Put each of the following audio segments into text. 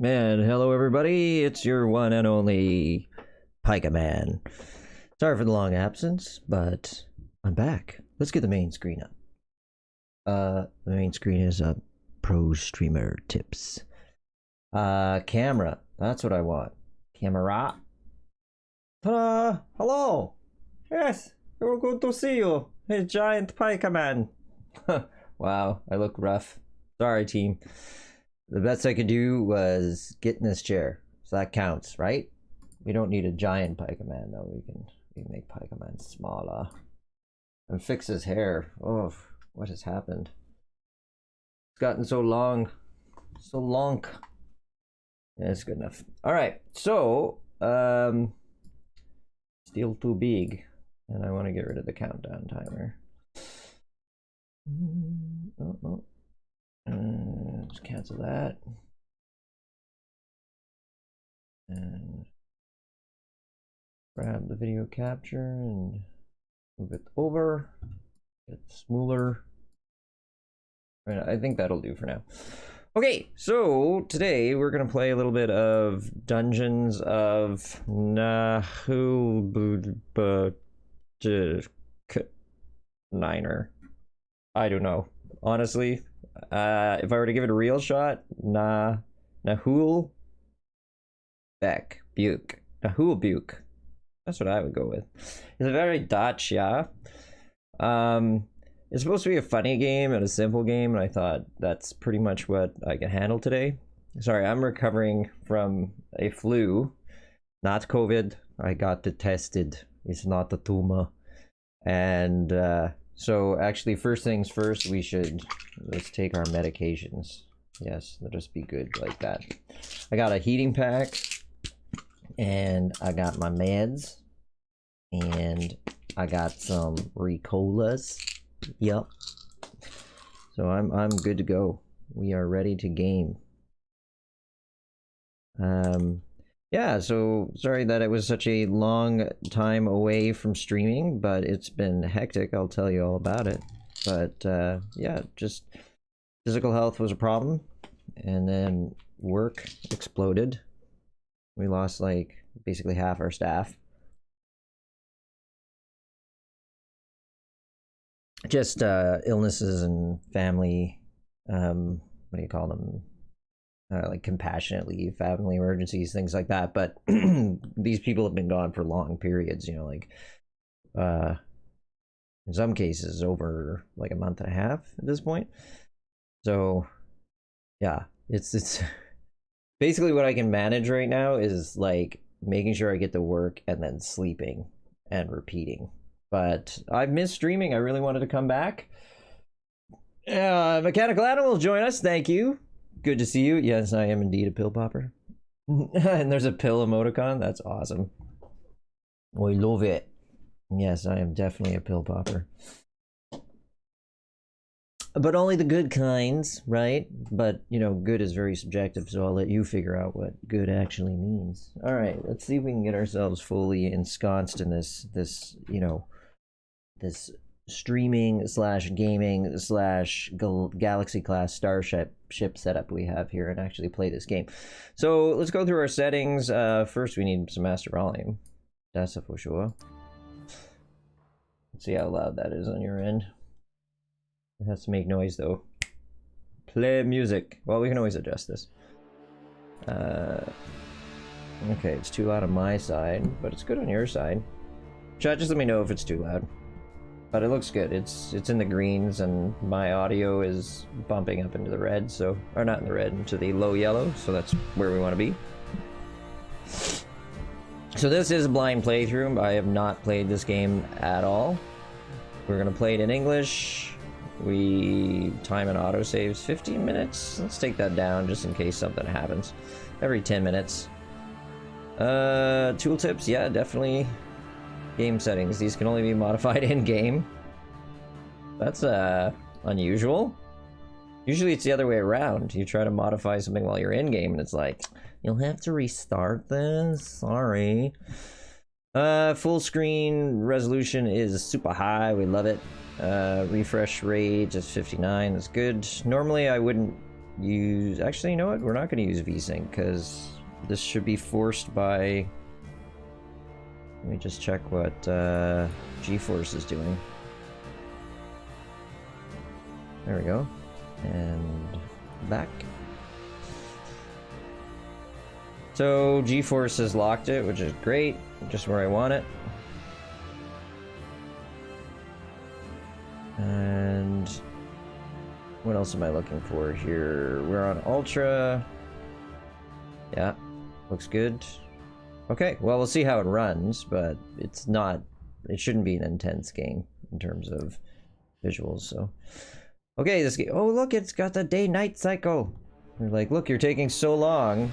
Man, hello everybody, it's your one and only Pika Man. Sorry for the long absence, but I'm back. Let's get the main screen up. The main screen is pro streamer tips. Camera, that's what I want. Camera. Ta-da! Hello! Yes, we're good to see you. Hey, giant Pika Man. Wow, I look rough. Sorry, team. The best I could do was get in this chair, so that counts, right? We don't need a giant Pika Man though. We can make Pika Man smaller and fix his hair. Oh, what has happened? It's gotten so long, so long. Yeah, it's good enough. All right, so still too big, and I want to get rid of the countdown timer. Let's cancel that. And grab the video capture and move it over. Get smoother. I think that'll do for now. Okay, so today we're gonna play a little bit of Dungeons of Naheulbeuk. Niner. I don't know. Honestly, if I were to give it a real shot, Naheulbeuk. Naheulbeuk. That's what I would go with. It's a very Dutch, yeah. It's supposed to be a funny game and a simple game, and I thought that's pretty much what I can handle today. Sorry, I'm recovering from a flu, not COVID. I got tested. It's not a tumor. And so actually, first things first, let's take our medications. Yes, let us be good like that. I got a heating pack, and I got my meds, and I got some Ricolas. Yep. So I'm good to go. We are ready to game. Yeah, so sorry that it was such a long time away from streaming, but it's been hectic. I'll tell you all about it. But yeah, just physical health was a problem, and then work exploded. We lost like basically half our staff. Just illnesses and family, what do you call them? Like compassionate leave, family emergencies, things like that. But these people have been gone for long periods, you know, like in some cases over like a month and a half at this point. So yeah, it's basically what I can manage right now is like making sure I get to work and then sleeping and repeating. But I've missed streaming. I really wanted to come back. Mechanical Animal, join us. Thank you. Good to see you. Yes, I am indeed a pill popper. And there's a pill emoticon. That's awesome. I love it. Yes, I am definitely a pill popper. But only the good kinds, right? But, you know, good is very subjective, so I'll let you figure out what good actually means. All right, let's see if we can get ourselves fully ensconced in this you know, this streaming slash gaming slash galaxy class starship setup we have here and actually play this game. So let's go through our settings. First we need some master volume. That's for sure. Let's see how loud that is on your end. It has to make noise though. Play music. Well, we can always adjust this. Okay, it's too loud on my side, but it's good on your side. Chat, just let me know if it's too loud. But it looks good. It's in the greens, and my audio is bumping up into the red, so, or not in the red, into the low yellow, so that's where we want to be. So this is a blind playthrough. I have not played this game at all. We're gonna play it in English. We time and autosaves 15 minutes. Let's take that down just in case something happens. Every 10 minutes. Tooltips, yeah, definitely. Game settings. These can only be modified in-game. That's unusual. Usually it's the other way around. You try to modify something while you're in-game and it's like, you'll have to restart this. Sorry. Full screen resolution is super high. We love it. Refresh rate is 59. That's good. Normally I wouldn't use... Actually, you know what? We're not going to use VSync, because this should be forced by... Let me just check what GeForce is doing. There we go. And back. So GeForce has locked it, which is great. Just where I want it. And what else am I looking for here? We're on Ultra. Yeah, looks good. Okay, well, we'll see how it runs, but it's not... It shouldn't be an intense game in terms of visuals, so... Okay, this game... Oh, look, it's got the day-night cycle! They're like, look, you're taking so long.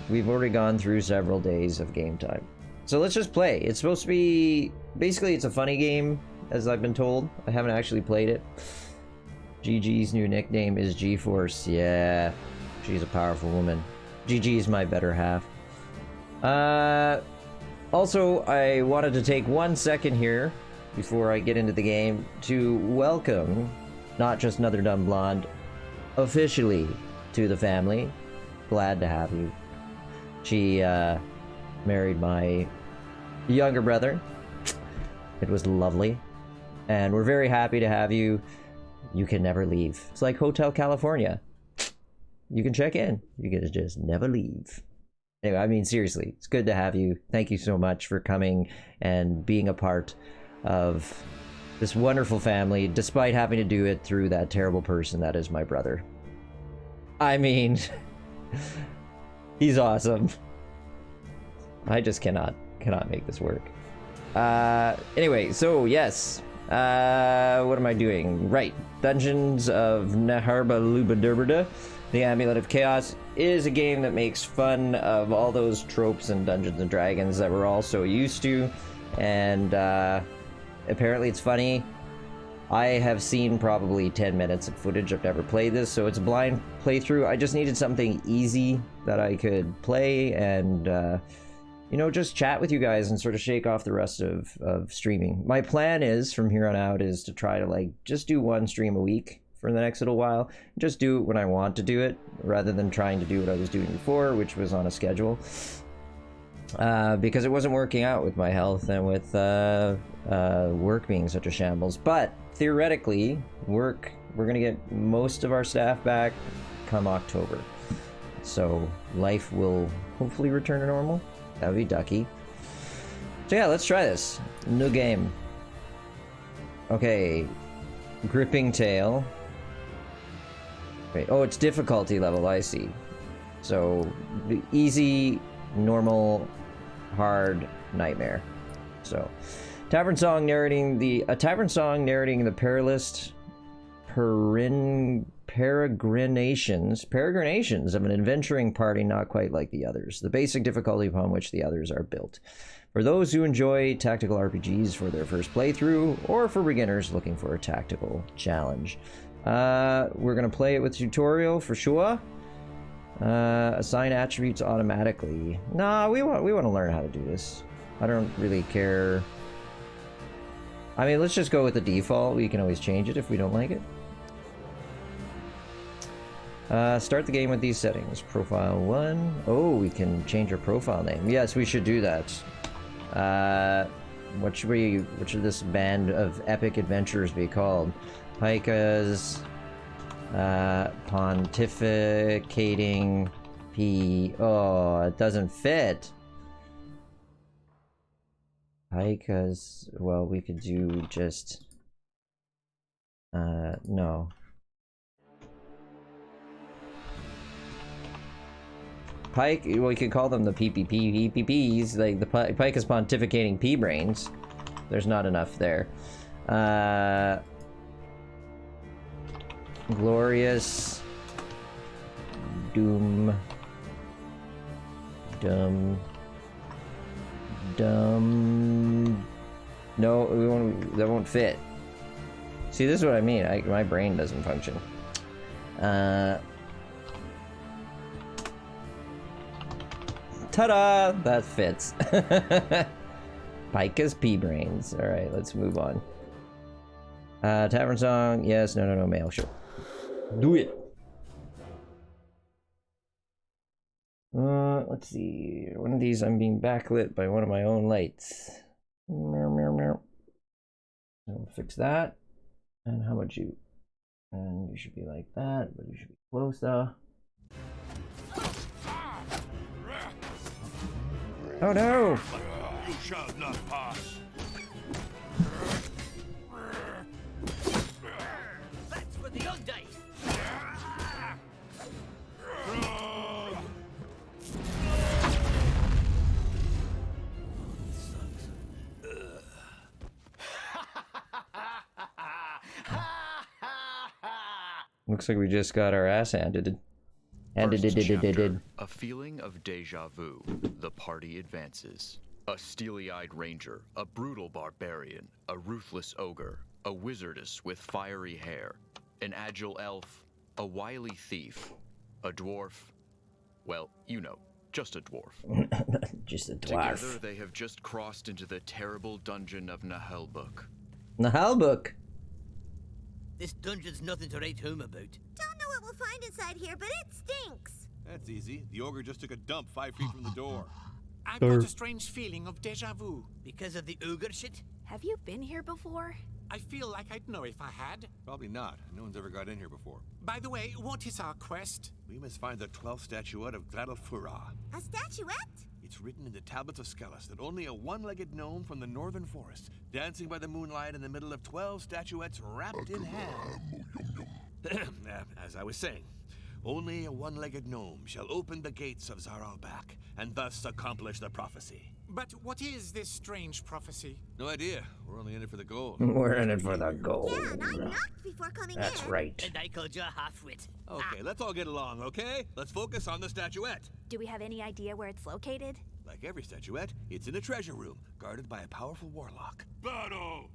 We've already gone through several days of game time. So let's just play. It's supposed to be... Basically, it's a funny game, as I've been told. I haven't actually played it. GG's new nickname is GeForce. Yeah, she's a powerful woman. GG's my better half. Also, I wanted to take 1 second here before I get into the game to welcome Not Just Another Dumb Blonde officially to the family. Glad to have you. She married my younger brother. It was lovely. And we're very happy to have you. You can never leave. It's like Hotel California. You can check in. You can just never leave. Anyway, I mean, seriously, it's good to have you. Thank you so much for coming and being a part of this wonderful family, despite having to do it through that terrible person that is my brother. I mean, he's awesome. I just cannot make this work. Anyway, so yes. What am I doing? Right. Dungeons of Naheulbeuk, the Amulet of Chaos, is a game that makes fun of all those tropes in Dungeons and Dragons that we're all so used to, and apparently it's funny. I have seen probably 10 minutes of footage. I've never played this, so it's a blind playthrough. I just needed something easy that I could play and you know, just chat with you guys and sort of shake off the rest of streaming. My plan is, from here on out, is to try to, like, just do one stream a week for the next little while. Just do it when I want to do it, rather than trying to do what I was doing before, which was on a schedule. Because it wasn't working out with my health and with work being such a shambles. But, theoretically, we're gonna get most of our staff back come October. So, life will hopefully return to normal. That would be ducky. So yeah, let's try this. New game. Okay. Gripping tail. Wait, oh, it's difficulty level, I see. So, easy, normal, hard, nightmare. So, tavern song narrating the perilous peregrinations of an adventuring party not quite like the others, the basic difficulty upon which the others are built. For those who enjoy tactical RPGs for their first playthrough, or for beginners looking for a tactical challenge. We're gonna play it with tutorial for sure. Assign attributes automatically. Nah, we want to learn how to do this. I don't really care. I mean, let's just go with the default. We can always change it if we don't like it. Start the game with these settings. Profile 1. Oh, we can change our profile name. Yes, we should do that. What should this band of epic adventurers be called? Pika's pontificating Oh, it doesn't fit. Pika's, well, we could do just no. Pike, well, we could call them the PPPs, like the Pike is pontificating P-brains. There's not enough there. Glorious Doom Dumb No, we won't, that won't fit. See, this is what I mean. My brain doesn't function. Ta-da! That fits. Pika's P-brains. Alright, let's move on. Tavern song. Yes, no, mail. Sure. Do it. Let's see. One of these I'm being backlit by one of my own lights. Meow, meow, meow. I'll fix that. And how about you? And you should be like that, but you should be closer. Oh no! You shall not pass. That's for the young day. Looks like we just got our ass handed. First chapter, a feeling of deja vu. The party advances. A steely-eyed ranger, a brutal barbarian, a ruthless ogre, a wizardess with fiery hair, an agile elf, a wily thief, a dwarf. Well, you know, just a dwarf. Just a dwarf. Together, they have just crossed into the terrible dungeon of Naheulbeuk. Naheulbeuk. This dungeon's nothing to write home about. Don't know what we'll find inside here, but it stinks. That's easy. The ogre just took a dump 5 feet from the door. I've got a strange feeling of deja vu. Because of the ogre shit? Have you been here before? I feel like I'd know if I had. Probably not. No one's ever got in here before. By the way, what is our quest? We must find the 12th Statuette of Glenferra. A statuette? It's written in the tablets of Skellis that only a one-legged gnome from the northern forest, dancing by the moonlight in the middle of 12 statuettes wrapped in ham. As I was saying, only a one-legged gnome shall open the gates of Naheulbeuk and thus accomplish the prophecy. But what is this strange prophecy? No idea. We're only in it for the gold. We're in it for the gold. Yeah, and I knocked before coming That's in. right. And I called you a half-wit. Okay, let's all get along, okay? Let's focus on the statuette. Do we have any idea where it's located? Like every statuette, it's in a treasure room, guarded by a powerful warlock. Battle!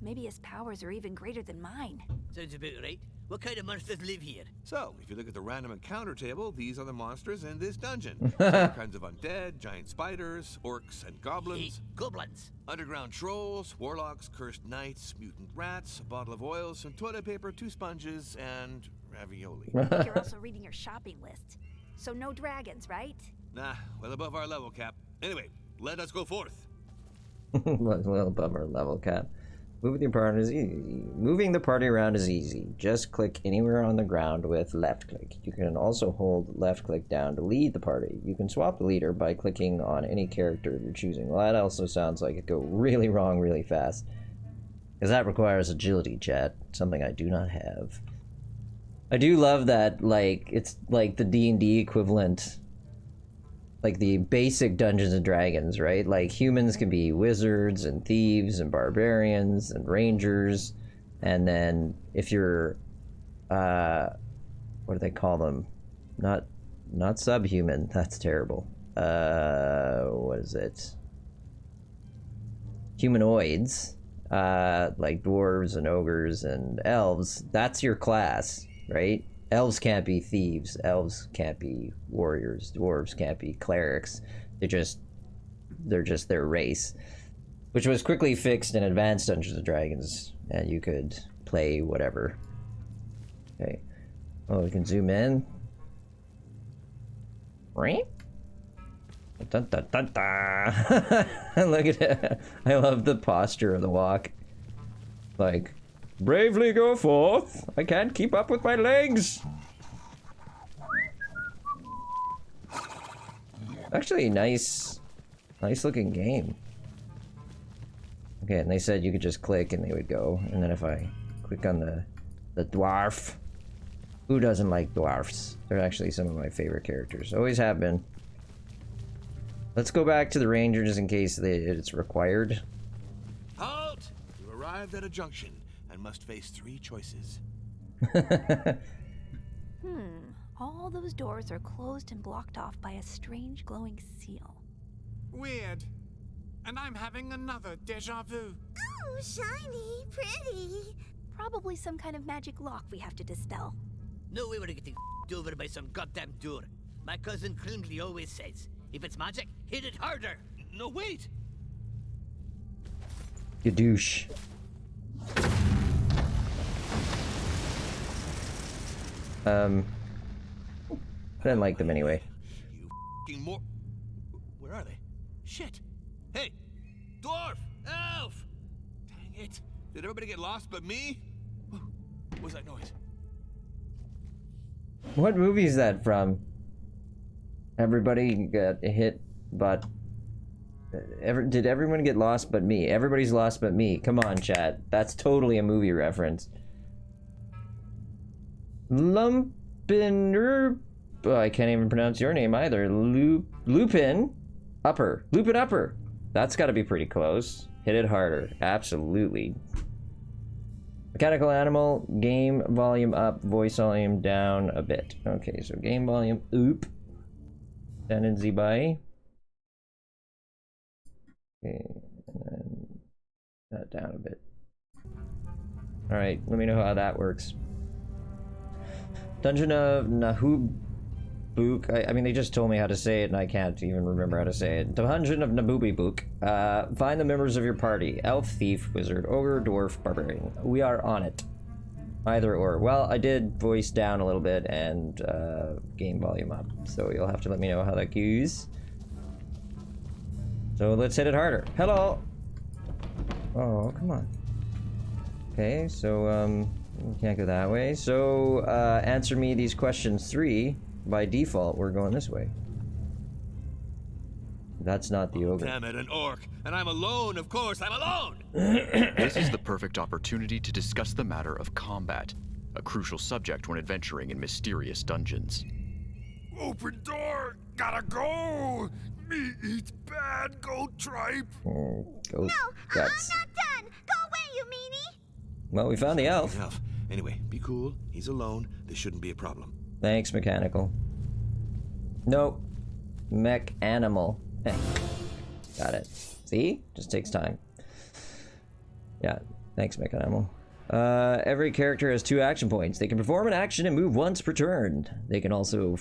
Maybe his powers are even greater than mine. Sounds about right. What kind of monsters live here? So, if you look at the random encounter table, these are the monsters in this dungeon. All kinds of undead, giant spiders, orcs, and goblins. Goblins. Underground trolls, warlocks, cursed knights, mutant rats, a bottle of oil, some toilet paper, 2 sponges, and ravioli. I think you're also reading your shopping list. So no dragons, right? Nah, well above our level cap. Anyway, let us go forth. Well above our level cap. Moving the party is easy. Moving the party around is easy. Just click anywhere on the ground with left click. You can also hold left click down to lead the party. You can swap the leader by clicking on any character you're choosing. Well, that also sounds like it go really wrong really fast. Because that requires agility, chat. Something I do not have. I do love that, like, it's like the D&D equivalent. Like the basic Dungeons and Dragons, right? Like humans can be wizards and thieves and barbarians and rangers, and then if you're, what do they call them? Not subhuman. That's terrible. What is it? Humanoids, like dwarves and ogres and elves. That's your class, right? Elves can't be thieves. Elves can't be warriors. Dwarves can't be clerics. They're just their race, which was quickly fixed in Advanced Dungeons and Dragons, and you could play whatever. Okay. Oh, we can zoom in. Right? Dun, dun, dun, dun. Look at it. I love the posture of the walk. Like, bravely go forth. I can't keep up with my legs. Actually, nice looking game. Okay, and they said you could just click and they would go. And then if I click on the dwarf, who doesn't like dwarfs? They're actually some of my favorite characters. Always have been. Let's go back to the ranger just in case it's required. Halt! You arrived at a junction and must face 3 choices. All those doors are closed and blocked off by a strange glowing seal. Weird. And I'm having another deja vu. Oh, shiny, pretty. Probably some kind of magic lock we have to dispel. No way we're getting over by some goddamn door. My cousin Klingly always says, if it's magic, hit it harder. No, wait! You douche. I didn't like them anyway. You fucking more. Where are they? Shit. Hey, dwarf, elf. Dang it! Did everybody get lost but me? What was that noise? What movie is that from? Everybody got hit, but did everyone get lost but me? Everybody's lost but me. Come on, chat. That's totally a movie reference. Lumpiner. Oh, I can't even pronounce your name either. Lupin Upper. Lupin Upper. That's got to be pretty close. Hit it harder. Absolutely. Mechanical animal. Game volume up. Voice volume down a bit. Okay, so game volume up. Down in Z-by. Okay, and then that down a bit. Alright, let me know how that works. Dungeon of Naheulbeuk. I mean, they just told me how to say it, and I can't even remember how to say it. Dungeon of Naheulbeuk. Find the members of your party. Elf, thief, wizard, ogre, dwarf, barbarian. We are on it. Either or. Well, I did voice down a little bit and game volume up, so you'll have to let me know how that goes. So let's hit it harder. Hello! Oh, come on. Okay, so, we can't go that way. So, answer me these questions 3. By default, we're going this way. That's not the ogre. Damn it, an orc. And I'm alone, of course, I'm alone! This is the perfect opportunity to discuss the matter of combat, a crucial subject when adventuring in mysterious dungeons. Open door! Gotta go! Me eats bad goat tripe! Goat No, I'm guts. not done. Go away, you meanie. Well, we found the elf. Enough. Anyway, be cool. He's alone. This shouldn't be a problem. Thanks, mechanical. Nope. Mech animal. Got it. See? Just takes time. Yeah. Thanks, mech animal. Every character has 2 action points. They can perform an action and move once per turn. They can also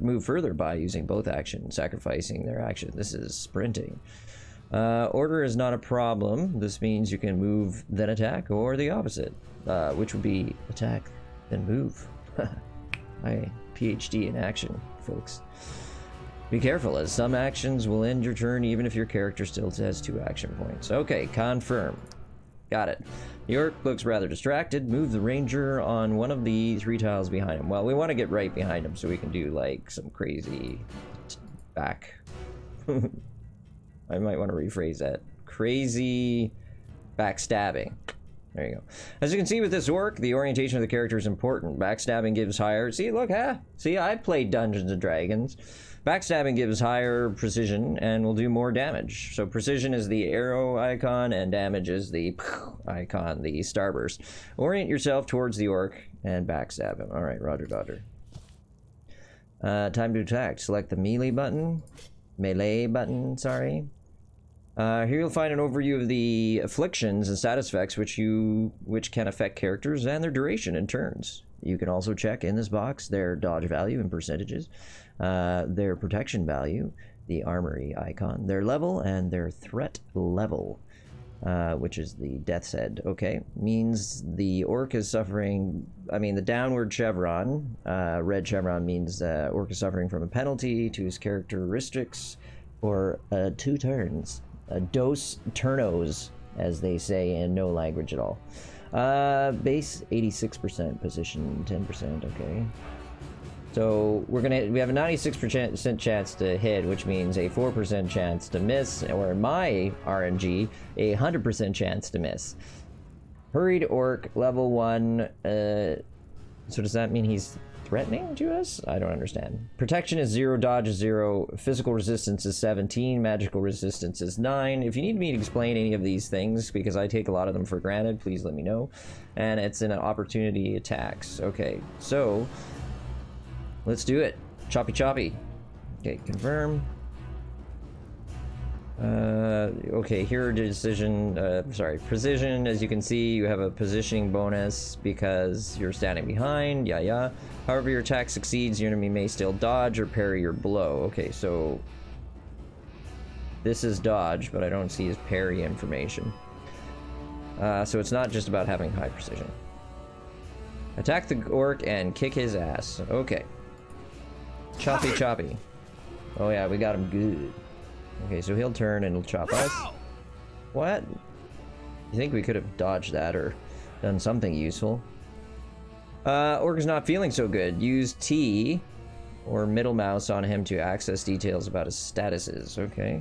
move further by using both actions, sacrificing their action. This is sprinting. Order is not a problem. This means you can move, then attack, or the opposite, which would be attack, then move. My PhD in action, folks. Be careful, as some actions will end your turn even if your character still has 2 action points. Okay, confirm. Got it. The orc looks rather distracted. Move the ranger on one of the 3 tiles behind him. Well, we want to get right behind him so we can do, like, some crazy back. I might want to rephrase that. Crazy backstabbing. There you go. As you can see with this orc, the orientation of the character is important. Backstabbing gives higher... See, look, huh? See, I played Dungeons & Dragons. Backstabbing gives higher precision and will do more damage. So precision is the arrow icon and damage is the icon, the starburst. Orient yourself towards the orc and backstab him. Alright, roger, dodger. Time to attack. Select the melee button. Melee button, sorry. Here you'll find an overview of the afflictions and status effects which can affect characters and their duration in turns. You can also check in this box their dodge value in percentages, their protection value, the armory icon, their level, and their threat level, which is the death's head. Okay, means the orc is suffering, I mean the downward chevron, red chevron means orc is suffering from a penalty to his characteristics for 2 turns. Dos turnos, as they say in no language at all. Base 86%, position 10%, okay. So we have a 96% chance to hit, which means a 4% chance to miss, or in my RNG, a 100% chance to miss. Hurried orc, level 1, so does that mean he's threatening to us? I don't understand. Protection is 0, dodge is 0, physical resistance is 17, magical resistance is 9. If you need me to explain any of these things, because I take a lot of them for granted, please let me know. And it's in an opportunity attacks. Okay, so let's do it. Choppy choppy. Okay, confirm. Okay, here decision, precision. As you can see, you have a positioning bonus because you're standing behind, yeah. However, your attack succeeds, your enemy may still dodge or parry your blow. Okay, so this is dodge, but I don't see his parry information. So it's not just about having high precision. Attack the orc and kick his ass. Okay. Choppy choppy. Oh yeah, we got him good. Okay, so he'll turn and he'll chop us. What? You think we could have dodged that or done something useful? Orc is not feeling so good. Use T or middle mouse on him to access details about his statuses. Okay.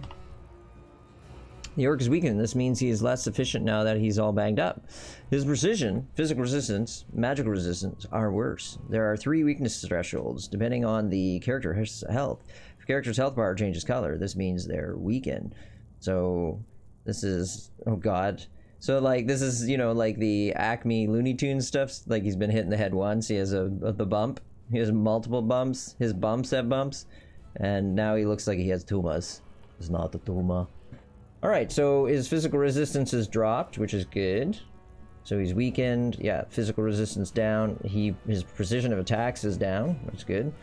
The orc is weakened. This means he is less efficient now that he's all banged up. His precision, physical resistance, magical resistance are worse. There are 3 weakness thresholds depending on the character's health. If a character's health bar changes color, this means they're weakened. So this is, oh god. So like this is, you know, like the Acme Looney Tunes stuff. Like he's been hit in the head once. He has the bump. He has multiple bumps. His bumps have bumps, and now he looks like he has tumas. It's not a tuma. All right, so his physical resistance is dropped, which is good. So he's weakened. Yeah, physical resistance down. His precision of attacks is down, which is good.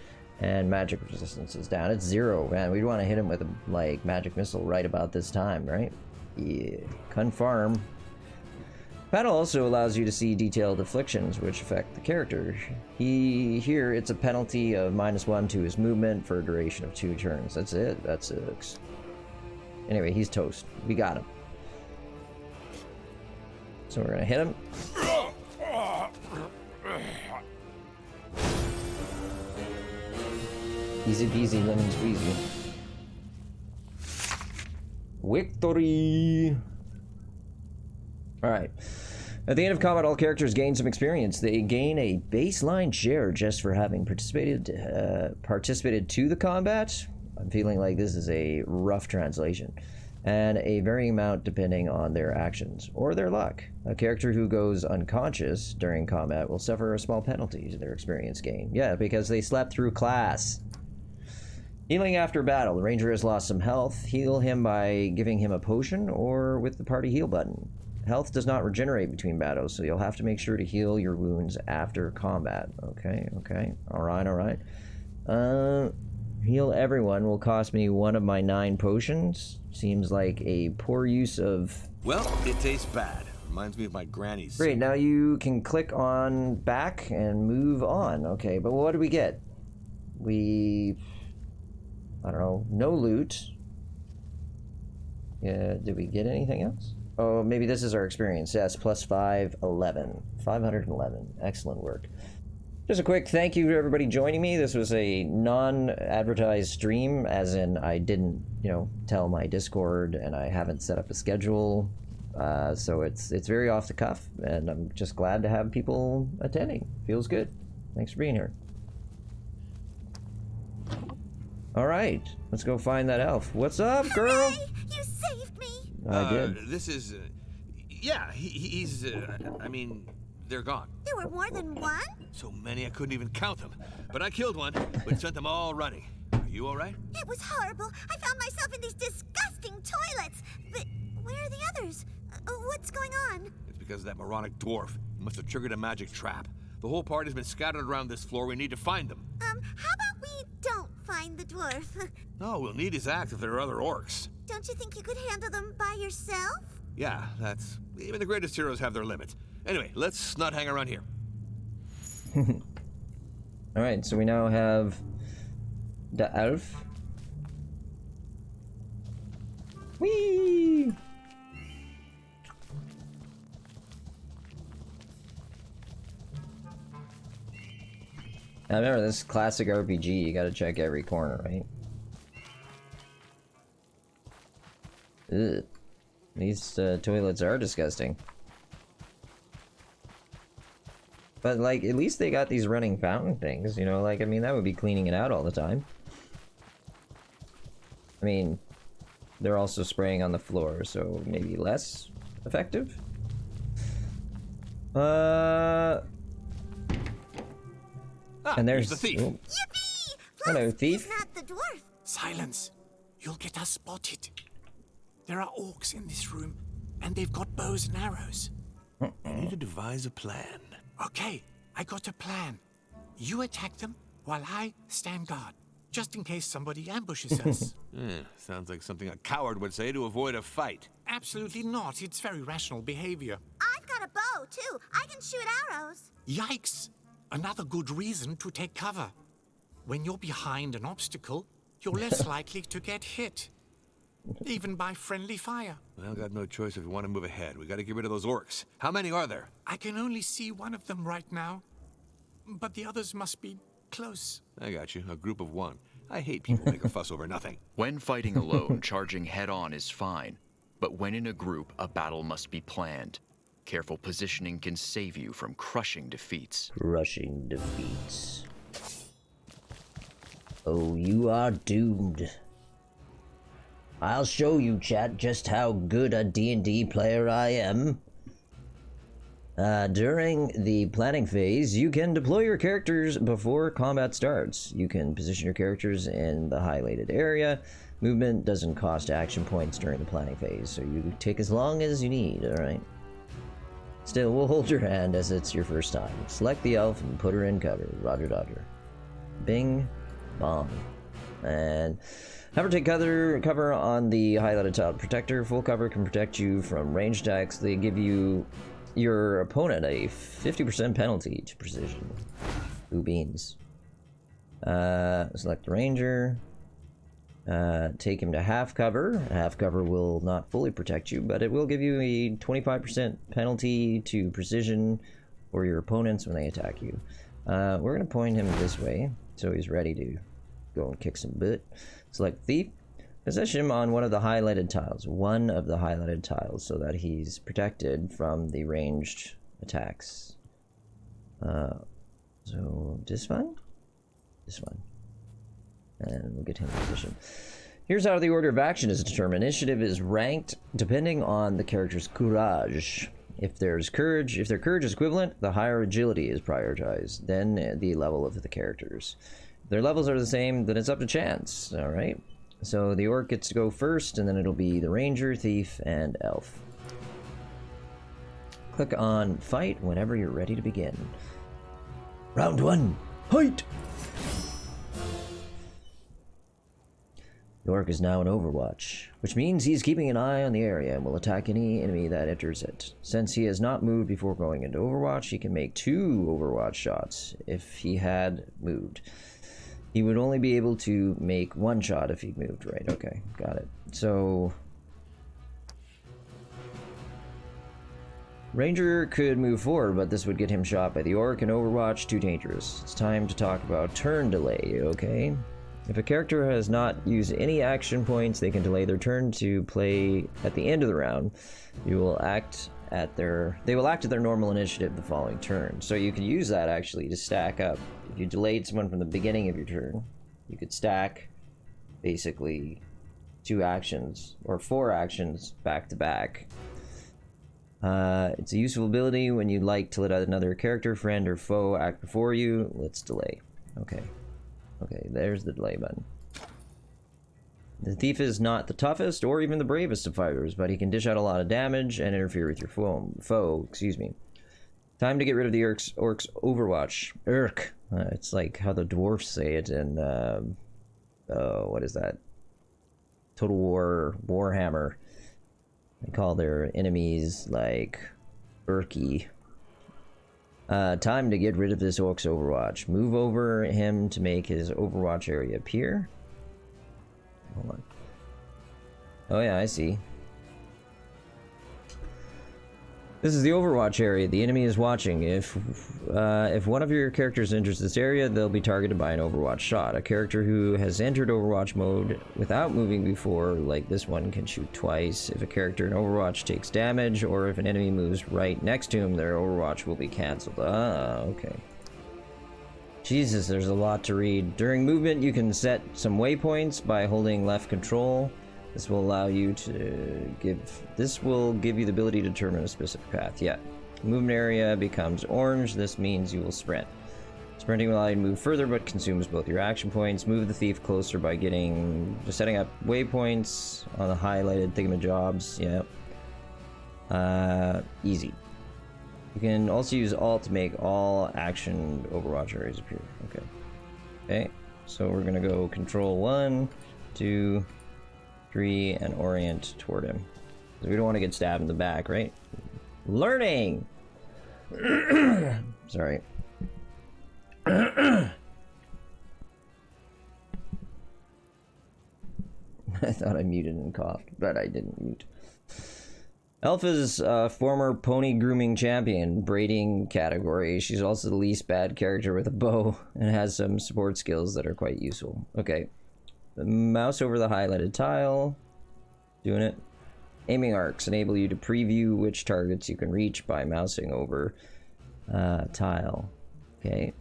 And magic resistance is down. It's 0, man. We'd want to hit him with a like magic missile right about this time, right? Yeah, confirm. Battle also allows you to see detailed afflictions which affect the character. Here it's a penalty of -1 to his movement for a duration of 2 turns. That's it. That sucks. Anyway, he's toast. We got him. So we're gonna hit him. Easy peasy lemon squeezy. Victory! Alright. At the end of combat, all characters gain some experience. They gain a baseline share just for having participated to the combat. I'm feeling like this is a rough translation. And a varying amount depending on their actions or their luck. A character who goes unconscious during combat will suffer a small penalty to their experience gain. Yeah, because they slept through class. Healing after battle. The ranger has lost some health. Heal him by giving him a potion or with the party heal button. Health does not regenerate between battles, so you'll have to make sure to heal your wounds after combat. Okay, okay. Alright. Heal everyone will cost me 1 of my 9 potions. Seems like a poor use of... Well, it tastes bad. Reminds me of my granny's. Great, now you can click on back and move on. Okay, but what do we get? I don't know, no loot. Yeah, did we get anything else? Oh, maybe this is our experience. Yes, plus 511. 511. Excellent work. Just a quick thank you to everybody joining me. This was a non-advertised stream, as in I didn't, tell my Discord, and I haven't set up a schedule. So it's very off the cuff, and I'm just glad to have people attending. Feels good. Thanks for being here. All right, let's go find that elf. What's up, girl? Hooray! You saved me! I did. This is, he's, they're gone. There were more than one? So many I couldn't even count them. But I killed one, but sent them all running. Are you all right? It was horrible. I found myself in these disgusting toilets. But where are the others? What's going on? It's because of that moronic dwarf. He must have triggered a magic trap. The whole party's been scattered around this floor. We need to find them. How about we don't find the dwarf? No, we'll need his axe if there are other orcs. Don't you think you could handle them by yourself? Yeah, even the greatest heroes have their limits. Anyway, let's not hang around here. Alright, so we now have the elf. Whee! Now remember, this classic RPG, you gotta check every corner, right? Ugh. These toilets are disgusting. But, like, at least they got these running fountain things, that would be cleaning it out all the time. I mean, they're also spraying on the floor, so maybe less effective? And there's the thief. Oh. Yippee! Hello, thief. He's not the dwarf. Silence. You'll get us spotted. There are orcs in this room, and they've got bows and arrows. We need to devise a plan. Okay, I got a plan. You attack them while I stand guard, just in case somebody ambushes us. Sounds like something a coward would say to avoid a fight. Absolutely not. It's very rational behavior. I've got a bow, too. I can shoot arrows. Yikes! Another good reason to take cover. When you're behind an obstacle, you're less likely to get hit, even by friendly fire. Well, got no choice if we want to move ahead. We got to get rid of those orcs. How many are there? I can only see one of them right now, but the others must be close. I got you. A group of one. I hate people make a fuss over nothing. When fighting alone, charging head-on is fine. But when in a group, a battle must be planned. Careful positioning can save you from crushing defeats. Crushing defeats. Oh, you are doomed. I'll show you, chat, just how good a D&D player I am. During the planning phase, you can deploy your characters before combat starts. You can position your characters in the highlighted area. Movement doesn't cost action points during the planning phase, so you take as long as you need, alright? Still, we'll hold your hand as it's your first time. Select the elf and put her in cover. Roger Dodger. Bing. Bong. And have her take cover on the highlighted tile protector. Full cover can protect you from ranged attacks. They give you your opponent a 50% penalty to precision. Ooh, beans. Select the ranger. Take him to half cover. Half cover will not fully protect you, but it will give you a 25% penalty to precision for your opponents when they attack you. We're going to point him this way, so he's ready to go and kick some butt. Select Thief. Position him on one of the highlighted tiles. One of the highlighted tiles, so that he's protected from the ranged attacks. So this one? This one. And we'll get him in position. Here's how the order of action is determined. Initiative is ranked depending on the character's courage. If their courage is equivalent, the higher agility is prioritized, then the level of the characters. If their levels are the same, then it's up to chance. All right. So the orc gets to go first, and then it'll be the ranger, thief, and elf. Click on fight whenever you're ready to begin. Round 1, fight! The orc is now in Overwatch, which means he's keeping an eye on the area and will attack any enemy that enters it. Since he has not moved before going into Overwatch, he can make 2 Overwatch shots if he had moved. He would only be able to make 1 shot if he moved, right? Okay, got it. So Ranger could move forward, but this would get him shot by the orc, and Overwatch too dangerous. It's time to talk about turn delay, okay? If a character has not used any action points, they can delay their turn to play at the end of the round. They will act at their normal initiative the following turn. So you can use that actually to stack up. If you delayed someone from the beginning of your turn, you could stack basically 2 actions or 4 actions back to back. It's a useful ability when you'd like to let another character, friend, or foe act before you. Let's delay. Okay, there's the delay button. The thief is not the toughest or even the bravest of fighters, but he can dish out a lot of damage and interfere with your foe. Time to get rid of the orc's Overwatch. It's like how the dwarfs say it in, what is that? Total War, Warhammer. They call their enemies, like, Urky. Time to get rid of this orc's Overwatch. Move over him to make his Overwatch area appear. Hold on. Oh yeah, I see. This is the Overwatch area. The enemy is watching. If one of your characters enters this area, they'll be targeted by an Overwatch shot. A character who has entered Overwatch mode without moving before, like this one, can shoot twice. If a character in Overwatch takes damage, or if an enemy moves right next to him, their Overwatch will be cancelled. Ah, okay. Jesus, there's a lot to read. During movement, you can set some waypoints by holding left control. This will allow you to give you the ability to determine a specific path. Yeah. Movement area becomes orange. This means you will sprint. Sprinting will allow you to move further, but consumes both your action points. Move the thief closer by setting up waypoints on the highlighted thingamajobs. Yep. Easy. You can also use Alt to make all action Overwatch areas appear. Okay, so we're gonna go Control 1, 2, 3, and orient toward him. We don't want to get stabbed in the back, right? Learning! Sorry. I thought I muted and coughed, but I didn't mute. Alpha's former pony grooming champion, braiding category. She's also the least bad character with a bow and has some support skills that are quite useful. Okay. The mouse over the highlighted tile. Doing it. Aiming arcs enable you to preview which targets you can reach by mousing over tile. Okay.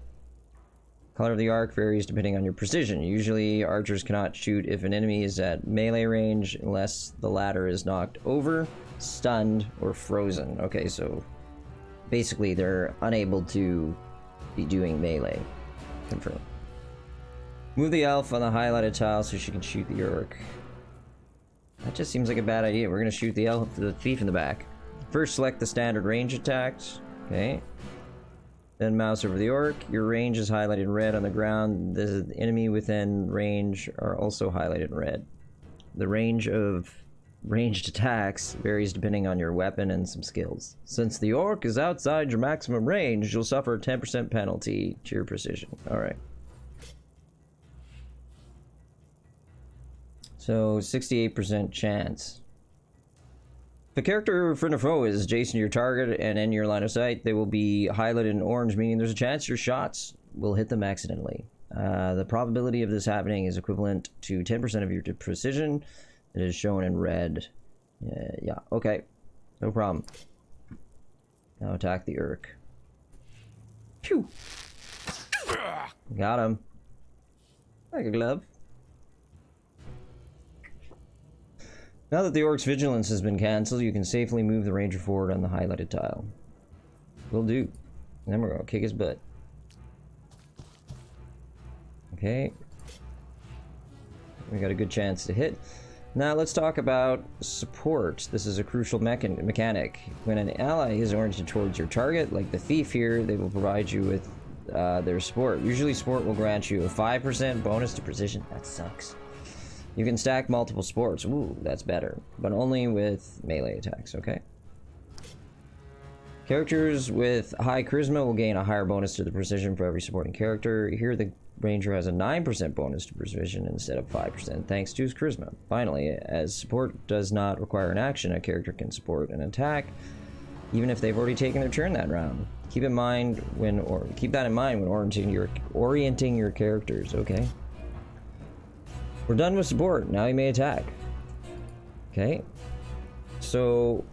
Color of the arc varies depending on your precision. Usually, archers cannot shoot if an enemy is at melee range unless the latter is knocked over, stunned, or frozen. Okay, so basically they're unable to be doing melee. Confirm. Move the elf on the highlighted tile so she can shoot the orc. That just seems like a bad idea. We're gonna shoot the elf, the thief in the back. First, select the standard range attacks. Okay. Then mouse over the orc. Your range is highlighted in red on the ground. The enemy within range are also highlighted in red. The range of ranged attacks varies depending on your weapon and some skills. Since the orc is outside your maximum range, you'll suffer a 10% penalty to your precision. Alright. So, 68% chance. If a character friend or foe is adjacent to your target and in your line of sight, they will be highlighted in orange, meaning there's a chance your shots will hit them accidentally. The probability of this happening is equivalent to 10% of your precision. It is shown in red. Yeah, okay. No problem. Now attack the Urk. Phew! Got him. Like a glove. Now that the Orc's vigilance has been cancelled, you can safely move the ranger forward on the highlighted tile. Will do. And then we're gonna kick his butt. Okay. We got a good chance to hit. Now let's talk about support. This is a crucial mechanic. When an ally is oriented towards your target, like the thief here, they will provide you with their support. Usually support will grant you a 5% bonus to precision. That sucks. You can stack multiple supports. Ooh, that's better. But only with melee attacks, okay? Characters with high charisma will gain a higher bonus to the precision for every supporting character. Here the ranger has a 9% bonus to precision instead of 5%, thanks to his charisma. Finally, as support does not require an action, a character can support an attack, even if they've already taken their turn that round. Keep that in mind when orienting your characters, okay? We're done with support. Now you may attack. Okay. So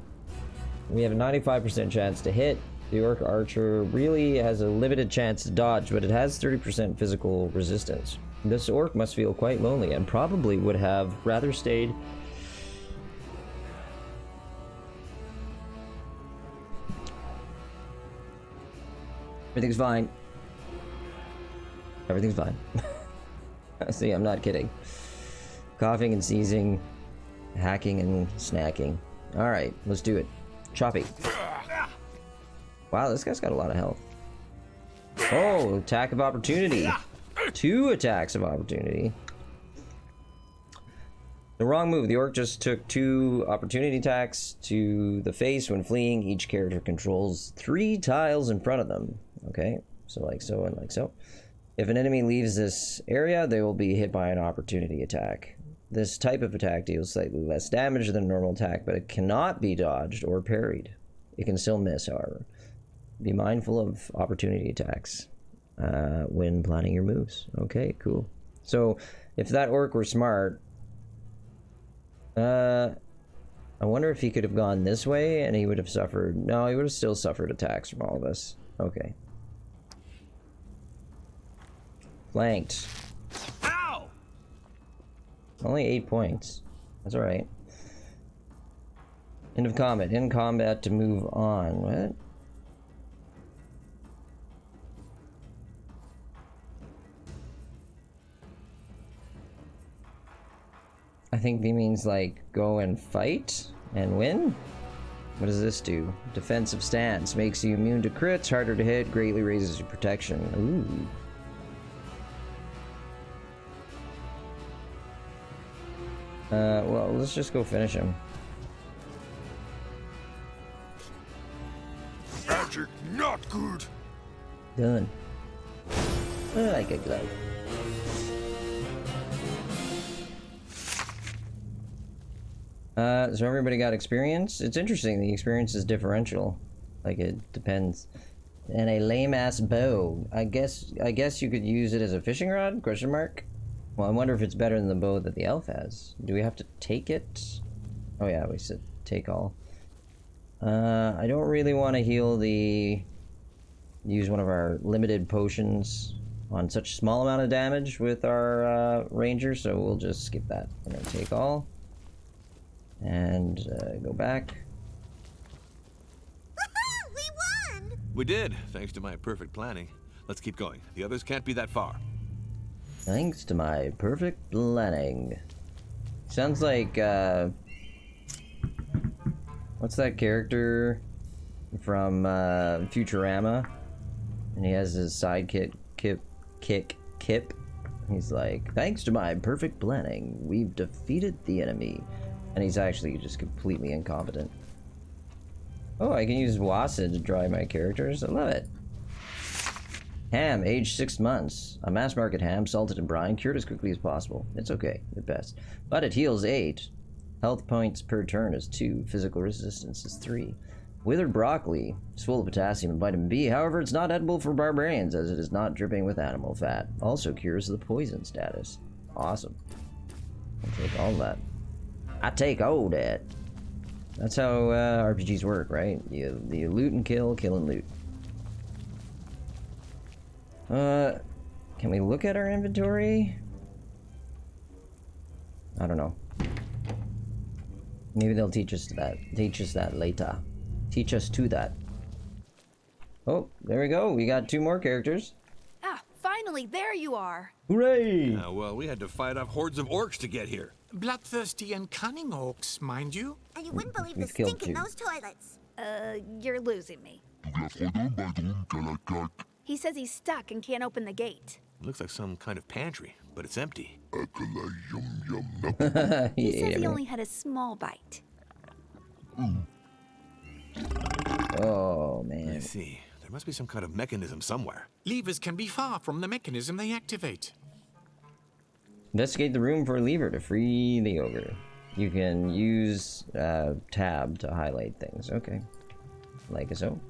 we have a 95% chance to hit. The Orc Archer really has a limited chance to dodge, but it has 30% physical resistance. This Orc must feel quite lonely and probably would have rather stayed. Everything's fine. Everything's fine. See, I'm not kidding. Coughing and sneezing, hacking and snacking. Alright, let's do it. Choppy. Wow, this guy's got a lot of health. Oh, attack of opportunity. 2 attacks of opportunity. The wrong move. The Orc just took 2 opportunity attacks to the face when fleeing. Each character controls 3 tiles in front of them. Okay, so like so and like so. If an enemy leaves this area, they will be hit by an opportunity attack. This type of attack deals slightly less damage than a normal attack, but it cannot be dodged or parried. It can still miss, however. Be mindful of opportunity attacks when planning your moves. Okay, cool. So, if that Orc were smart, I wonder if he could have gone this way and he would have suffered... No, he would have still suffered attacks from all of us. Okay. Flanked. Ow! Only 8 points. That's alright. End of combat. In combat to move on. What? I think he means like go and fight and win? What does this do? Defensive stance. Makes you immune to crits, harder to hit, greatly raises your protection. Ooh. Well, let's just go finish him. Magic not good. Done. I like a glove. So everybody got experience? It's interesting, the experience is differential. Like, it depends. And a lame-ass bow. I guess you could use it as a fishing rod? Question mark? Well, I wonder if it's better than the bow that the elf has. Do we have to take it? Oh yeah, we said take all. I don't really want to use one of our limited potions on such a small amount of damage with our ranger, so we'll just skip that. We're gonna take all. And go back. Woohoo! We won! We did, thanks to my perfect planning. Let's keep going. The others can't be that far. Thanks to my perfect planning. Sounds like, what's that character from Futurama? And he has his sidekick, Kip. He's like, thanks to my perfect planning, we've defeated the enemy. And he's actually just completely incompetent. Oh, I can use Wassa to draw my characters. I love it. Ham, aged 6 months. A mass market ham, salted and brine, cured as quickly as possible. It's okay, at best. But it heals 8. Health points per turn is 2. Physical resistance is 3. Withered broccoli is full of potassium and vitamin B. However, it's not edible for barbarians as it is not dripping with animal fat. Also cures the poison status. Awesome. I'll take all that. I take all that. That's how RPGs work, right? You loot and kill and loot. Can we look at our inventory? I don't know. Maybe they'll teach us that. Teach us that later. Teach us to that. Oh, there we go. We got 2 more characters. Ah, finally, there you are. Hooray! Well, we had to fight off hordes of orcs to get here. Bloodthirsty and cunning orcs, mind you. And you wouldn't believe the We've killed stink in 2. those toilets. You're losing me. He says he's stuck and can't open the gate. Looks like some kind of pantry, but it's empty. He says he only had a small bite. Oh, I man. see. There must be some kind of mechanism somewhere. Levers can be far from the mechanism they activate. Investigate the room for a lever to free the ogre. You can use tab to highlight things. Okay. Like so.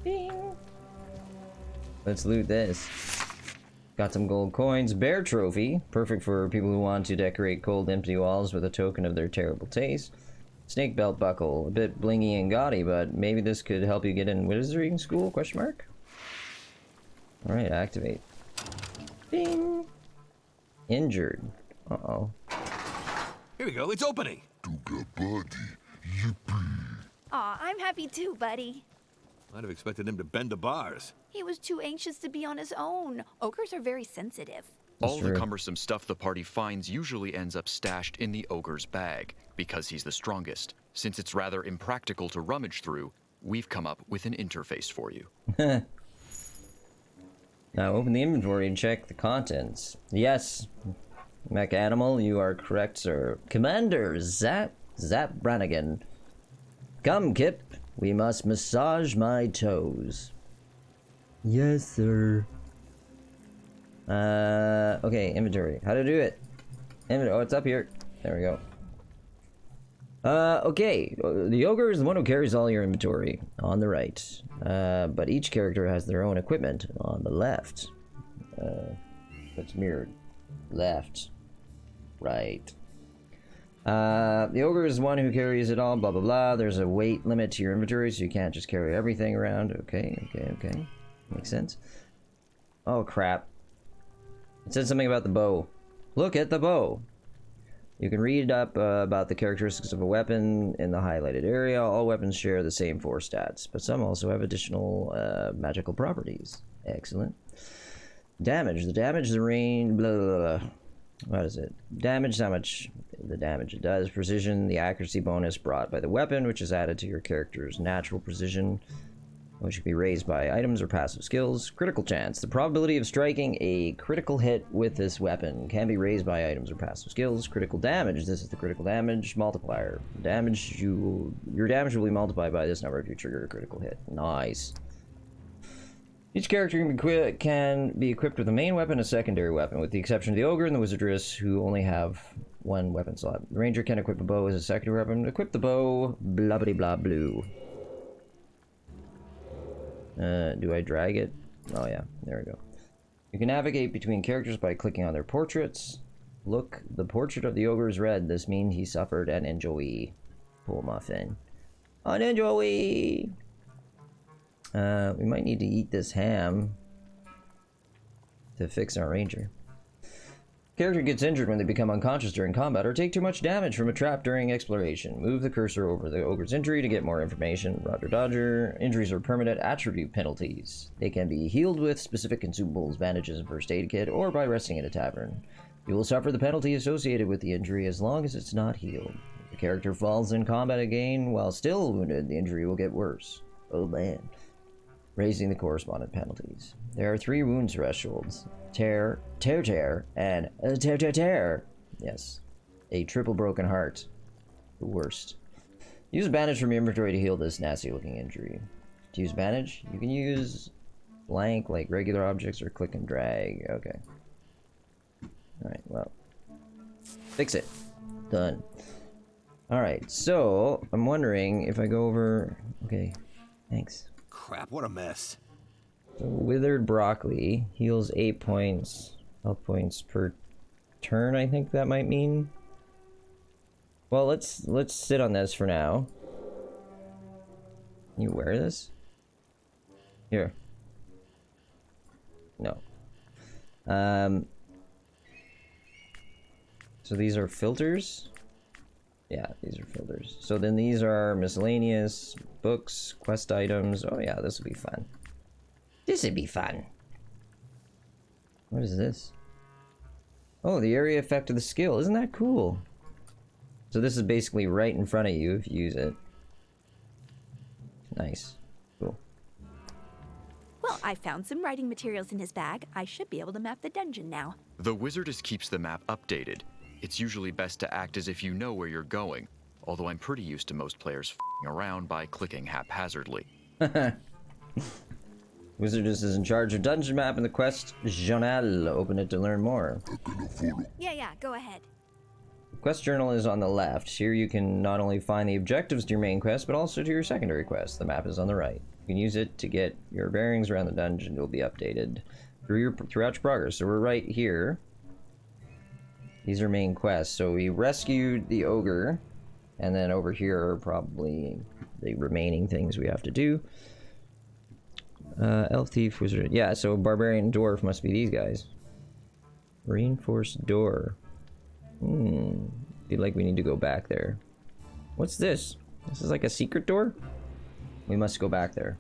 Bing. Let's loot this. Got some gold coins. Bear trophy. Perfect for people who want to decorate cold, empty walls with a token of their terrible taste. Snake belt buckle. A bit blingy and gaudy, but maybe this could help you get in wizarding school? Question mark. Alright, activate. Bing. Injured. Uh-oh. Here we go, it's opening! Aw, I'm happy too, buddy. I'd have expected him to bend the bars. He was too anxious to be on his own. Ogres are very sensitive. All the true. cumbersome stuff the party finds usually ends up stashed in the ogre's bag, because he's the strongest. Since it's rather impractical to rummage through, we've come up with an interface for you. Now open the inventory and check the contents. Yes, mech animal, you are correct, sir. Commander Zap Brannigan. Come, Kip. We must massage my toes. Yes, sir. Okay, inventory. How to do it? Oh, it's up here. There we go. Okay. The ogre is the one who carries all your inventory on the right. But each character has their own equipment on the left. It's mirrored. Left. Right. The ogre is the one who carries it all, blah, blah, blah. There's a weight limit to your inventory, so you can't just carry everything around. Okay. Makes sense. Oh, crap. It said something about the bow. Look at the bow. You can read up about the characteristics of a weapon in the highlighted area. All weapons share the same 4 stats, but some also have additional magical properties. Excellent. Damage. The damage, the range, blah, blah, blah. What is it? Damage, how much the damage it does. Precision, the accuracy bonus brought by the weapon, which is added to your character's natural precision, which can be raised by items or passive skills. Critical chance. The probability of striking a critical hit with this weapon can be raised by items or passive skills. Critical damage. This is the critical damage multiplier. Your damage will be multiplied by this number if you trigger a critical hit. Nice. Each character can be equipped with a main weapon and a secondary weapon, with the exception of the ogre and the wizardess, who only have one weapon slot. The ranger can equip a bow as a secondary weapon. Equip the bow, blah blah blah blue. Do I drag it? Oh yeah, there we go. You can navigate between characters by clicking on their portraits. Look, the portrait of the ogre is red. This means he suffered an injury. Pull muffin. An injury! We might need to eat this ham to fix our ranger. Character gets injured when they become unconscious during combat or take too much damage from a trap during exploration. Move the cursor over the ogre's injury to get more information. Roger Dodger. Injuries are permanent attribute penalties. They can be healed with specific consumables, bandages, and first aid kit, or by resting in a tavern. You will suffer the penalty associated with the injury as long as it's not healed. If the character falls in combat again while still wounded, the injury will get worse. Oh man. Raising the correspondent penalties. There are 3 wound thresholds. Tear, and tear. Yes. A triple broken heart. The worst. Use a bandage from your inventory to heal this nasty looking injury. To use bandage, you can use blank like regular objects or click and drag. Okay. Alright, well. Fix it. Done. Alright, so I'm wondering if I go over... Okay, thanks. Crap, what a mess. So withered broccoli heals 8 points, health points per turn, I think that might mean. Well, let's sit on this for now. Can you wear this? Here. No. So these are filters? Yeah, these are filters. So then these are miscellaneous, books, quest items. Oh yeah, this would be fun. This would be fun. What is this? Oh, the area effect of the skill. Isn't that cool? So this is basically right in front of you if you use it. Nice. Cool. Well, I found some writing materials in his bag. I should be able to map the dungeon now. The wizardess keeps the map updated. It's usually best to act as if you know where you're going, although I'm pretty used to most players f***ing around by clicking haphazardly. Wizardess is in charge of dungeon map and the quest journal. Open it to learn more. Yeah, go ahead. The quest journal is on the left. Here you can not only find the objectives to your main quest, but also to your secondary quest. The map is on the right. You can use it to get your bearings around the dungeon. It will be updated throughout your progress. So we're right here. These are main quests. So we rescued the ogre, and then over here are probably the remaining things we have to do. Elf, thief, wizard. Yeah, so barbarian, dwarf must be these guys. Reinforced door. Feel like we need to go back there. What's this? This is like a secret door? We must go back there.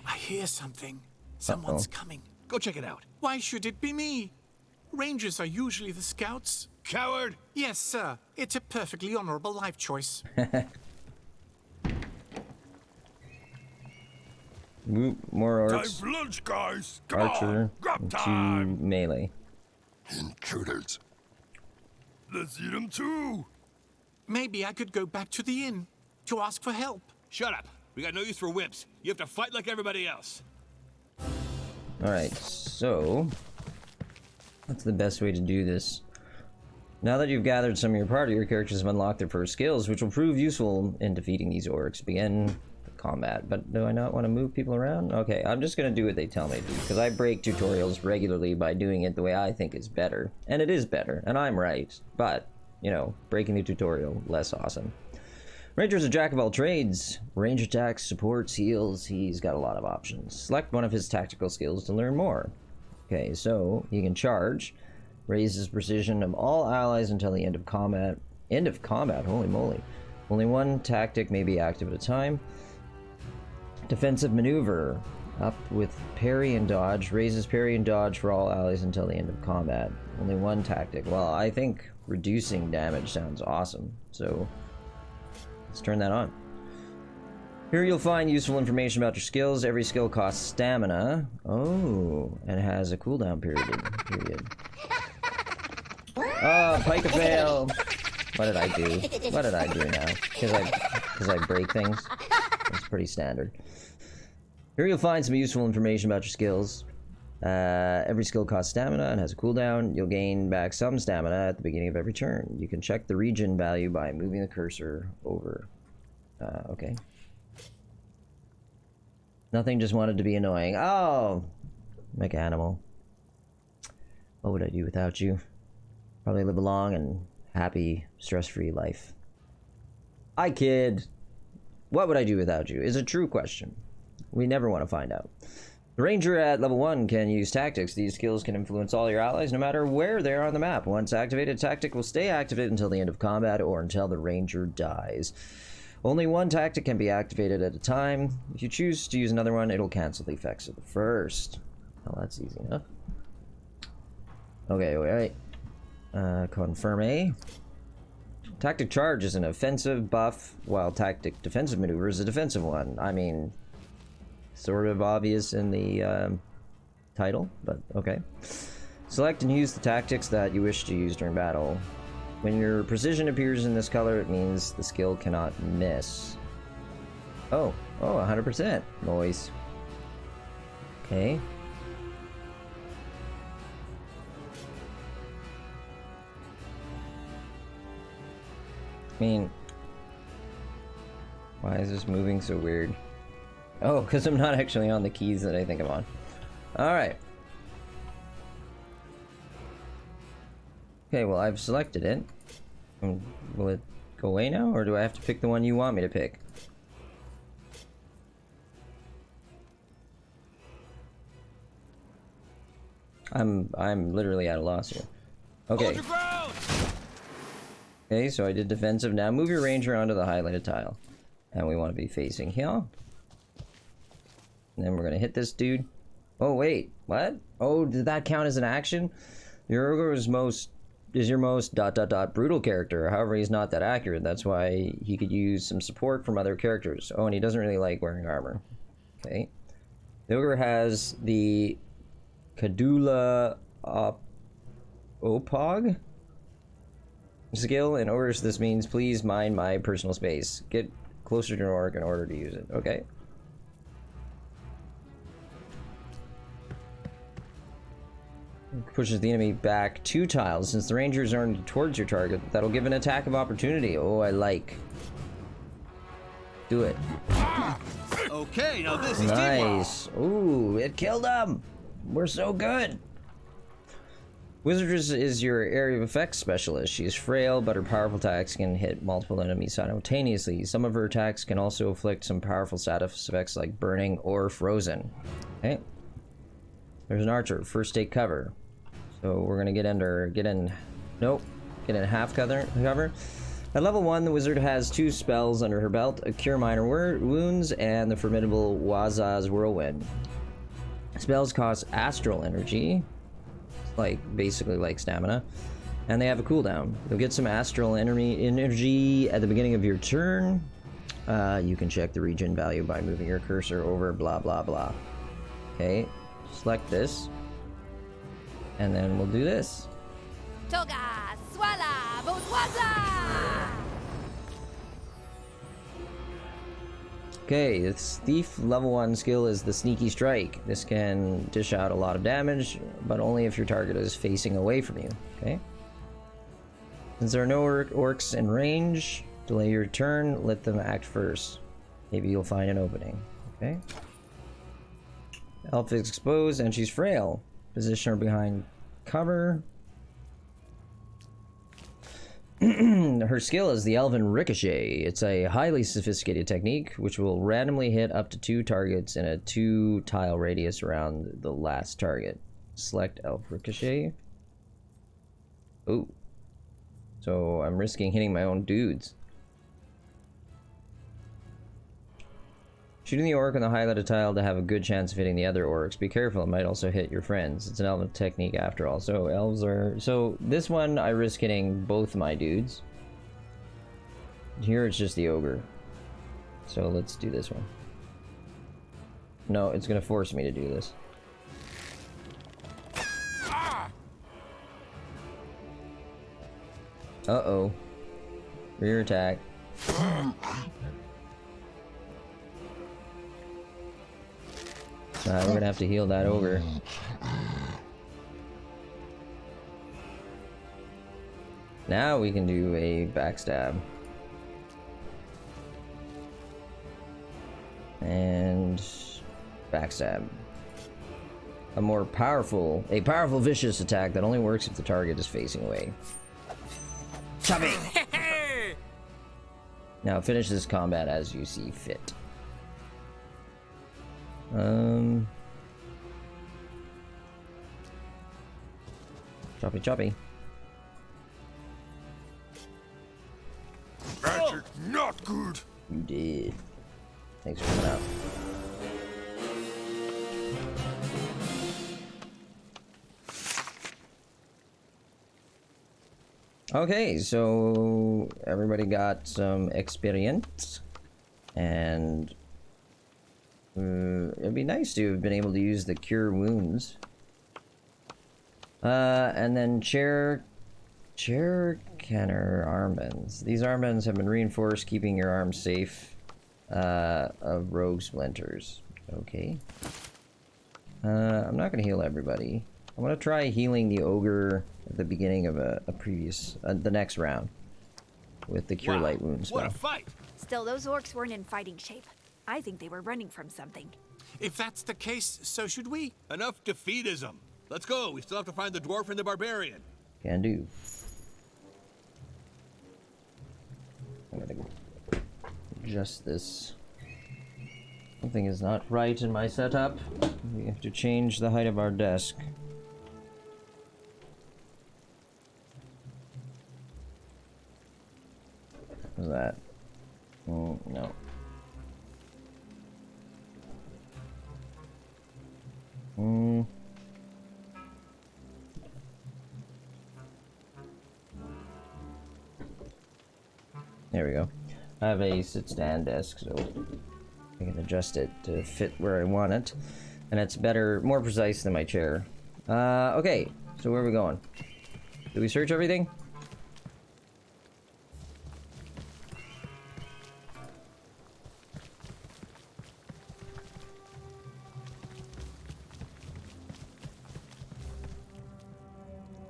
I hear something. Someone's coming. Go check it out. Why should it be me? Rangers are usually the scouts. Coward! Yes, sir. It's a perfectly honorable life choice. More Time orcs. for lunch, guys! Come Archer. on, grab And time! 2 melee. Intruders. Let's eat them too! Maybe I could go back to the inn to ask for help. Shut up. We got no use for whips. You have to fight like everybody else. Alright, so... what's the best way to do this? Now that you've gathered some of your party, your characters have unlocked their first skills, which will prove useful in defeating these orcs. Begin combat. But do I not want to move people around? Okay, I'm just gonna do what they tell me to do, because I break tutorials regularly by doing it the way I think is better. And it is better, and I'm right. But, you know, breaking the tutorial, less awesome. Ranger's a jack of all trades. Range attacks, supports, heals. He's got a lot of options. Select one of his tactical skills to learn more. Okay, so he can charge. Raises precision of all allies until the end of combat. End of combat? Holy moly. Only one tactic may be active at a time. Defensive maneuver. Up with parry and dodge. Raises parry and dodge for all allies until the end of combat. Only one tactic. Well, I think reducing damage sounds awesome. So, let's turn that on. Here you'll find useful information about your skills. Every skill costs stamina. Oh, and has a cooldown period. Oh, pike a fail. What did I do? What did I do now? Because I break things? It's pretty standard. Here you'll find some useful information about your skills. Every skill costs stamina and has a cooldown. You'll gain back some stamina at the beginning of every turn. You can check the regen value by moving the cursor over. Okay. Nothing, just wanted to be annoying. Oh! Make an animal. What would I do without you? Probably live a long and happy, stress-free life. I kid. What would I do without you is a true question. We never want to find out. The Ranger at level 1 can use tactics. These skills can influence all your allies no matter where they are on the map. Once activated, tactic will stay activated until the end of combat or until the Ranger dies. Only one tactic can be activated at a time. If you choose to use another one, it'll cancel the effects of the first. Oh, that's easy enough. Okay, alright. Confirm A. Tactic charge is an offensive buff, while tactic defensive maneuver is a defensive one. I mean, sort of obvious in the title, but okay. Select and use the tactics that you wish to use during battle. When your precision appears in this color, it means the skill cannot miss. Oh, 100%. Noise. Okay. I mean, why is this moving so weird? Oh, because I'm not actually on the keys that I think I'm on. Alright. Okay, well, I've selected it. Will it go away now, or do I have to pick the one you want me to pick? I'm literally at a loss here. Okay. Okay, so I did defensive. Now move your ranger onto the highlighted tile. And we want to be facing here. And then we're gonna hit this dude. Oh wait, what? Oh, did that count as an action? Your ogre is your most ... brutal character. However, he's not that accurate. That's why he could use some support from other characters. Oh, and he doesn't really like wearing armor. Okay. The ogre has the Kadula Opog skill. In ogres, this means please mind my personal space. Get closer to an orc in order to use it. Okay. Pushes the enemy back 2 tiles. Since the ranger is earned towards your target, that'll give an attack of opportunity. Oh, I like. Do it. Okay, now this is nice. Ooh, it killed him. We're so good. Wizardess is your area of effects specialist. She is frail, but her powerful attacks can hit multiple enemies simultaneously. Some of her attacks can also inflict some powerful status effects like burning or frozen. Okay. There's an archer. First take cover. So we're gonna get in half cover. At level 1, the wizard has 2 spells under her belt: a Cure Minor Wounds and the formidable Waza's Whirlwind. Spells cost astral energy, basically like stamina, and they have a cooldown. You'll get some astral energy at the beginning of your turn. You can check the regen value by moving your cursor over blah blah blah. Okay, select this, and then we'll do this. Toga, swala, Vodwaza! Okay, this thief level 1 skill is the Sneaky Strike. This can dish out a lot of damage, but only if your target is facing away from you. Okay. Since there are no orcs in range, delay your turn, let them act first. Maybe you'll find an opening. Okay. Elf is exposed and she's frail. Position her behind cover. Her skill is the Elven Ricochet. It's a highly sophisticated technique which will randomly hit up to 2 targets in a 2-tile radius around the last target. Select Elf Ricochet. Ooh. So I'm risking hitting my own dudes. Shooting the orc on the highlighted tile to have a good chance of hitting the other orcs. Be careful, it might also hit your friends. It's an elven technique after all. So elves are... So this one, I risk hitting both my dudes. Here it's just the ogre. So let's do this one. No, it's gonna force me to do this. Uh-oh. Rear attack. We're gonna have to heal that ogre. Now we can do a backstab. And backstab. A powerful vicious attack that only works if the target is facing away. Chubby! Now finish this combat as you see fit. Choppy. Magic not good. You did. Thanks for coming out. Okay, so everybody got some experience, and it'd be nice to have been able to use the cure wounds. And then chair canner armbands. These armbands have been reinforced, keeping your arms safe of rogue splinters. Okay. I'm not gonna heal everybody. I'm gonna try healing the ogre at the beginning of a previous, the next round, with the cure light wounds. What a fight! Still, those orcs weren't in fighting shape. I think they were running from something. If that's the case, so should we. Enough defeatism. Let's go. We still have to find the dwarf and the barbarian. Can do. I'm gonna adjust this. Something is not right in my setup. We have to change the height of our desk. What's that? Oh, no. There we go. I have a sit-stand desk, so I can adjust it to fit where I want it. And it's better, more precise than my chair. Okay, so where are we going? Did we search everything?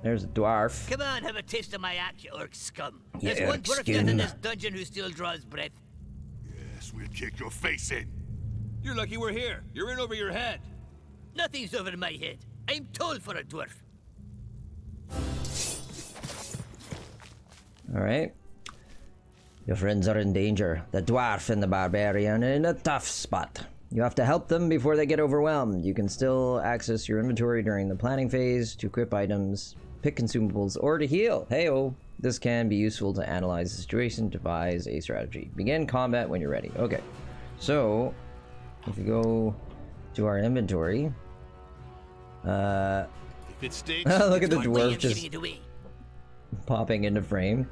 There's a dwarf. Come on, have a taste of my axe, you orc scum. Yeah, There's one dwarf skin. down in this dungeon who still draws breath. Yes, we'll kick your face in. You're lucky we're here. You're in over your head. Nothing's over my head. I'm tall for a dwarf. Alright. Your friends are in danger. The dwarf and the barbarian are in a tough spot. You have to help them before they get overwhelmed. You can still access your inventory during the planning phase to equip items, pick consumables, or to heal. Hey-oh. This can be useful to analyze the situation, devise a strategy. Begin combat when you're ready. Okay. So, if we go to our inventory... If it stinks, look at the One way dwarf of just giving it away. popping into frame.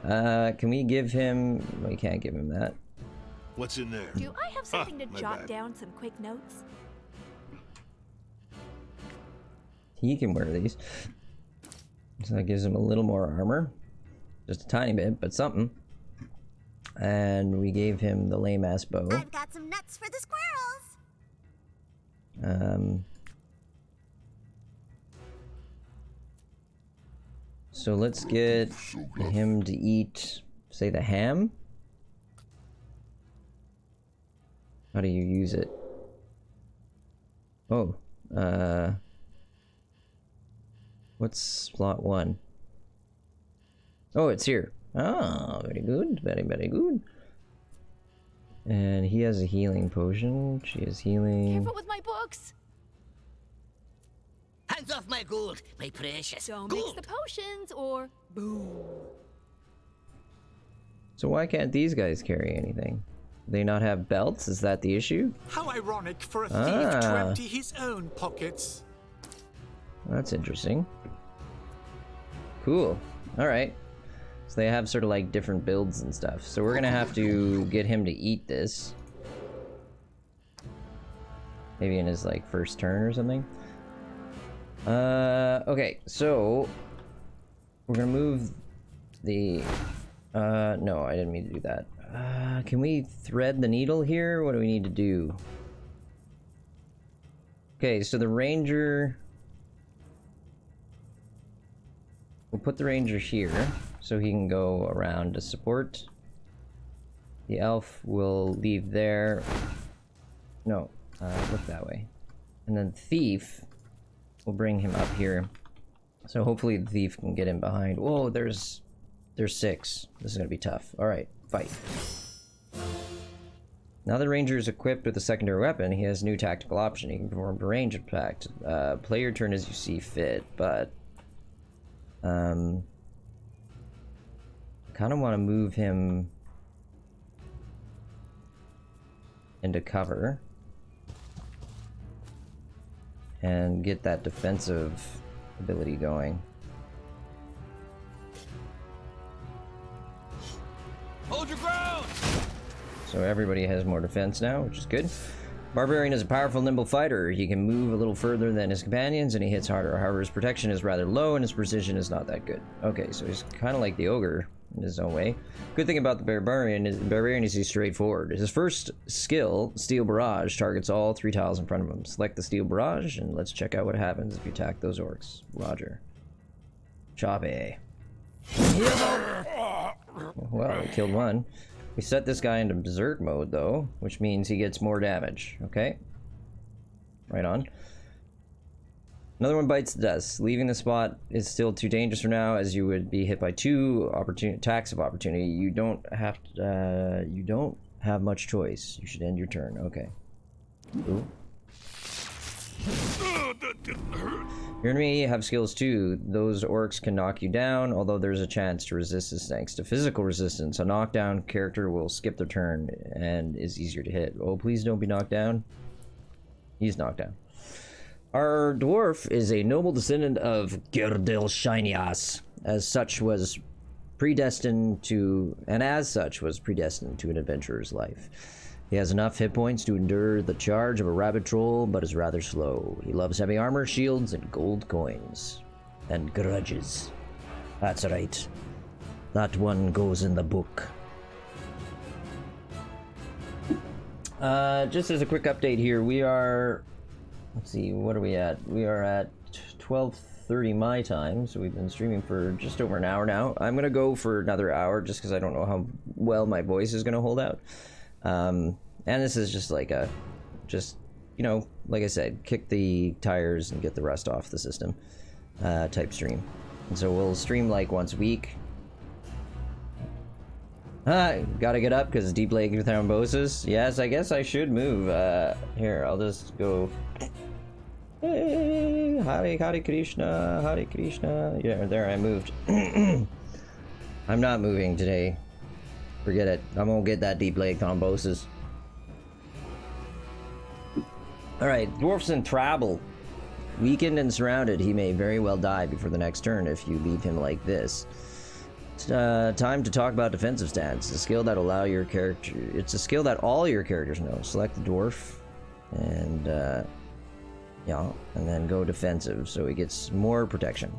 Can we give him... We can't give him that. What's in there? Do I have something to my jot bad. down some quick notes? He can wear these. So that gives him a little more armor. Just a tiny bit, but something. And we gave him the lame-ass bow. I've got some nuts for the squirrels. So let's get him to eat, say, the ham? How do you use it? Oh, what's slot 1? Oh, it's here. Ah, very good. Very, very good. And he has a healing potion. She is healing. Careful with my books! Hands off my gold, my precious Don't mix gold. the potions or boom. So why can't these guys carry anything? Do they not have belts? Is that the issue? How ironic for a thief to Ah. empty his own pockets. That's interesting. Cool. Alright. So they have sort of like different builds and stuff. So we're gonna have to get him to eat this. Maybe in his like first turn or something. Okay, so we're gonna move the no, I didn't mean to do that. Can we thread the needle here? What do we need to do? Okay, so the ranger... We'll put the ranger here, so he can go around to support. The elf will leave there. No, look that way. And then thief, we'll bring him up here. So hopefully the thief can get in behind. Whoa, there's 6. This is gonna be tough. Alright, fight. Now the ranger is equipped with a secondary weapon, he has a new tactical option. He can perform a range attack. Play your turn as you see fit, but... I kind of want to move him into cover and get that defensive ability going. Hold your ground! So everybody has more defense now, which is good. Barbarian is a powerful, nimble fighter. He can move a little further than his companions, and he hits harder. However, his protection is rather low, and his precision is not that good. Okay, so he's kind of like the ogre in his own way. Good thing about the Barbarian is he's straightforward. His first skill, Steel Barrage, targets all 3 tiles in front of him. Select the Steel Barrage, and let's check out what happens if you attack those orcs. Roger. Choppy. Well, we killed one. We set this guy into berserk mode, though, which means he gets more damage. Okay. Right on. Another one bites the dust. Leaving the spot is still too dangerous for now, as you would be hit by 2 attacks of opportunity. You don't have much choice. You should end your turn. Okay. Ooh. Your enemy have skills too. Those orcs can knock you down, although there's a chance to resist this thanks to physical resistance. A knockdown character will skip their turn and is easier to hit. Oh, please don't be knocked down. He's knocked down. Our dwarf is a noble descendant of Gerdil Shinias, as such was predestined to an adventurer's life. He has enough hit points to endure the charge of a rabid troll, but is rather slow. He loves heavy armor, shields, and gold coins. And grudges. That's right. That one goes in the book. Just as a quick update here, we are... Let's see, what are we at? We are at 12:30 my time, so we've been streaming for just over an hour now. I'm gonna go for another hour, just because I don't know how well my voice is gonna hold out. And this is just like a, you know, like I said, kick the tires and get the rust off the system, type stream. And so we'll stream like once a week. Gotta get up because deep leg thrombosis. Yes, I guess I should move. Here, I'll just go. Hey, Hare Krishna, Hare Krishna. Yeah, there, I moved. I'm not moving today. Forget it. I won't get that deep leg thrombosis. Alright, dwarf's in trouble. Weakened and surrounded, he may very well die before the next turn if you leave him like this. It's time to talk about defensive stance. It's a skill that allow your character. It's a skill that all your characters know. Select the dwarf, and yeah, and then go defensive, so he gets more protection.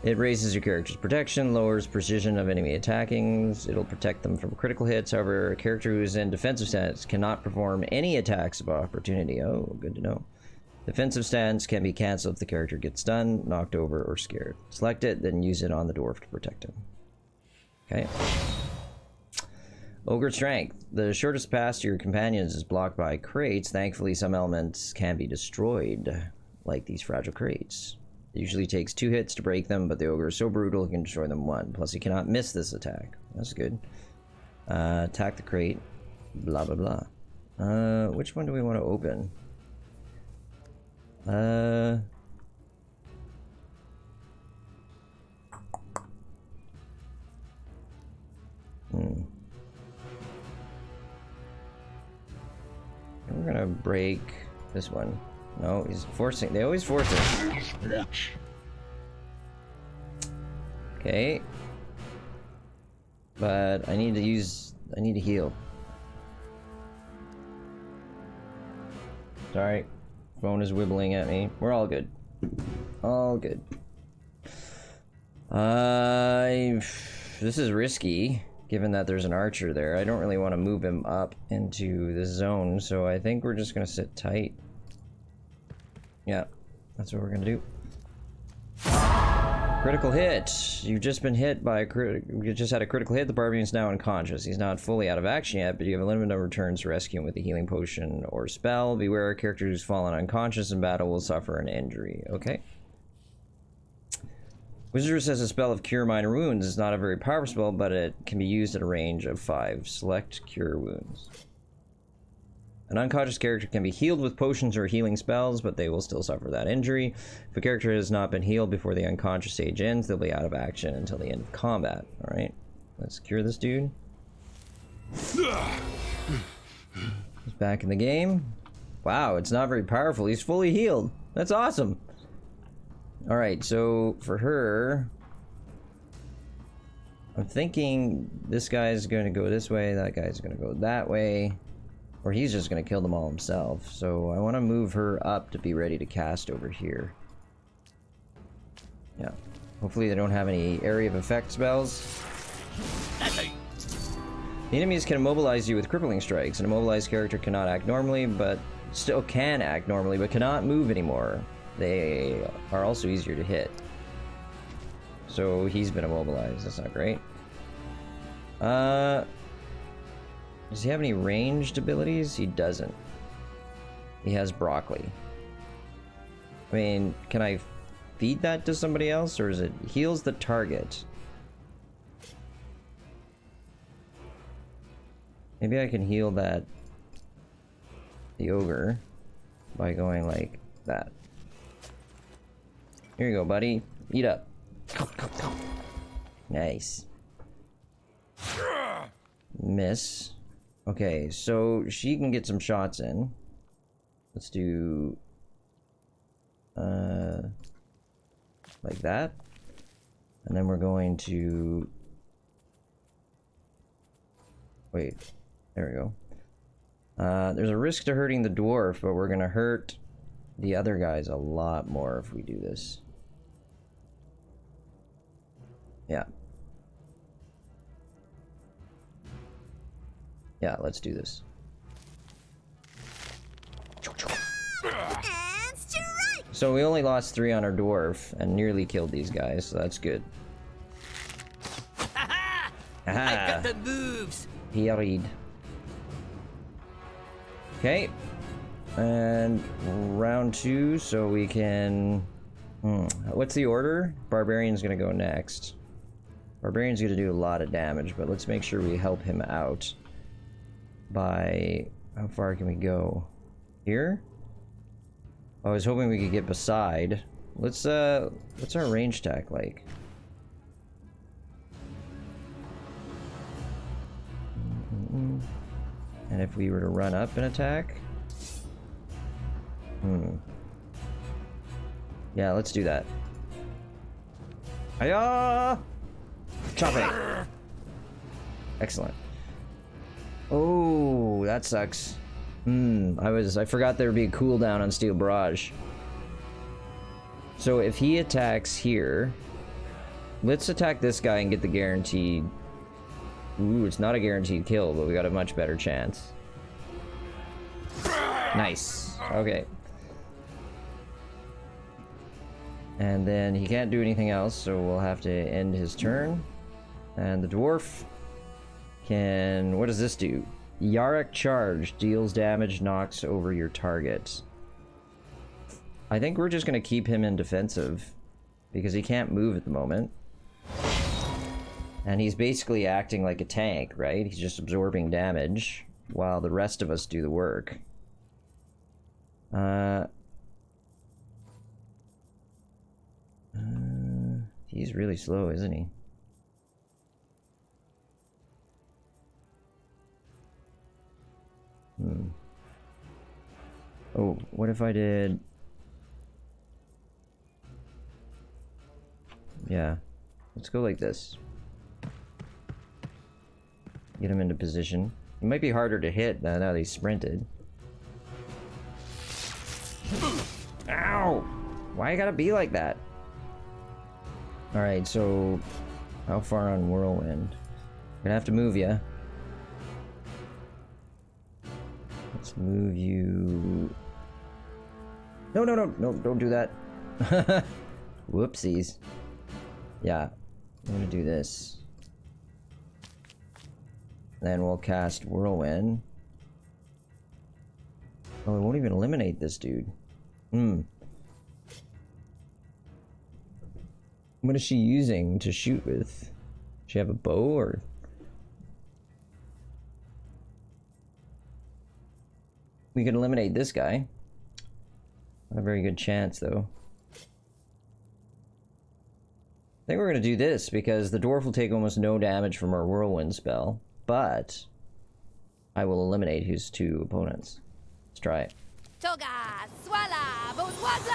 It raises your character's protection, lowers precision of enemy attackings. It'll protect them from critical hits. However, a character who is in defensive stance cannot perform any attacks of opportunity. Oh, good to know. Defensive stance can be cancelled if the character gets stunned, knocked over, or scared. Select it, then use it on the dwarf to protect him. Okay. Ogre Strength. The shortest path to your companions is blocked by crates. Thankfully, some elements can be destroyed, like these fragile crates. It usually takes 2 hits to break them, but the ogre is so brutal he can destroy them 1. Plus, he cannot miss this attack. That's good. Attack the crate. Blah, blah, blah. Which one do we want to open? We're gonna break this one. No, he's forcing. They always force it. Okay. But I need to use. I need to heal. Sorry. Phone is wibbling at me. We're all good. All good. This is risky, given that there's an archer there. I don't really want to move him up into this zone, so I think we're just gonna sit tight. Yeah, that's what we're gonna do. Critical hit. You've just been hit by a you just had a critical hit. The Barbarian's now unconscious. He's not fully out of action yet, but you have a limited number of turns to rescue him with a healing potion or spell. Beware, a character who's fallen unconscious in battle will suffer an injury. Okay. Wizardess has a spell of Cure Minor Wounds. It's not a very powerful spell, but it can be used at a range of 5. Select Cure Wounds. An unconscious character can be healed with potions or healing spells, but they will still suffer that injury. If a character has not been healed before the unconscious stage ends, they'll be out of action until the end of combat. Alright, let's cure this dude. He's back in the game. Wow, it's not very powerful. He's fully healed. That's awesome. Alright, so for her, I'm thinking this guy's going to go this way, that guy's going to go that way. Or he's just gonna kill them all himself. So I want to move her up to be ready to cast over here. Yeah. Hopefully they don't have any area of effect spells. The enemies can immobilize you with crippling strikes. An immobilized character cannot act normally, but still can act normally, but cannot move anymore. They are also easier to hit. So he's been immobilized. That's not great. Does he have any ranged abilities? He doesn't. He has broccoli. I mean, can I feed that to somebody else, or is it heals the target? Maybe I can heal the ogre by going like that. Here you go, buddy. Eat up. Nice. Miss. Okay, so she can get some shots in. Let's do like that. And then we're going to wait, there we go. There's a risk to hurting the dwarf, but we're gonna hurt the other guys a lot more if we do this. Yeah. Yeah, let's do this. And strike! So we only lost 3 on our dwarf and nearly killed these guys, so that's good. Haha! I Aha! got the moves! Parried. Okay. And round 2, so we can... What's the order? Barbarian's gonna go next. Barbarian's gonna do a lot of damage, but let's make sure we help him out. By... how far can we go? Here? I was hoping we could get beside. What's our range attack like? And if we were to run up and attack? Yeah, let's do that. Hiya! Chop it! Excellent. Oh, that sucks. I forgot there would be a cooldown on Steel Barrage. So if he attacks here, let's attack this guy and get the guaranteed. Ooh, it's not a guaranteed kill, but we got a much better chance. Nice. Okay. And then he can't do anything else, so we'll have to end his turn. And the dwarf can... what does this do? Yarok Charge. Deals damage, knocks over your target. I think we're just going to keep him in defensive, because he can't move at the moment. And he's basically acting like a tank, right? He's just absorbing damage, while the rest of us do the work. He's really slow, isn't he? Oh, what if I did... yeah, let's go like this. Get him into position. It might be harder to hit now that he sprinted. Ow! Why you gotta be like that? Alright, so... how far on Whirlwind? Gonna have to move ya. Let's move you... No, no, no, no, don't do that. Whoopsies. Yeah, I'm gonna do this. Then we'll cast Whirlwind. Oh, it won't even eliminate this dude. What is she using to shoot with? Does she have a bow or? We can eliminate this guy. Not a very good chance, though. I think we're gonna do this because the dwarf will take almost no damage from our whirlwind spell, but I will eliminate his two opponents. Let's try it. Toga, swala, bourgeoisie!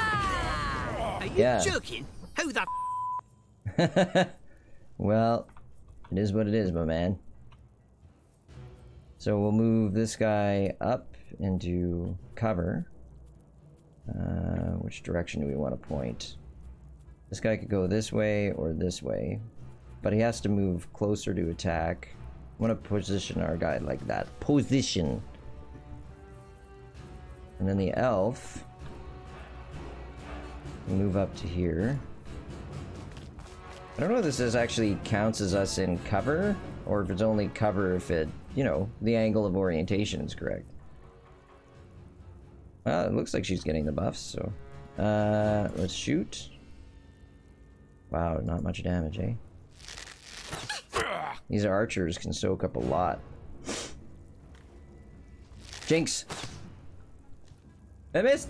Are you joking? How the Well, it is what it is, my man. So we'll move this guy up into cover. Which direction do we want to point? This guy could go this way or this way, but he has to move closer to attack. I want to position our guy like that. Position. And then the elf will move up to here. I don't know if this actually counts as us in cover, or if it's only cover if it, you know, the angle of orientation is correct. Well, it looks like she's getting the buffs, so... let's shoot. Wow, not much damage, eh? These archers can soak up a lot. Jinx! I missed!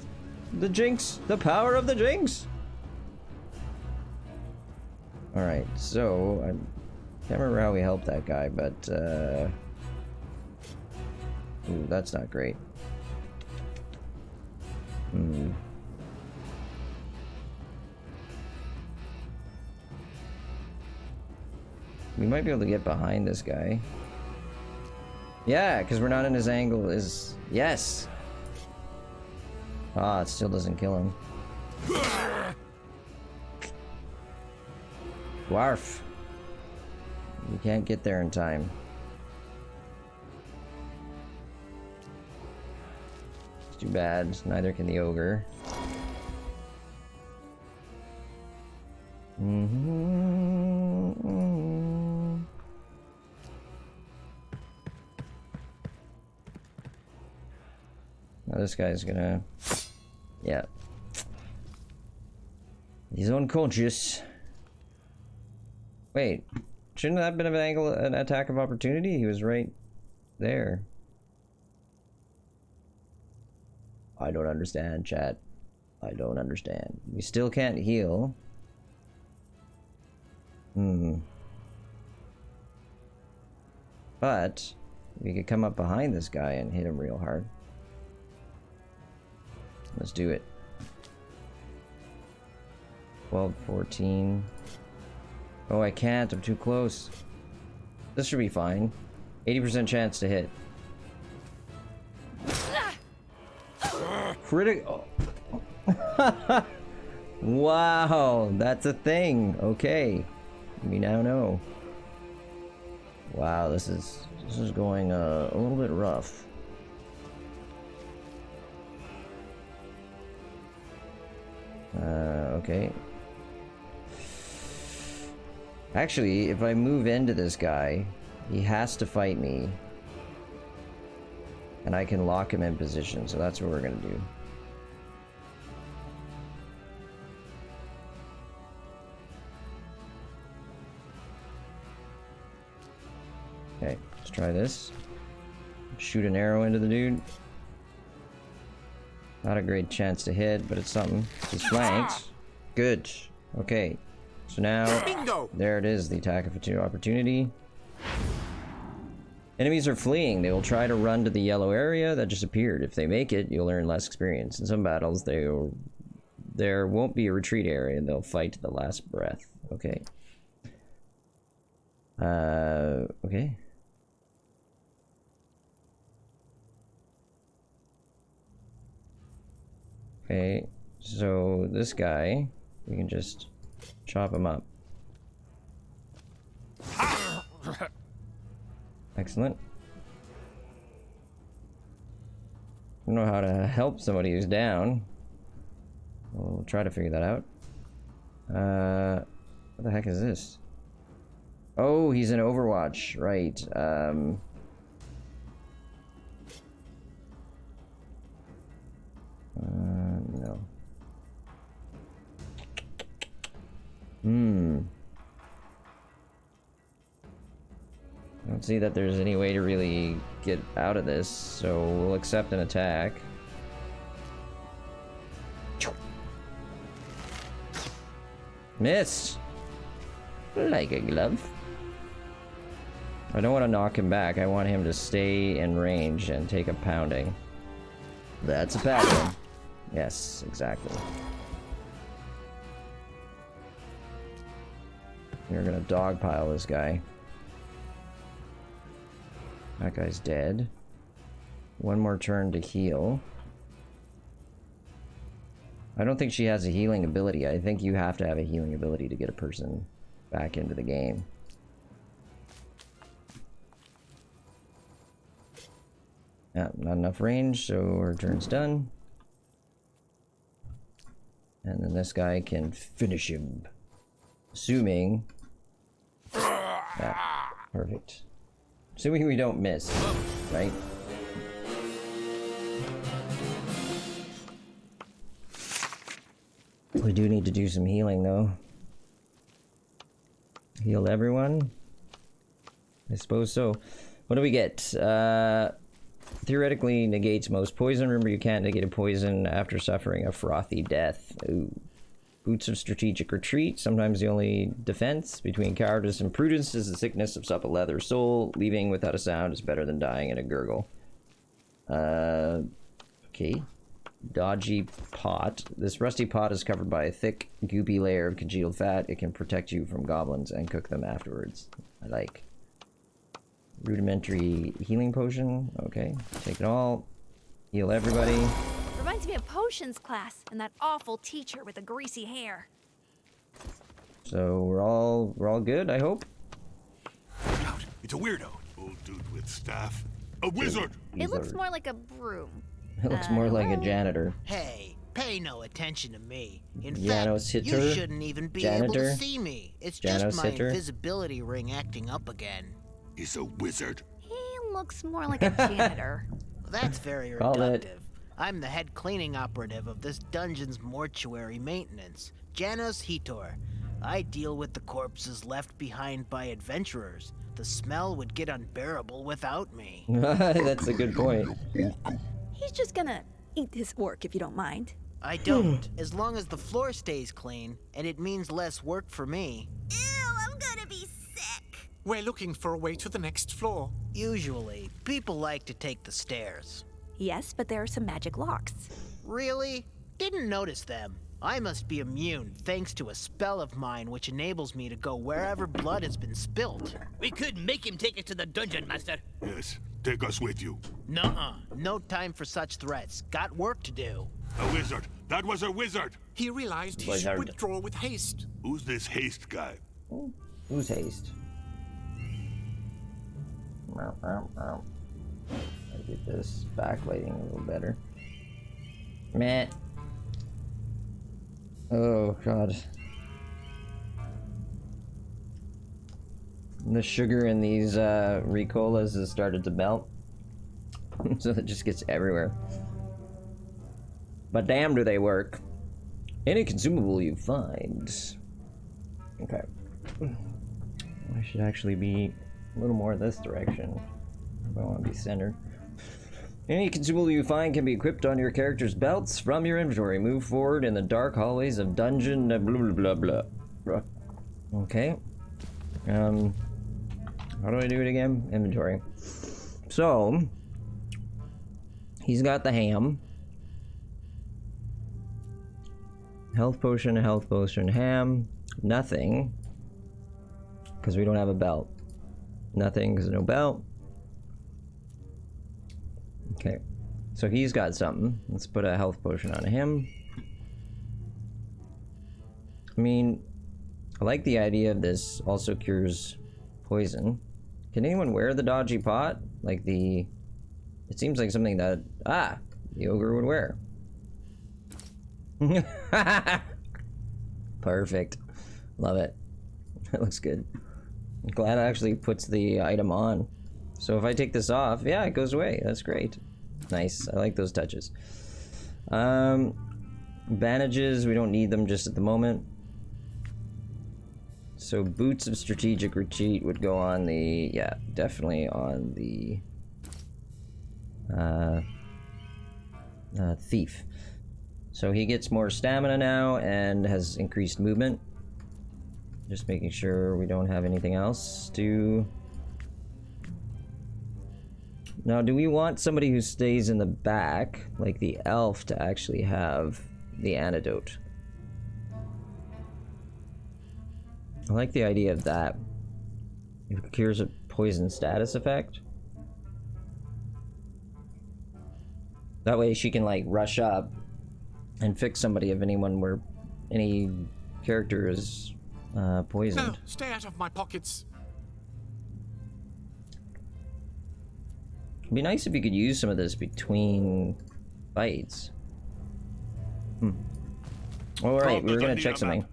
The jinx! The power of the jinx! Alright, so... I can't remember how we helped that guy, but... Ooh, that's not great. We might be able to get behind this guy. Yeah, because we're not in his angle is... Yes! Ah, it still doesn't kill him. Dwarf. You can't get there in time. It's too bad. Neither can the ogre. Now this guy's gonna... Yeah. He's unconscious. Wait. Shouldn't that have been an attack of opportunity? He was right there. I don't understand, chat. I don't understand. We still can't heal. But we could come up behind this guy and hit him real hard. Let's do it. 12, 14. Oh, I can't. I'm too close. This should be fine. 80% chance to hit. Critical. Wow, that's a thing. Okay, we now know. Wow, this is going a little bit rough. Okay. Actually, if I move into this guy, he has to fight me. And I can lock him in position, so that's what we're gonna do. Okay, let's try this. Shoot an arrow into the dude. Not a great chance to hit, but it's something. He's flanked. Good. Okay. So now, Bingo! There it is, the attack of opportunity. Enemies are fleeing. They will try to run to the yellow area that just appeared. If they make it, you'll earn less experience. In some battles, there won't be a retreat area, and they'll fight to the last breath. Okay. Okay. Okay, so this guy, we can just chop him up. Excellent. I don't know how to help somebody who's down. We'll try to figure that out. What the heck is this? Oh, he's in Overwatch, right. No. I don't see that there's any way to really get out of this, so we'll accept an attack. Missed! Like a glove. I don't want to knock him back. I want him to stay in range and take a pounding. That's a pattern. Yes, exactly. You're gonna dogpile this guy. That guy's dead. One more turn to heal. I don't think she has a healing ability. I think you have to have a healing ability to get a person back into the game. Yeah, not enough range, so her turn's done. And then this guy can finish him. Assuming... Yeah, perfect. Assuming we don't miss, right? We do need to do some healing, though. Heal everyone? I suppose so. What do we get? Theoretically negates most poison. Remember, you can't negate a poison after suffering a frothy death. Ooh. Boots of Strategic Retreat. Sometimes the only defense between cowardice and prudence is the sickness of supple leather soul. Leaving without a sound is better than dying in a gurgle. Okay. Dodgy pot. This rusty pot is covered by a thick, goopy layer of congealed fat. It can protect you from goblins and cook them afterwards. I like. Rudimentary healing potion. Okay. Take it all. Heal everybody. Reminds me of potions class and that awful teacher with the greasy hair. So we're all good, I hope. Look out! It's a weirdo. Old dude with staff. A wizard. It looks more like a broom. It looks more like a janitor. Hey, pay no attention to me. In Janos fact, hitter? you shouldn't even be able to Janitor? see me. It's Janos just my hitter? invisibility ring acting up again. He's a wizard. He looks more like a janitor. That's very Called it. reductive. I'm the head cleaning operative of this dungeon's mortuary maintenance, Janos Hitor. I deal with the corpses left behind by adventurers. The smell would get unbearable without me. That's a good point. He's just gonna eat his work if you don't mind. I don't, as long as the floor stays clean, and it means less work for me. Ew, I'm gonna be sick. We're looking for a way to the next floor. Usually, people like to take the stairs. Yes, but there are some magic locks. Really? Didn't notice them. I must be immune thanks to a spell of mine which enables me to go wherever blood has been spilt. We could make him take us to the dungeon, master. Yes, take us with you. Nuh-uh. No time for such threats. Got work to do. A wizard. That was a wizard. He realized he should withdraw with haste. Who's this haste guy? Who's haste? I get this backlighting a little better. Meh. Oh god. The sugar in these Ricolas has started to melt. So it just gets everywhere. But damn do they work. Any consumable you find. Okay. I should actually be a little more this direction. If I want to be centered. Any consumable you find can be equipped on your character's belts from your inventory. Move forward in the dark hallways of dungeon blah blah blah blah. Okay. How do I do it again? Inventory. So he's got the ham. Health potion, ham. Nothing. Because we don't have a belt. Nothing because no belt. Okay, so he's got something. Let's put a health potion on him. I mean, I like the idea of this also cures poison. Can anyone wear the dodgy pot? Like the... It seems like something that, the ogre would wear. Perfect. Love it. That looks good. I'm glad it actually puts the item on. So if I take this off, yeah, it goes away. That's great. Nice. I like those touches. Bandages, we don't need them just at the moment. So boots of strategic retreat would go on the, yeah, definitely on the thief. So he gets more stamina now and has increased movement. Just making sure we don't have anything else to... Now, do we want somebody who stays in the back, like the elf, to actually have the antidote? I like the idea of that. It cures a poison status effect. That way she can, like, rush up and fix somebody if any character is poisoned. No, stay out of my pockets. It'd be nice if you could use some of this between fights. Alright, we were gonna check something.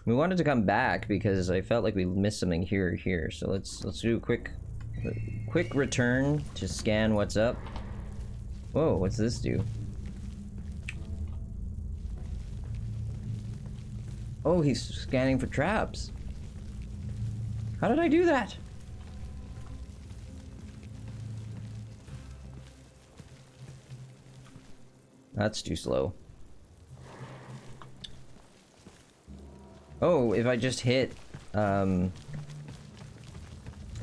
We wanted to come back because I felt like we missed something here. So let's do a quick return to scan what's up. Whoa, what's this do? Oh, he's scanning for traps. How did I do that? That's too slow. Oh, if I just hit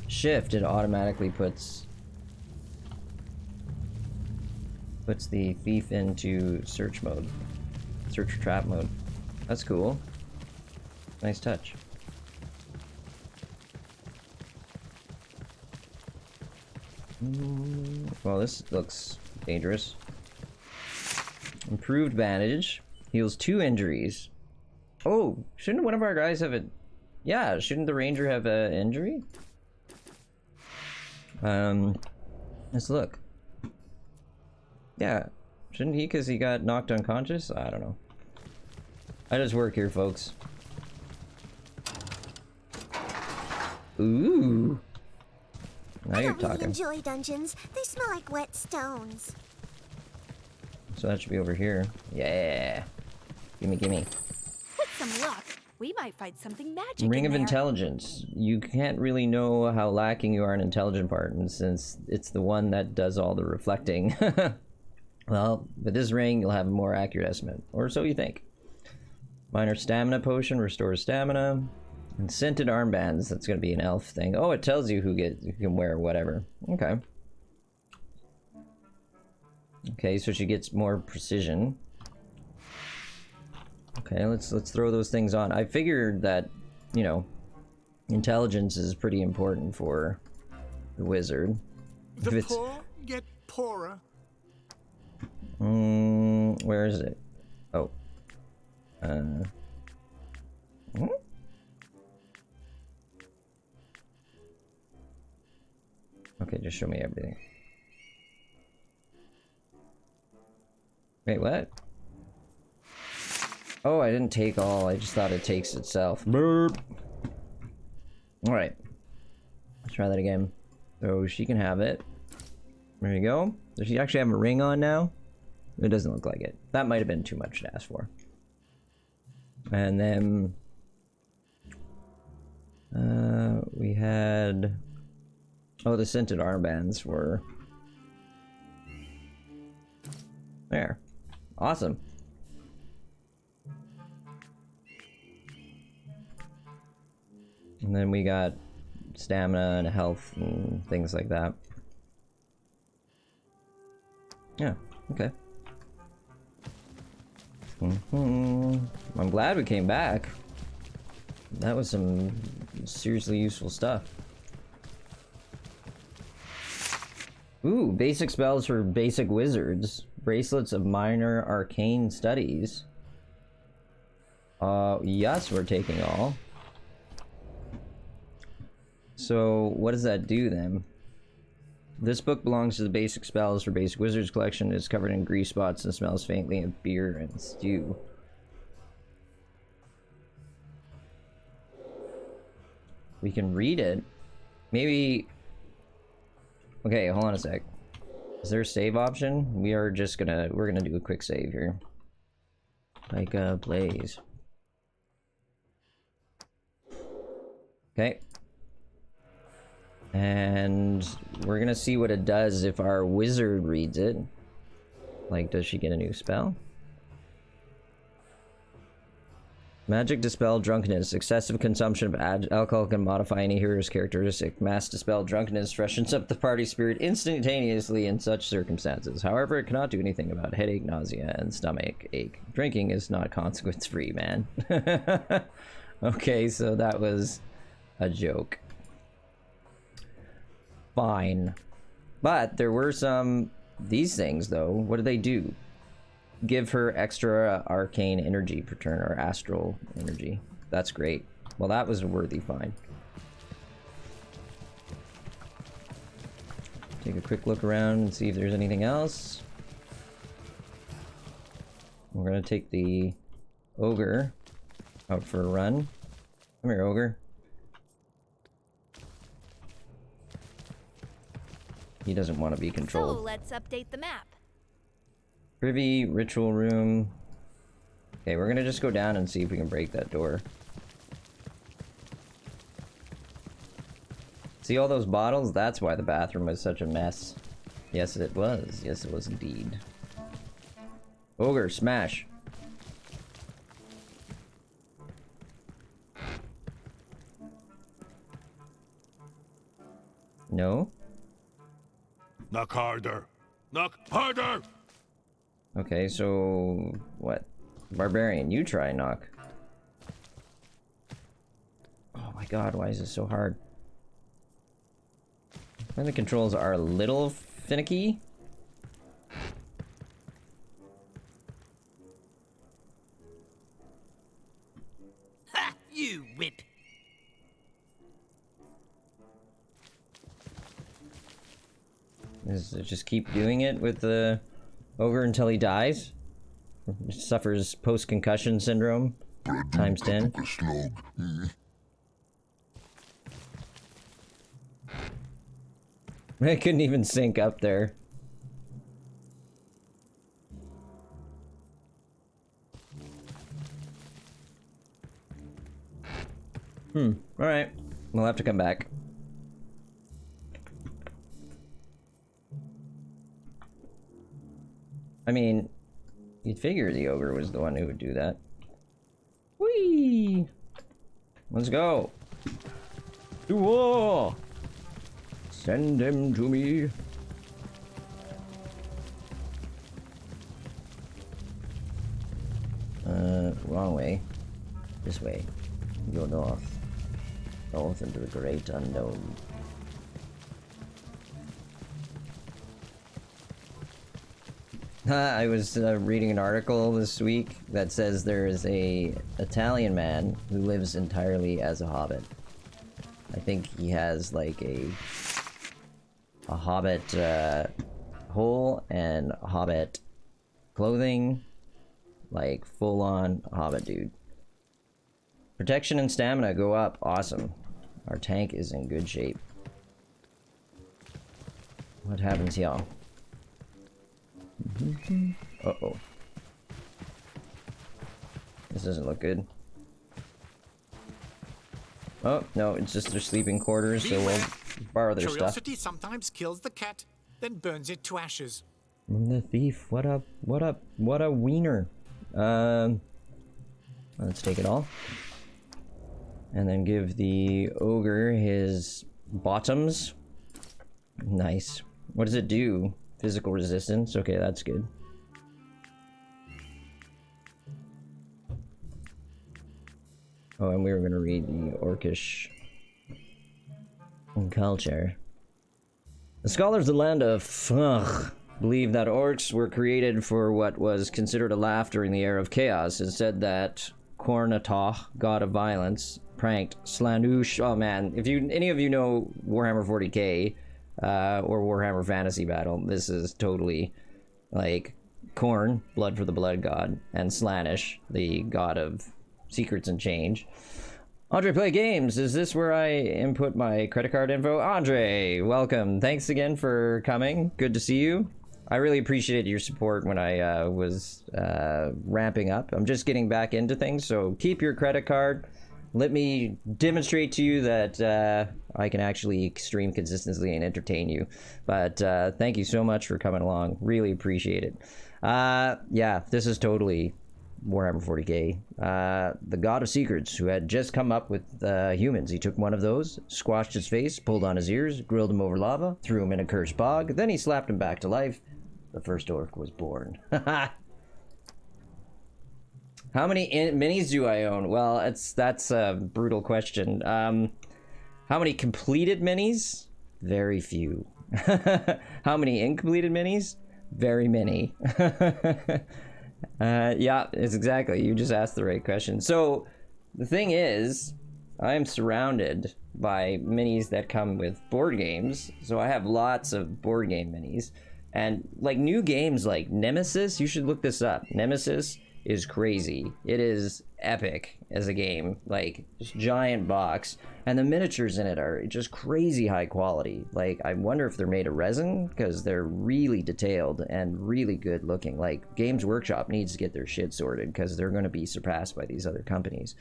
shift, it automatically puts the thief into search mode. Search for trap mode. That's cool. Nice touch. Well, this looks dangerous. Improved bandage. Heals 2 injuries. Oh, shouldn't one of our guys have a... Yeah, shouldn't the ranger have an injury? Let's look. Yeah, shouldn't he, because he got knocked unconscious? I don't know. I just work here, folks. Ooh. Now you're talking. I don't really enjoy dungeons. They smell like wet stones. So that should be over here. Yeah. Gimme. With some luck, we might find something magic Ring in of there. Intelligence. You can't really know how lacking you are in intelligent part, and since it's the one that does all the reflecting. Well, with this ring, you'll have a more accurate estimate. Or so you think. Minor stamina potion restores stamina. And scented armbands, that's gonna be an elf thing. Oh, it tells you who can wear whatever. Okay. Okay, so she gets more precision. Okay, let's throw those things on. I figured that, you know, intelligence is pretty important for the wizard. The poor get poorer. Where is it? Oh. Okay, just show me everything. Wait, what? Oh, I didn't take all. I just thought it takes itself. Burp. Alright. Let's try that again. So she can have it. There you go. Does she actually have a ring on now? It doesn't look like it. That might have been too much to ask for. And then... we had... Oh, the scented armbands were... There. Awesome. And then we got stamina and health and things like that. Yeah, okay. I'm glad we came back. That was some seriously useful stuff. Ooh, basic spells for basic wizards. Bracelets of minor arcane studies. Yes, we're taking all. So, what does that do then? This book belongs to the basic spells for basic wizards collection. It's covered in grease spots and smells faintly of beer and stew. We can read it. Maybe... Okay, hold on a sec. Is there a save option? We're gonna do a quick save here. Like, Blaze. Okay. And we're gonna see what it does if our wizard reads it. Like, does she get a new spell? Magic dispel drunkenness. Excessive consumption of alcohol can modify any hero's characteristic. Mass dispel drunkenness freshens up the party spirit instantaneously in such circumstances. However, it cannot do anything about headache, nausea, and stomach ache. Drinking is not consequence-free, man. Okay, so that was a joke. Fine. But there were these things, though. What do they do? Give her extra arcane energy per turn, or astral energy. That's great. Well, that was a worthy find. Take a quick look around and see if there's anything else. We're gonna take the ogre out for a run. Come here, ogre. He doesn't want to be controlled. So let's update the map. Privy, ritual room. Okay, we're gonna just go down and see if we can break that door. See all those bottles? That's why the bathroom was such a mess. Yes, it was. Yes, it was indeed. Ogre, smash. No? Knock harder. Knock harder! Okay, so... what? Barbarian, you try knock. Oh my god, why is this so hard? And the controls are a little finicky. Ha! You wit! Just keep doing it with the ogre until he dies? Suffers post-concussion syndrome times 10. I couldn't even sync up there. Alright. We'll have to come back. I mean, you'd figure the ogre was the one who would do that. Whee! Let's go! To war! Send him to me. Wrong way. This way. Go north. North into the great unknown. I was reading an article this week that says there is a Italian man who lives entirely as a hobbit. I think he has like a hobbit hole and hobbit clothing, like full on hobbit dude. Protection and stamina go up, awesome. Our tank is in good shape. What happens here? Uh-oh. This doesn't look good. Oh, no, it's just their sleeping quarters, so we'll borrow their stuff. Curiosity sometimes kills the cat, then burns it to ashes. The thief, what a wiener. Let's take it all. And then give the ogre his bottoms. Nice. What does it do? Physical resistance. Okay, that's good. Oh, and we were going to read the Orcish culture. The scholars of the land of Fugh believe that orcs were created for what was considered a laugh during the era of chaos. It said that Cornatoch, god of violence, pranked Slanush. Oh man, if any of you know Warhammer 40k, or Warhammer Fantasy Battle, this is totally like Khorne, blood for the blood god, and Slaanesh, the god of secrets and change, Andre Play Games, is this where I input my credit card info? Andre, welcome. Thanks again for coming. Good to see you. I really appreciated your support when I was ramping up. I'm just getting back into things, so keep your credit card. Let me demonstrate to you that I can actually stream consistently and entertain you. But thank you so much for coming along. Really appreciate it. Yeah, this is totally Warhammer 40k. The God of Secrets, who had just come up with humans. He took one of those, squashed his face, pulled on his ears, grilled him over lava, threw him in a cursed bog, then he slapped him back to life. The first orc was born. How many minis do I own? Well, that's a brutal question. How many completed minis? Very few. How many incompleted minis? Very many. Yeah, it's exactly. You just asked the right question. So the thing is, I am surrounded by minis that come with board games. So I have lots of board game minis. And like new games like Nemesis, you should look this up. Nemesis is crazy. It is epic as a game, like just giant box, and the miniatures in it are just crazy high quality. Like I wonder if they're made of resin, because they're really detailed and really good looking. Like Games Workshop needs to get their shit sorted, because they're going to be surpassed by these other companies.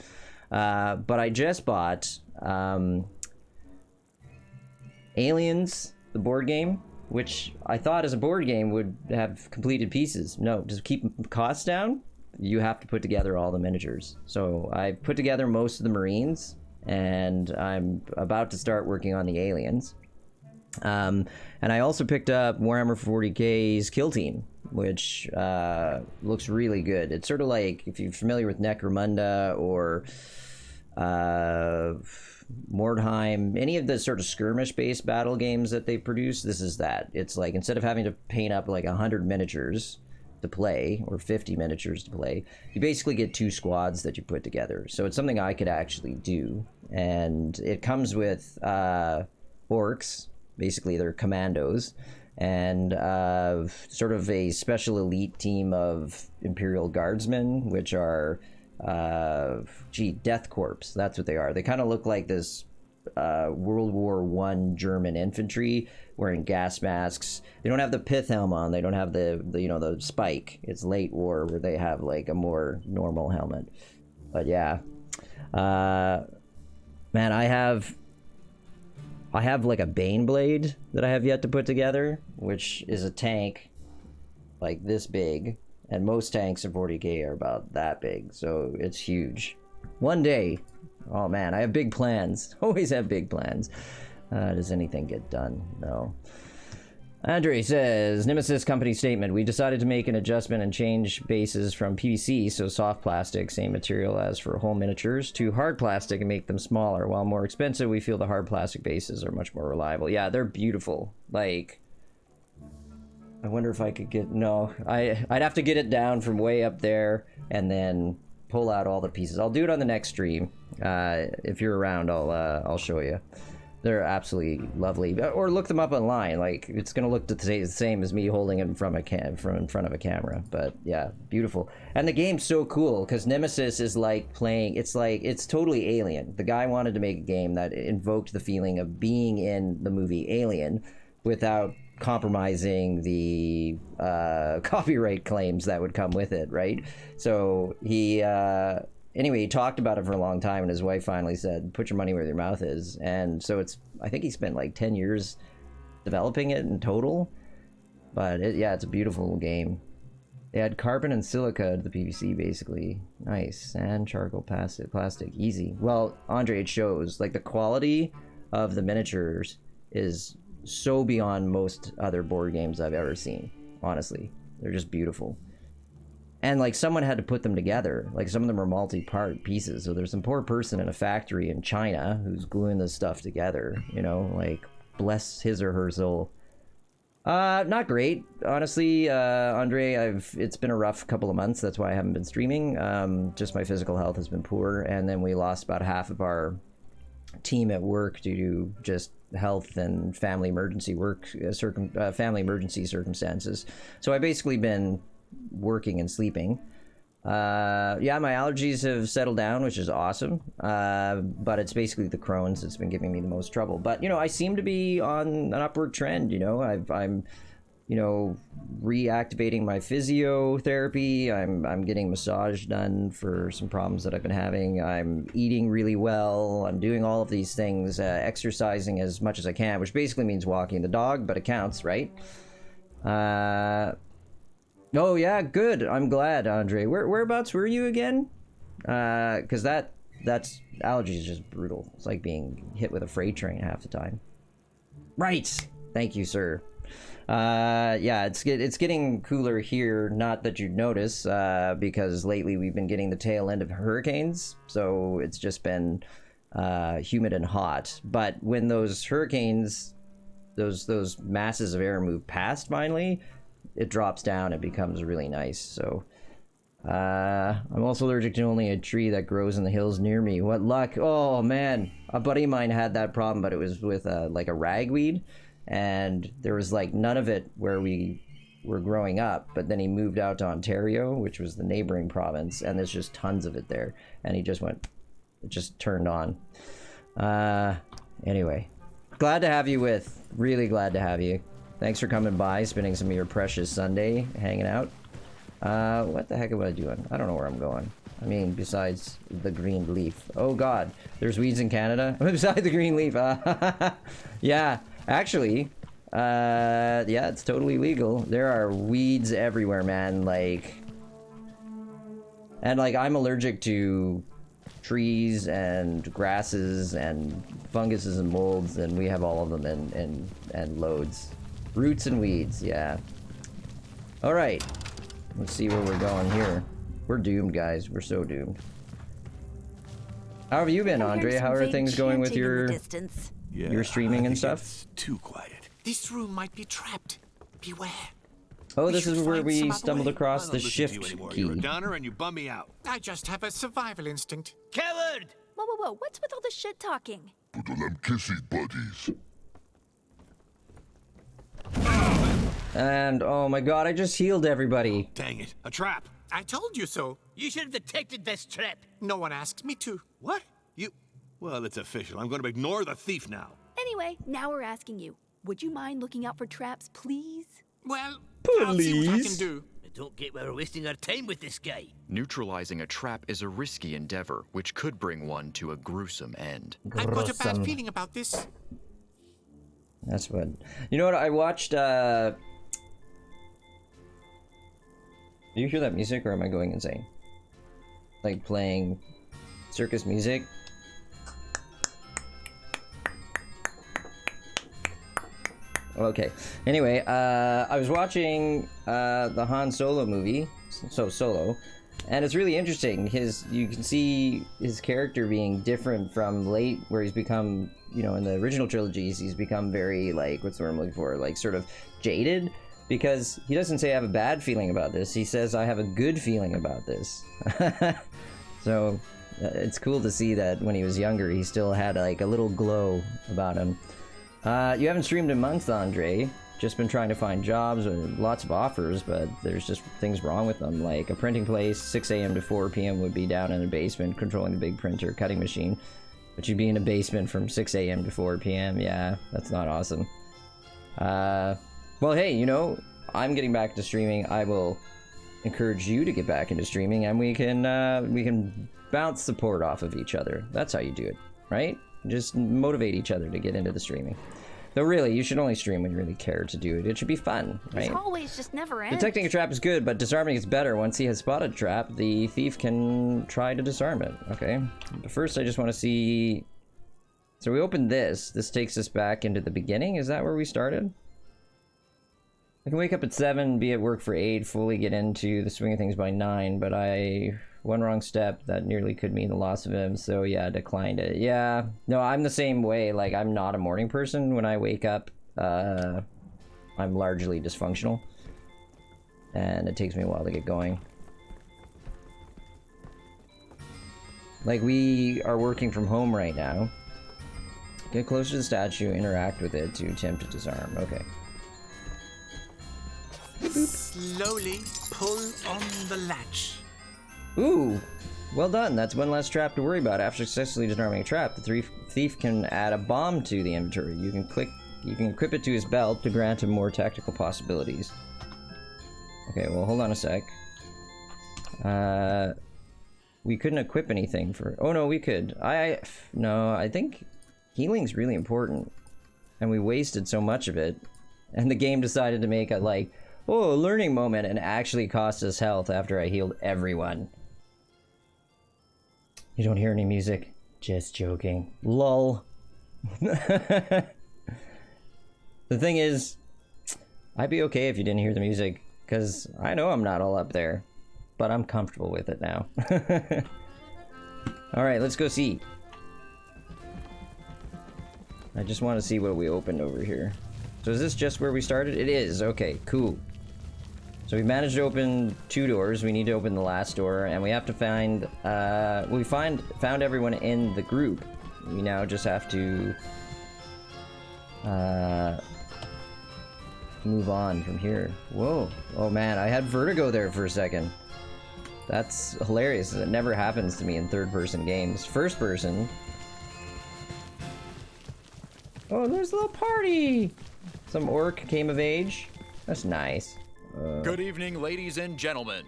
But I just bought Aliens, the board game, which I thought as a board game would have completed pieces. No, to keep costs down, you have to put together all the miniatures. So I put together most of the Marines, and I'm about to start working on the Aliens. And I also picked up Warhammer 40k's Kill Team, which looks really good. It's sort of like, if you're familiar with Necromunda or Mordheim, any of the sort of skirmish-based battle games that they produce, this is that. It's like, instead of having to paint up like 100 miniatures to play, or 50 miniatures to play, you basically get 2 squads that you put together. So it's something I could actually do. And it comes with orcs, basically they're commandos, and sort of a special elite team of Imperial Guardsmen, which are Death Corps. That's what they are. They kind of look like this World War I German infantry wearing gas masks. They don't have the pith helm on. They don't have the you know, the spike. It's late war where they have like a more normal helmet. But yeah, man, I have like a Baneblade that I have yet to put together, which is a tank like this big, and most tanks in 40k are about that big, so it's huge. One day, oh man, I have big plans. Always have big plans. Does anything get done? No. Andre says, Nemesis company statement. We decided to make an adjustment and change bases from PVC, so soft plastic, same material as for whole miniatures, to hard plastic and make them smaller. While more expensive, we feel the hard plastic bases are much more reliable. Yeah, they're beautiful. Like, I wonder if I could get, no, I'd have to get it down from way up there and then pull out all the pieces. I'll do it on the next stream. If you're around, I'll show you. They're absolutely lovely. Or look them up online. Like, it's gonna look the same as me holding it from in front of a camera. But yeah, beautiful. And the game's so cool because Nemesis is like playing. It's totally Alien. The guy wanted to make a game that invoked the feeling of being in the movie Alien without compromising the copyright claims that would come with it, right? So he anyway, he talked about it for a long time, and his wife finally said, put your money where your mouth is. And so I think he spent like 10 years developing it in total. But yeah, it's a beautiful game. They had carbon and silica to the PVC, basically. Nice. Sand, charcoal, plastic, easy. Well, Andre, it shows. Like, the quality of the miniatures is so beyond most other board games I've ever seen. Honestly, they're just beautiful. And like, someone had to put them together. Like, some of them are multi-part pieces. So there's some poor person in a factory in China who's gluing this stuff together, you know, like, bless his or her soul. Not great, honestly. Andre, it's been a rough couple of months. That's why I haven't been streaming. Just my physical health has been poor, and then we lost about half of our team at work due to just health and family emergency circumstances. So I've basically been working and sleeping. Yeah, my allergies have settled down, which is awesome. But it's basically the Crohn's that's been giving me the most trouble. But, you know, I seem to be on an upward trend, you know. I'm you know, reactivating my physiotherapy. I'm getting massage done for some problems that I've been having. I'm eating really well. I'm doing all of these things, exercising as much as I can, which basically means walking the dog, but it counts, right? Oh yeah, good. I'm glad, Andre. Whereabouts were you again? Because that's allergies is just brutal. It's like being hit with a freight train half the time. Right. Thank you, sir. Yeah, it's getting cooler here. Not that you'd notice, because lately we've been getting the tail end of hurricanes, so it's just been humid and hot. But when those hurricanes, those masses of air move past, finally, it drops down. It becomes really nice. So I'm also allergic to only a tree that grows in the hills near me. What luck! Oh man, a buddy of mine had that problem, but it was with like a ragweed. And there was like none of it where we were growing up, but then he moved out to Ontario, which was the neighboring province, and there's just tons of it there, and he just went, it just turned on. Anyway, glad to have you with, really glad to have you. Thanks for coming by, spending some of your precious Sunday hanging out. What the heck am I doing? I don't know where I'm going. I mean, besides the green leaf. Oh god, there's weeds in Canada? Beside the green leaf. Yeah. Actually, yeah, it's totally legal. There are weeds everywhere, man. Like, and like, I'm allergic to trees and grasses and funguses and molds, and we have all of them and loads. Roots and weeds, yeah. All right, let's see where we're going here. We're doomed, guys. We're so doomed. How have you been, Andre? How are things going with your streaming and stuff? It's too quiet. This room might be trapped. Beware. Oh, this is where we stumbled across the shift key. You're a gunner and you bum me out. I just have a survival instinct. Coward! Whoa, what's with all the shit talking? Put on them kissy buddies. And oh my god, I just healed everybody. Dang it, a trap. I told you so. You should have detected this trap. No one asked me to. What? You? Well, it's official. I'm going to ignore the thief now. Anyway, now we're asking you. Would you mind looking out for traps, please? Well, I'll see what I can do. I don't get why we're wasting our time with this guy. Neutralizing a trap is a risky endeavor, which could bring one to a gruesome end. I've got a bad feeling about this. That's what. You know what? I watched. Do you hear that music, or am I going insane? Like playing circus music. Okay. Anyway, I was watching the Han Solo movie, Solo, and it's really interesting. You can see his character being different from late, where he's become, you know, in the original trilogies, he's become very, like, what's the word I'm looking for? Like, sort of jaded, because he doesn't say I have a bad feeling about this. He says I have a good feeling about this. So it's cool to see that when he was younger, he still had like a little glow about him. You haven't streamed in months, Andre. Just been trying to find jobs with lots of offers, but there's just things wrong with them. Like a printing place, 6 a.m. to 4 p.m. would be down in a basement controlling the big printer cutting machine. But you'd be in a basement from 6 a.m. to 4 p.m. Yeah, that's not awesome. Well, hey, you know, I'm getting back to streaming. I will encourage you to get back into streaming, and we can bounce support off of each other. That's how you do it, right? Just motivate each other to get into the streaming. Though really, you should only stream when you really care to do it. It should be fun, right? It's always just never ends. Detecting a trap is good, but disarming is better. Once he has spotted a trap, the thief can try to disarm it. Okay. But first, I just want to see... So we opened this. This takes us back into the beginning. Is that where we started? I can wake up at 7, be at work for 8, fully get into the swing of things by 9, but one wrong step, that nearly could mean the loss of him, so yeah, declined it. Yeah, no, I'm the same way. Like, I'm not a morning person. When I wake up, I'm largely dysfunctional, and it takes me a while to get going. Like, we are working from home right now. Get closer to the statue, interact with it to attempt to disarm. Okay. Slowly pull on the latch. Ooh, well done. That's one less trap to worry about. After successfully disarming a trap, the thief can add a bomb to the inventory. You can equip it to his belt to grant him more tactical possibilities. Okay, well, hold on a sec. We couldn't equip anything for... Oh, no, we could. No, I think healing's really important. And we wasted so much of it. And the game decided to make a, like, oh, a learning moment, and actually cost us health after I healed everyone. You don't hear any music? Just joking. Lol. The thing is, I'd be okay if you didn't hear the music, because I know I'm not all up there. But I'm comfortable with it now. Alright, let's go see. I just want to see what we opened over here. So is this just where we started? It is. Okay, cool. So we managed to open 2 doors. We need to open the last door, and we have to find... we found everyone in the group. We now just have to... move on from here. Whoa. Oh man, I had vertigo there for a second. That's hilarious. It never happens to me in third-person games. First person. Oh, there's a little party! Some orc came of age. That's nice. Good evening, ladies and gentlemen.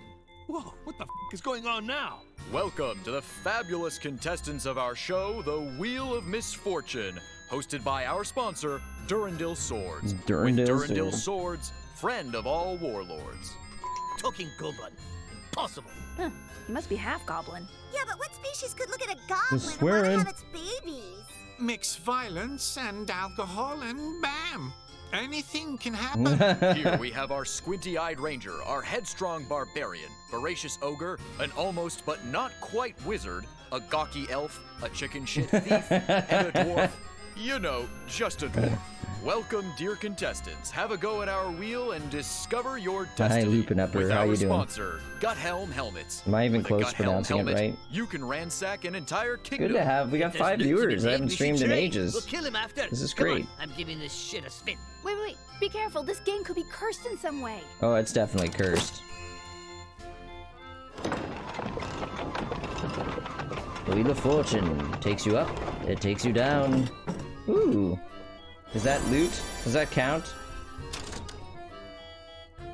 Whoa, what the is going on now? Welcome to the fabulous contestants of our show, The Wheel of Misfortune, hosted by our sponsor, Durandal Swords. Durandal Swords, friend of all warlords. Talking goblin. Impossible. Huh. You must be half goblin. Yeah, but what species could look at a goblin and want to swearing. have its babies? Mix violence and alcohol and bam! Anything can happen. Here we have our squinty-eyed ranger, our headstrong barbarian, voracious ogre, an almost but not quite wizard, a gawky elf, a chicken shit thief, and a dwarf. You know, just a dwarf. Welcome, dear contestants. Have a go at our wheel and discover your destiny. Hi, Lupin Upper. With How our you doing? sponsor, Gut Helm Helmets. Am I even With a close Gut Helm pronouncing it helmet, right? You can ransack an entire kingdom. Good to have. We got There's 5 loot to be viewers. I made, haven't we should streamed in trade. ages. We'll kill him after. This is Come great. on, I'm giving this shit a spin. Wait. Be careful. This game could be cursed in some way. Oh, it's definitely cursed. The Wheel of Fortune takes you up. It takes you down. Ooh. Is that loot? Does that count?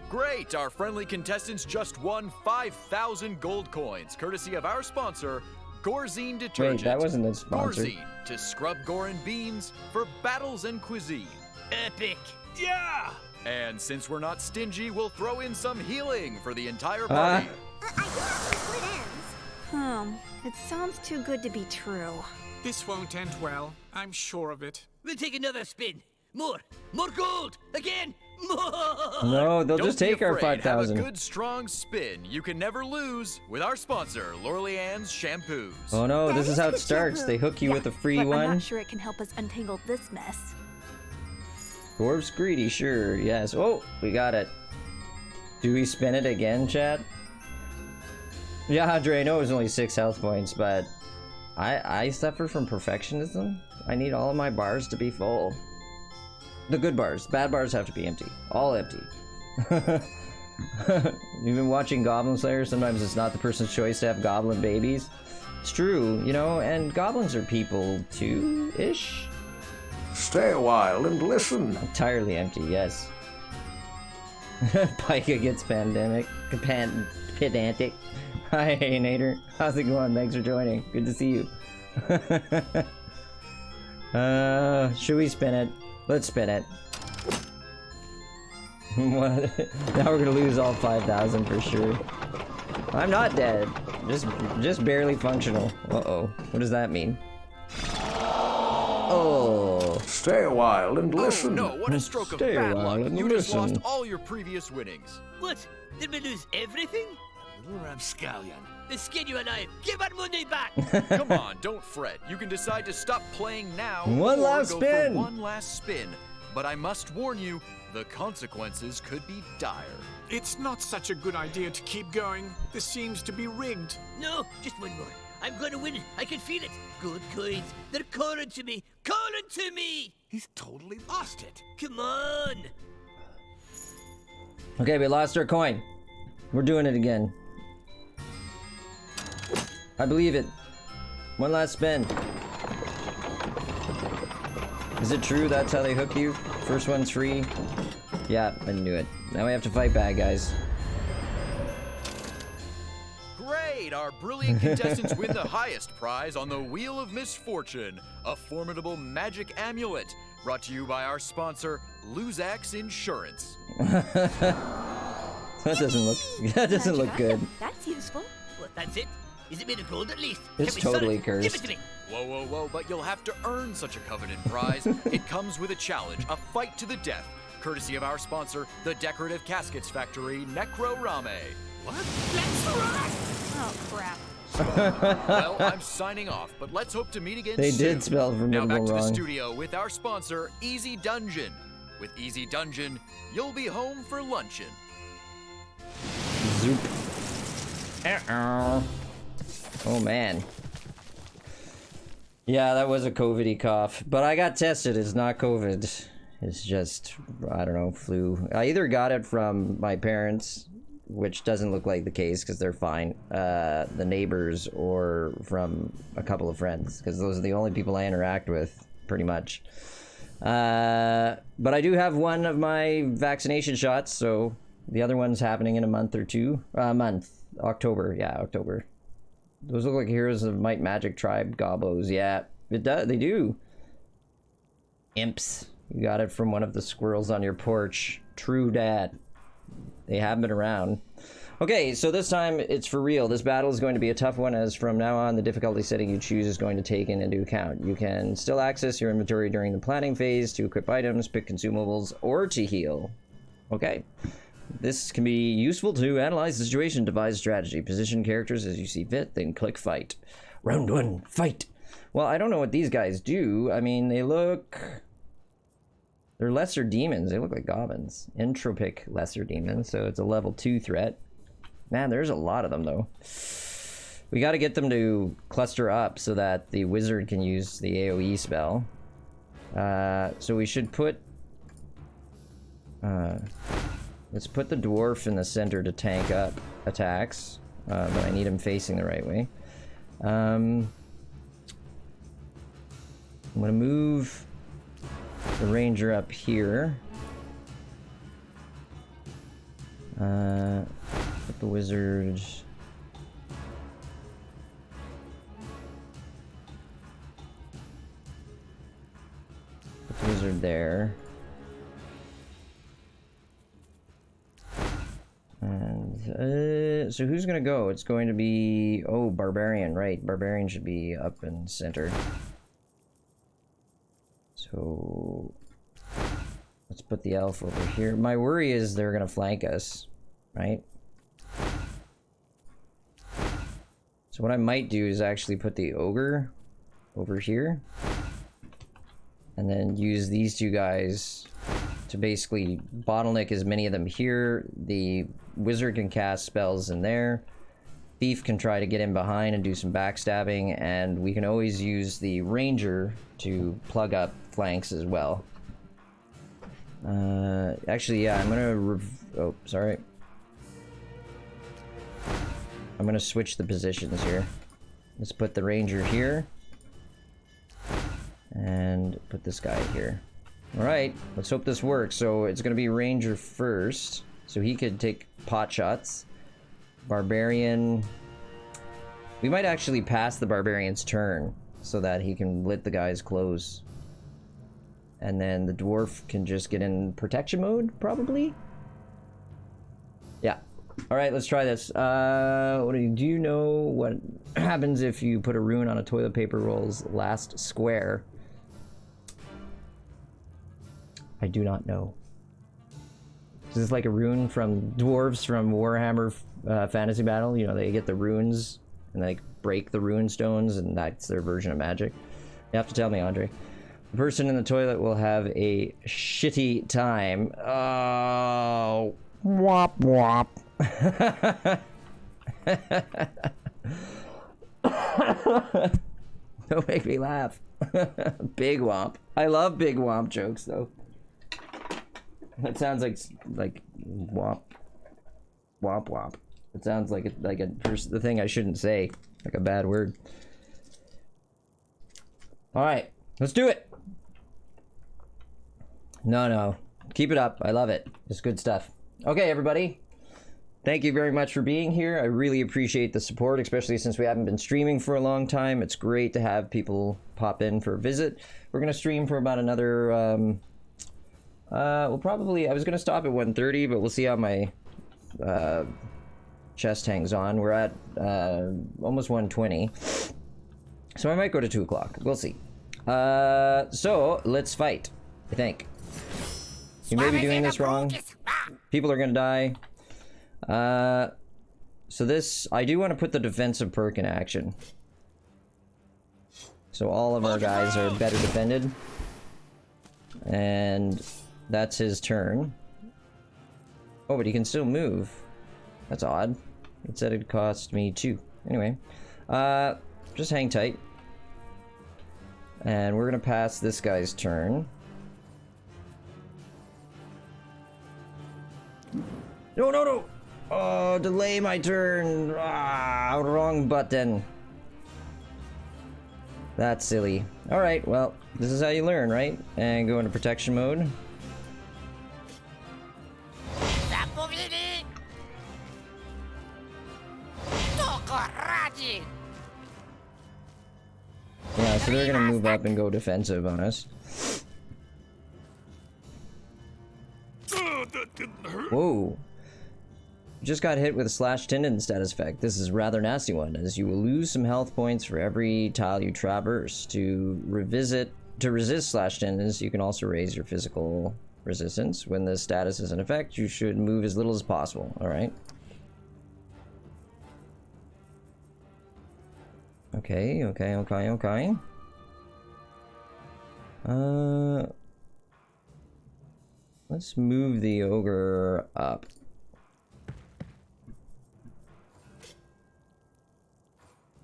Great! Our friendly contestants just won 5,000 gold coins, courtesy of our sponsor, Gorzine Detergent. Wait, that wasn't a sponsor. Gorzine, to scrub gore and beans for battles and cuisine. Epic. Yeah! And since we're not stingy, we'll throw in some healing for the entire party. I do have some split ends. It sounds too good to be true. This won't end well. I'm sure of it. We'll take another spin. More gold. Again. More. No, they'll Don't just be take our afraid. 5,000. Have a good, strong spin. You can never lose with our sponsor, Lorelei Ann's Shampoos. Oh no, That this is is a how it good starts. shampoo. They hook you with a free but I'm one. not sure it can help us untangle this mess. Dwarf's greedy, sure, yes. Oh, we got it. Do we spin it again, chat? Yeah, Dre, I know it was only 6 health points, but I suffer from perfectionism. I need all of my bars to be full. The good bars. Bad bars have to be empty. All empty. You've been watching Goblin Slayer. Sometimes it's not the person's choice to have goblin babies. It's true, you know, and goblins are people too-ish. Stay a while and listen. Entirely empty, yes. Pika gets pedantic. Hi, Nader. How's it going? Thanks for joining. Good to see you. Should we spin it? Let's spin it. What? Now we're gonna lose all 5,000 for sure. I'm not dead. Just barely functional. Uh-oh. What does that mean? Oh. Stay a while and listen. Oh, no, what a stroke of Stay a bad while luck. and You just listen. lost all your previous winnings. What? Did we lose everything? Little Ramscallion. The skin you alive. Give our money back. Come on, don't fret. You can decide to stop playing now One or last go spin. for one last spin. But I must warn you, the consequences could be dire. It's not such a good idea to keep going. This seems to be rigged. No, just one more. I'm going to win it. I can feel it. Good coins. They're calling to me. Calling to me. He's totally lost it. Come on. Okay, we lost our coin. We're doing it again. I believe it. One last spin. Is it true that's how they hook you? First one's free? Yeah, I knew it. Now we have to fight bad guys. Great! Our brilliant contestants win the highest prize on the Wheel of Misfortune, a formidable magic amulet, brought to you by our sponsor, Luzax Insurance. That doesn't look good. That's useful. Well, that's it. Is it made of gold at least? It's Can we totally sell it? cursed. Give it to me. Whoa, whoa, whoa, but you'll have to earn such a coveted prize. It comes with a challenge, a fight to the death, courtesy of our sponsor, the Decorative Caskets Factory, Necrorame. What? Let's rock! Oh, crap. Well, I'm signing off, but let's hope to meet again They soon. did spell Now formidable back to the wrong. studio with our sponsor, Easy Dungeon. With Easy Dungeon, you'll be home for luncheon. Zoop. Oh man. Yeah, that was a COVID-y cough. But I got tested. It's not COVID. It's just, I don't know, flu. I either got it from my parents, which doesn't look like the case because they're fine, the neighbors, or from a couple of friends, because those are the only people I interact with, pretty much. But I do have one of my vaccination shots, so the other one's happening in a month or two. October. Yeah, October. Those look like Heroes of Might Magic Tribe gobos. Yeah, it does. They do. Imps. You got it from one of the squirrels on your porch. True dat. They have been around. Okay, so this time it's for real. This battle is going to be a tough one, as from now on the difficulty setting you choose is going to take into account. You can still access your inventory during the planning phase to equip items, pick consumables, or to heal. Okay. This can be useful to analyze the situation, devise strategy, position characters as you see fit, then click fight. Round one, fight! Well, I don't know what these guys do. I mean, they're lesser demons. They look like goblins. Entropic lesser demons, so it's a level 2 threat. Man, there's a lot of them, though. We gotta get them to cluster up so that the wizard can use the AoE spell. So we should put... let's put the dwarf in the center to tank up attacks, but I need him facing the right way. I'm gonna move the ranger up here. Put the wizard... Put the wizard there. And, so who's gonna go? It's going to be... Oh, Barbarian, right. Barbarian should be up and center. So... Let's put the elf over here. My worry is they're gonna flank us, right? So what I might do is actually put the ogre over here. And then use these two guys to basically bottleneck as many of them here. The wizard can cast spells in there. Thief can try to get in behind and do some backstabbing, and we can always use the ranger to plug up flanks as well. Actually, yeah, I'm gonna oh, sorry. I'm gonna switch the positions here. Let's put the ranger here. And put this guy here. Alright, let's hope this works. So it's gonna be ranger first, so he could take pot shots. Barbarian... We might actually pass the barbarian's turn so that he can let the guys close. And then the dwarf can just get in protection mode, probably? Yeah. Alright, let's try this. Do you know what happens if you put a rune on a toilet paper roll's last square? I do not know. Is this like a rune from dwarves from Warhammer Fantasy Battle? You know, they get the runes and they break the rune stones, and that's their version of magic. You have to tell me, Andre. The person in the toilet will have a shitty time. Oh, womp womp. Don't make me laugh. Big womp. I love big womp jokes, though. That sounds like womp, womp womp. It sounds like the thing I shouldn't say. Like a bad word. Alright, let's do it! No. Keep it up. I love it. It's good stuff. Okay, everybody. Thank you very much for being here. I really appreciate the support, especially since we haven't been streaming for a long time. It's great to have people pop in for a visit. We're going to stream for about another... we'll probably... I was going to stop at 1:30, but we'll see how my chest hangs on. We're at almost 1:20. So I might go to 2 o'clock. We'll see. So, let's fight, I think. You may be doing this wrong. People are going to die. So this, I do want to put the defensive perk in action. So all of our guys are better defended. And that's his turn. Oh, but he can still move. That's odd. It said it cost me 2. Anyway, just hang tight. And we're gonna pass this guy's turn. No! Oh, delay my turn. Ah, wrong button. That's silly. Alright, well, this is how you learn, right? And go into protection mode. Yeah, so they're gonna move up and go defensive on us. That didn't hurt. Whoa. Just got hit with a slash tendon status effect. This is a rather nasty one, as you will lose some health points for every tile you traverse. To resist slash tendons, you can also raise your physical resistance. When this status is in effect, you should move as little as possible. Alright. Okay. Let's move the ogre up.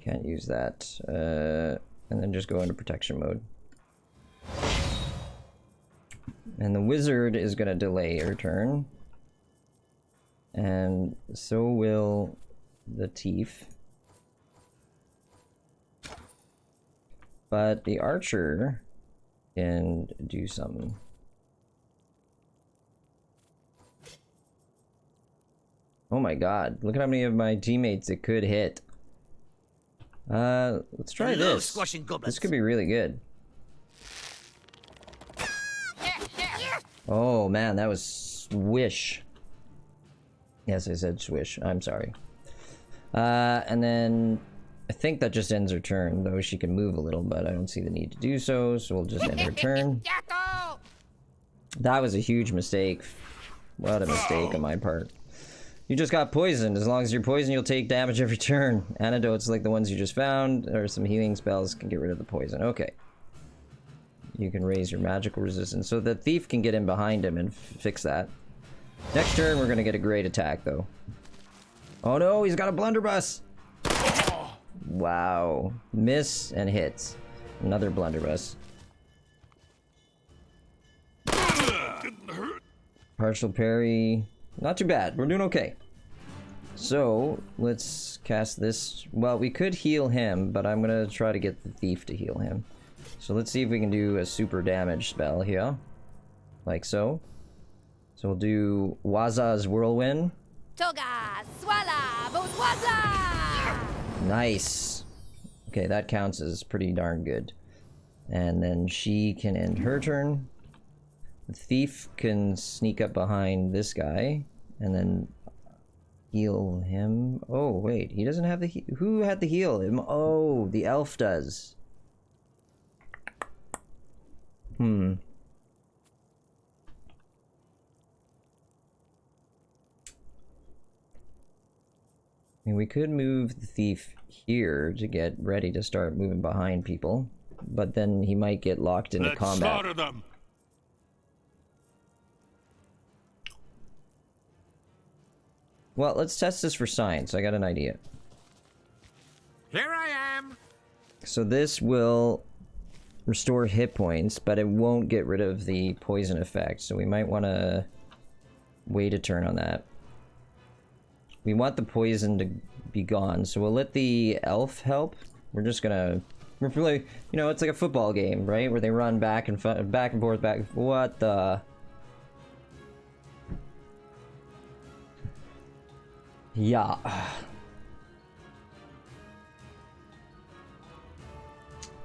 Can't use that. And then just go into protection mode. And the wizard is gonna delay her turn. And so will the thief. But the archer can do something. Oh my god, look at how many of my teammates it could hit. Let's try this. This could be really good. Oh man, that was swish. Yes, I said swish. I'm sorry. And then I think that just ends her turn, though she can move a little, but I don't see the need to do so, so we'll just end her turn. That was a huge mistake. What a mistake on my part. You just got poisoned. As long as you're poisoned, you'll take damage every turn. Antidotes like the ones you just found, or some healing spells can get rid of the poison. Okay. You can raise your magical resistance. So the thief can get in behind him and fix that. Next turn, we're going to get a great attack, though. Oh no, he's got a blunderbuss! Wow. Miss and hits. Another blunderbuss. Partial parry. Not too bad. We're doing okay. So, let's cast this. Well, we could heal him, but I'm gonna try to get the thief to heal him. So let's see if we can do a super damage spell here. Like so. So we'll do Waza's Whirlwind. Toga, Swala, Waza! Nice. Okay, that counts as pretty darn good. And then she can end her turn. The thief can sneak up behind this guy and then heal him. Oh, wait, he doesn't have the who had to heal him? Oh, the elf does. I mean, we could move the thief here to get ready to start moving behind people, but then he might get locked into combat. Slaughter them. Well, let's test this for science. I got an idea. Here I am. So this will restore hit points, but it won't get rid of the poison effect. So we might want to wait a turn on that. We want the poison to be gone. So we'll let the elf help. We're just gonna... We're really... You know, it's like a football game, right? Where they run back and forth, back... What the... Yeah.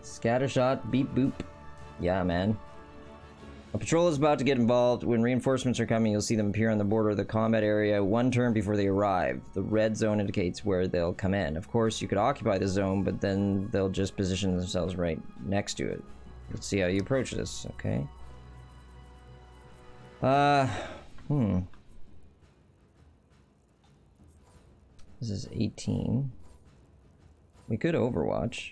Scattershot, beep boop. Yeah, man. A patrol is about to get involved. When reinforcements are coming, you'll see them appear on the border of the combat area 1 turn before they arrive. The red zone indicates where they'll come in. Of course, you could occupy the zone, but then they'll just position themselves right next to it. Let's see how you approach this, okay? This is 18. We could Overwatch.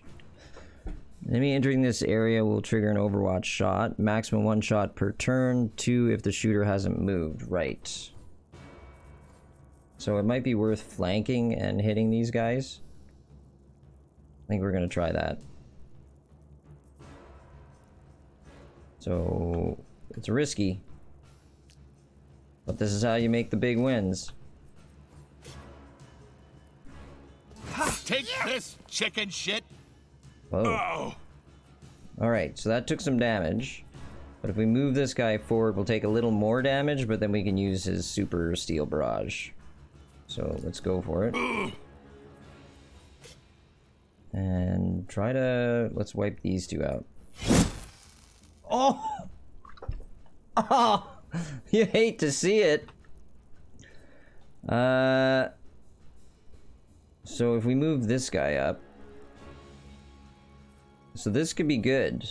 Enemy entering this area will trigger an Overwatch shot. Maximum 1 shot per turn. 2 if the shooter hasn't moved. Right. So it might be worth flanking and hitting these guys. I think we're gonna try that. So it's risky. But this is how you make the big wins. Take this, chicken shit! Whoa. Oh. Alright, so that took some damage. But if we move this guy forward, we'll take a little more damage, but then we can use his super steel barrage. So let's go for it. And try to... Let's wipe these 2 out. Oh! Oh! You hate to see it. So if we move this guy up... So this could be good.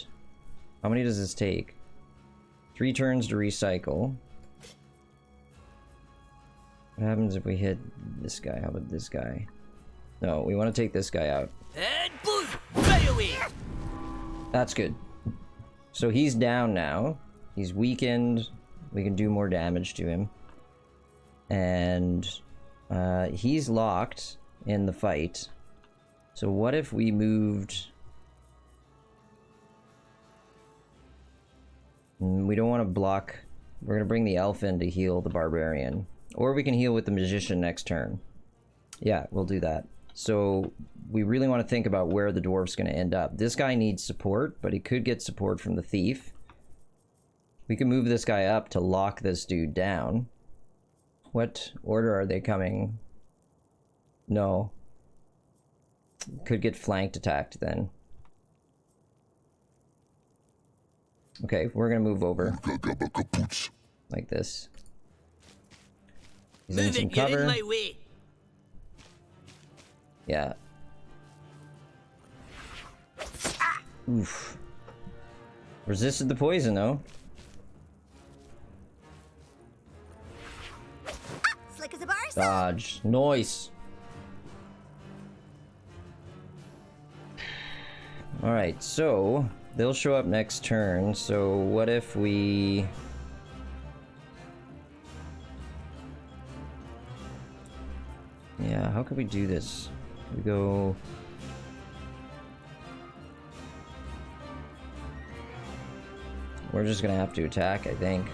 How many does this take? 3 turns to recycle. What happens if we hit this guy? How about this guy? No, we want to take this guy out. And boom! Right away! That's good. So he's down now. He's weakened. We can do more damage to him. And he's locked in the fight. So what if we moved... We don't want to block. We're going to bring the elf in to heal the barbarian. Or we can heal with the magician next turn. Yeah, we'll do that. So we really want to think about where the dwarf's going to end up. This guy needs support, but he could get support from the thief. We can move this guy up to lock this dude down. What order are they coming? No. Could get flanked attacked then. Okay, we're gonna move over. Like this. He's in some cover. Get in my way. Yeah. Oof. Resisted the poison though. Slick as a bar. Dodge. Noise. Alright, so they'll show up next turn, so what if we... Yeah, how could we do this? We go... We're just gonna have to attack, I think.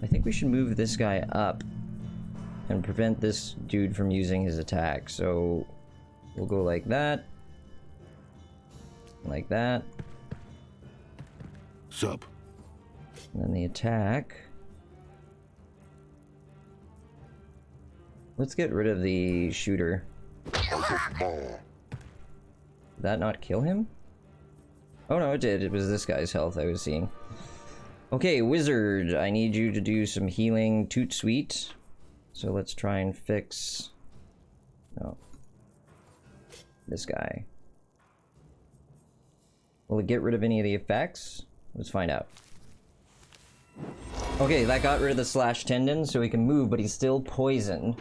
I think we should move this guy up and prevent this dude from using his attack. So we'll go like that. Like that. Sup? And then the attack. Let's get rid of the shooter. Did that not kill him? Oh no, it did. It was this guy's health I was seeing. Okay, wizard, I need you to do some healing toot sweet. So let's try and fix... No. This guy. Will it get rid of any of the effects? Let's find out. Okay, that got rid of the slash tendon, so he can move, but he's still poisoned.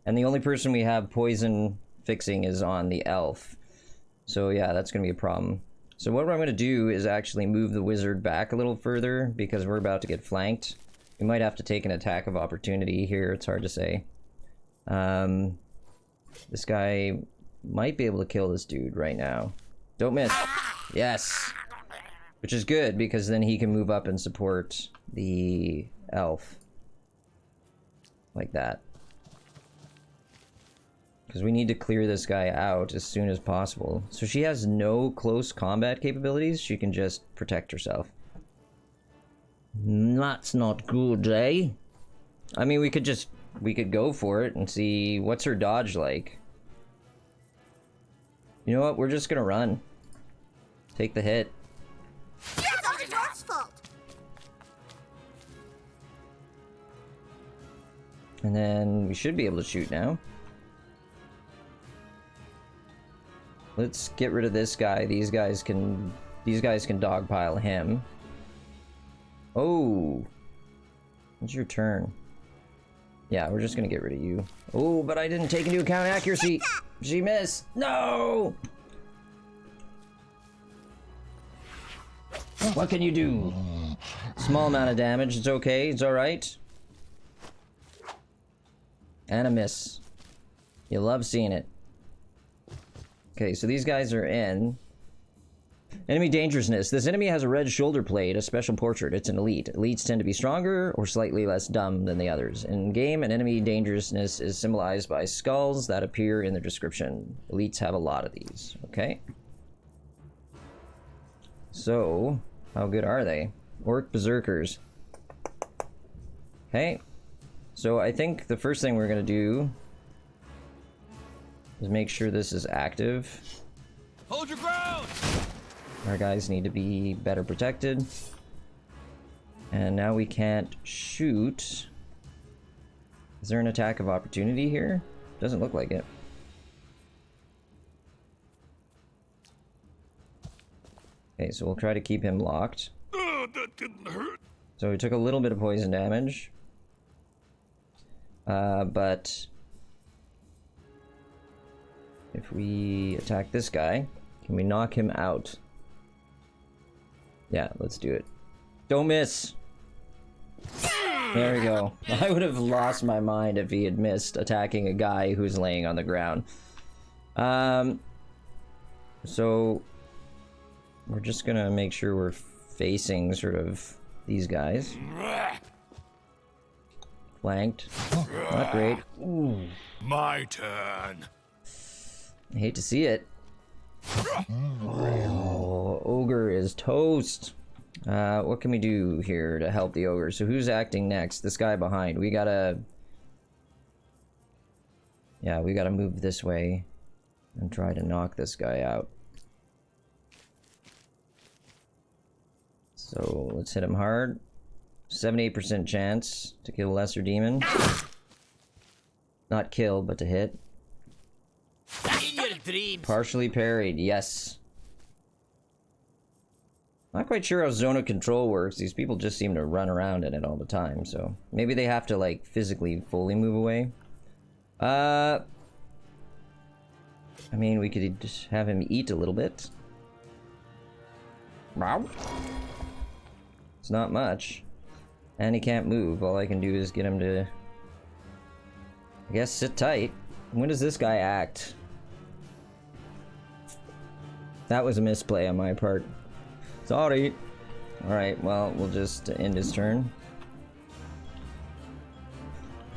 And the only person we have poison fixing is on the elf. So yeah, that's gonna be a problem. So what I'm gonna do is actually move the wizard back a little further, because we're about to get flanked. We might have to take an attack of opportunity here, it's hard to say. This guy might be able to kill this dude right now. Don't miss. Yes! Which is good, because then he can move up and support the elf. Like that. Because we need to clear this guy out as soon as possible. So she has no close combat capabilities. She can just protect herself. That's not good, eh? I mean, we could go for it and see what's her dodge like. You know what? We're just gonna run. Take the hit. It's all the dwarf's fault. And then we should be able to shoot now. Let's get rid of this guy. These guys can dogpile him. Oh. It's your turn. Yeah, we're just gonna get rid of you. Oh, but I didn't take into account accuracy. She missed. No! What can you do? Small amount of damage. It's okay. It's alright. And a miss. You love seeing it. Okay, so these guys are in. Enemy dangerousness. This enemy has a red shoulder plate, a special portrait. It's an elite. Elites tend to be stronger or slightly less dumb than the others. In game, an enemy dangerousness is symbolized by skulls that appear in the description. Elites have a lot of these. Okay. So, how good are they? Orc berserkers. Okay. So I think the first thing we're gonna do is make sure this is active. Hold your ground! Our guys need to be better protected. And now we can't shoot. Is there an attack of opportunity here? Doesn't look like it. Okay, so we'll try to keep him locked. Oh, that didn't hurt. So we took a little bit of poison damage. But if we attack this guy, can we knock him out? Yeah, let's do it. Don't miss! There we go. I would have lost my mind if he had missed attacking a guy who's laying on the ground. So we're just gonna make sure we're facing sort of these guys. Flanked. Not great. Ooh. My turn. I hate to see it. Oh, ogre is toast. What can we do here to help the ogre? So who's acting next? This guy behind. We gotta... Yeah, we gotta move this way and try to knock this guy out. So let's hit him hard. 78% chance to kill lesser demon. Not kill, but to hit. In your dreams. Partially parried, yes. Not quite sure how zone of control works. These people just seem to run around in it all the time, so maybe they have to like physically fully move away. I mean, we could just have him eat a little bit. Wow. It's not much. And he can't move. All I can do is get him to, I guess, sit tight. When does this guy act? That was a misplay on my part. Sorry. Alright, well, we'll just end his turn.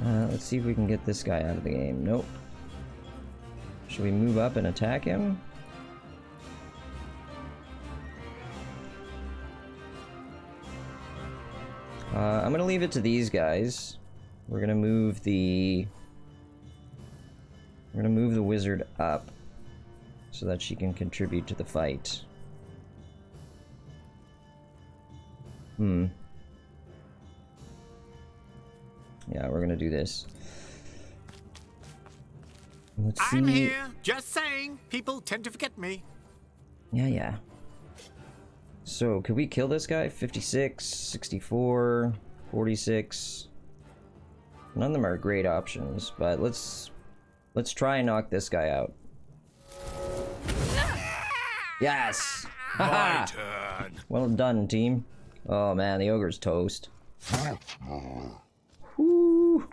Let's see if we can get this guy out of the game. Nope. Should we move up and attack him? I'm gonna leave it to these guys. We're gonna move the wizard up so that she can contribute to the fight. Yeah, we're gonna do this. Let's see. I'm here. Just saying. People tend to forget me. Yeah. So, could we kill this guy? 56, 64, 46. None of them are great options, but let's try and knock this guy out. Yes! My turn. Well done, team. Oh man, the ogre's toast. Whew.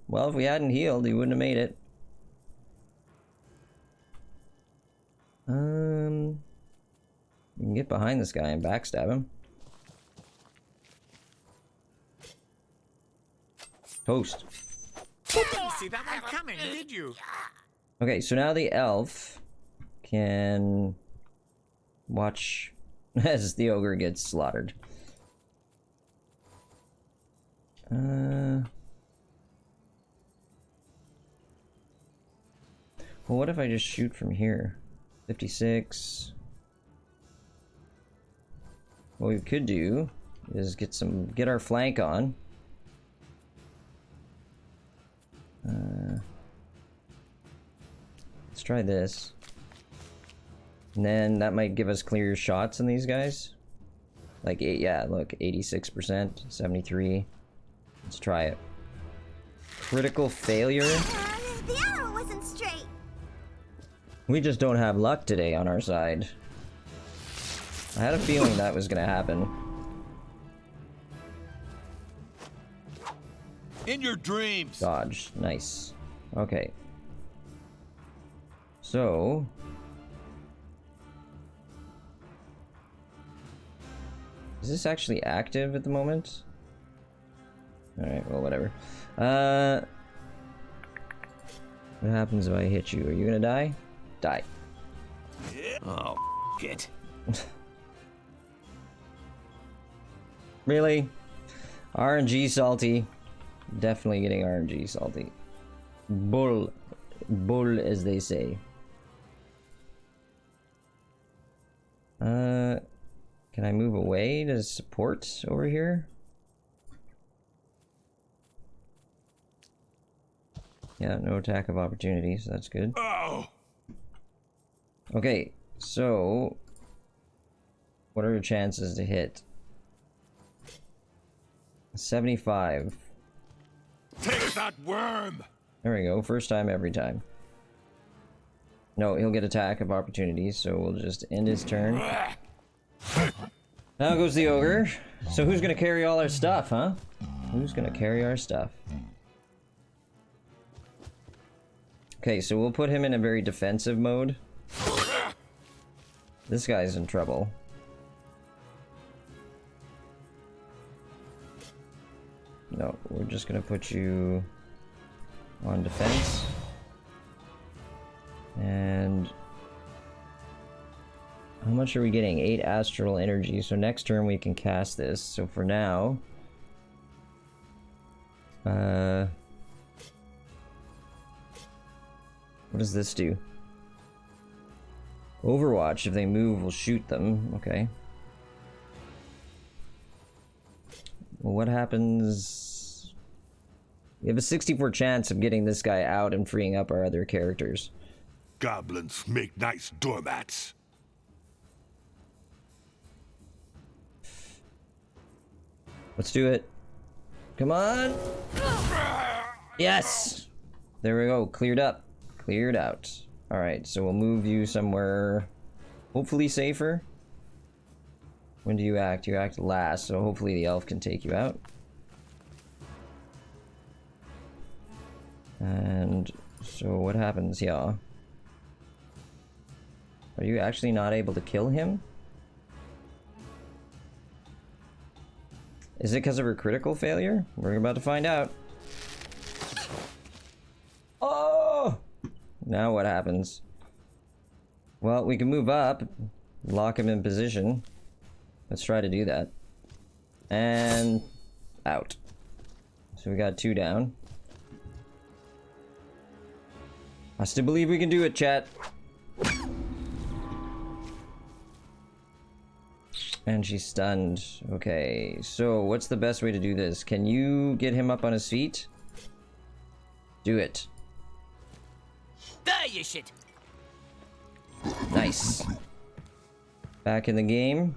Well, if we hadn't healed, he wouldn't have made it. You can get behind this guy and backstab him. Toast. Didn't see that one coming, did you? Okay, so now the elf can watch as the ogre gets slaughtered. Well, what if I just shoot from here? 56. What we could do is get our flank on. Let's try this. And then that might give us clear shots on these guys. Like, yeah, look, 86%, 73. Let's try it. Critical failure. The arrow wasn't straight. We just don't have luck today on our side. I had a feeling that was gonna happen. In your dreams. Dodge. Nice. Okay. So... is this actually active at the moment? Alright, well, whatever. What happens if I hit you? Are you gonna die? Die. Oh, it. Really? RNG salty. Definitely getting RNG salty. Bull. Bull, as they say. Can I move away to support over here? Yeah, no attack of opportunity, so that's good. Oh! Okay, so... what are your chances to hit? 75. Take that worm! There we go, first time every time. No, he'll get attack of opportunity, so we'll just end his turn. Now goes the ogre. So who's gonna carry all our stuff, huh? Who's gonna carry our stuff? Okay, so we'll put him in a very defensive mode. This guy's in trouble. No, we're just gonna put you on defense. And how much are we getting? 8 astral energy. So next turn we can cast this. So for now, what does this do? Overwatch. If they move, we'll shoot them. Okay. Well, what happens? We have a 64 chance of getting this guy out and freeing up our other characters. Goblins make nice doormats. Let's do it. Come on. Yes. There we go. Cleared up. Cleared out. Alright, so we'll move you somewhere hopefully safer. When do you act? You act last, so hopefully the elf can take you out. And so what happens here? Are you actually not able to kill him? Is it because of her critical failure? We're about to find out. Oh! Now what happens? Well, we can move up, lock him in position. Let's try to do that. And out. So we got 2 down. I still believe we can do it, chat. And she's stunned. Okay, so what's the best way to do this? Can you get him up on his feet? Do it. Die, you shit! Nice. Back in the game.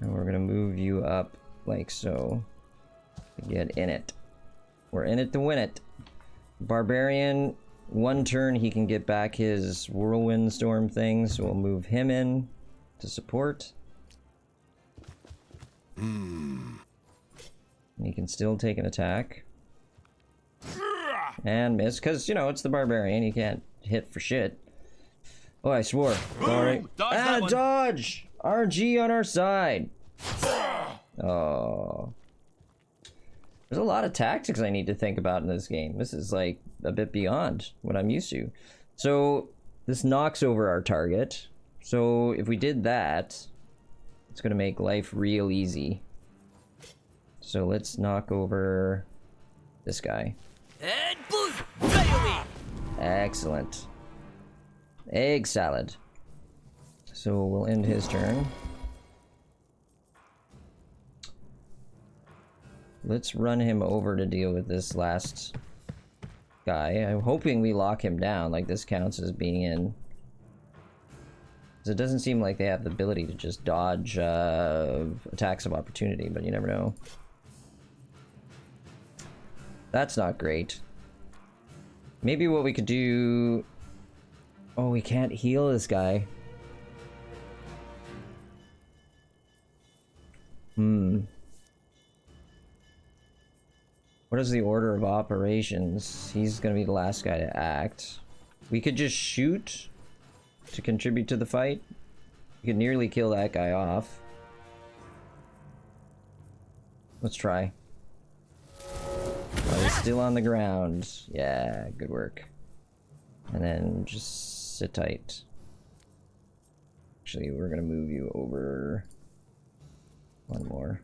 And we're gonna move you up like so. To get in it. We're in it to win it. Barbarian. 1 turn he can get back his whirlwind storm thing, so we'll move him in to support. He can still take an attack. And miss, because, you know, it's the barbarian, he can't hit for shit. Oh, I swore. Sorry. Dodge Ah, that one. dodge! RNG on our side. Oh. There's a lot of tactics I need to think about in this game. This is like a bit beyond what I'm used to. So this knocks over our target. So if we did that, it's gonna make life real easy. So let's knock over this guy. And boom! Right away! Excellent. Egg salad. So we'll end his turn. Let's run him over to deal with this last guy. I'm hoping we lock him down, like this counts as being in. Because it doesn't seem like they have the ability to just dodge attacks of opportunity, but you never know. That's not great. Maybe what we could do... Oh, we can't heal this guy. What is the order of operations? He's gonna be the last guy to act. We could just shoot to contribute to the fight. We could nearly kill that guy off. Let's try. Oh, he's still on the ground. Yeah, good work. And then just sit tight. Actually, we're gonna move you over one more.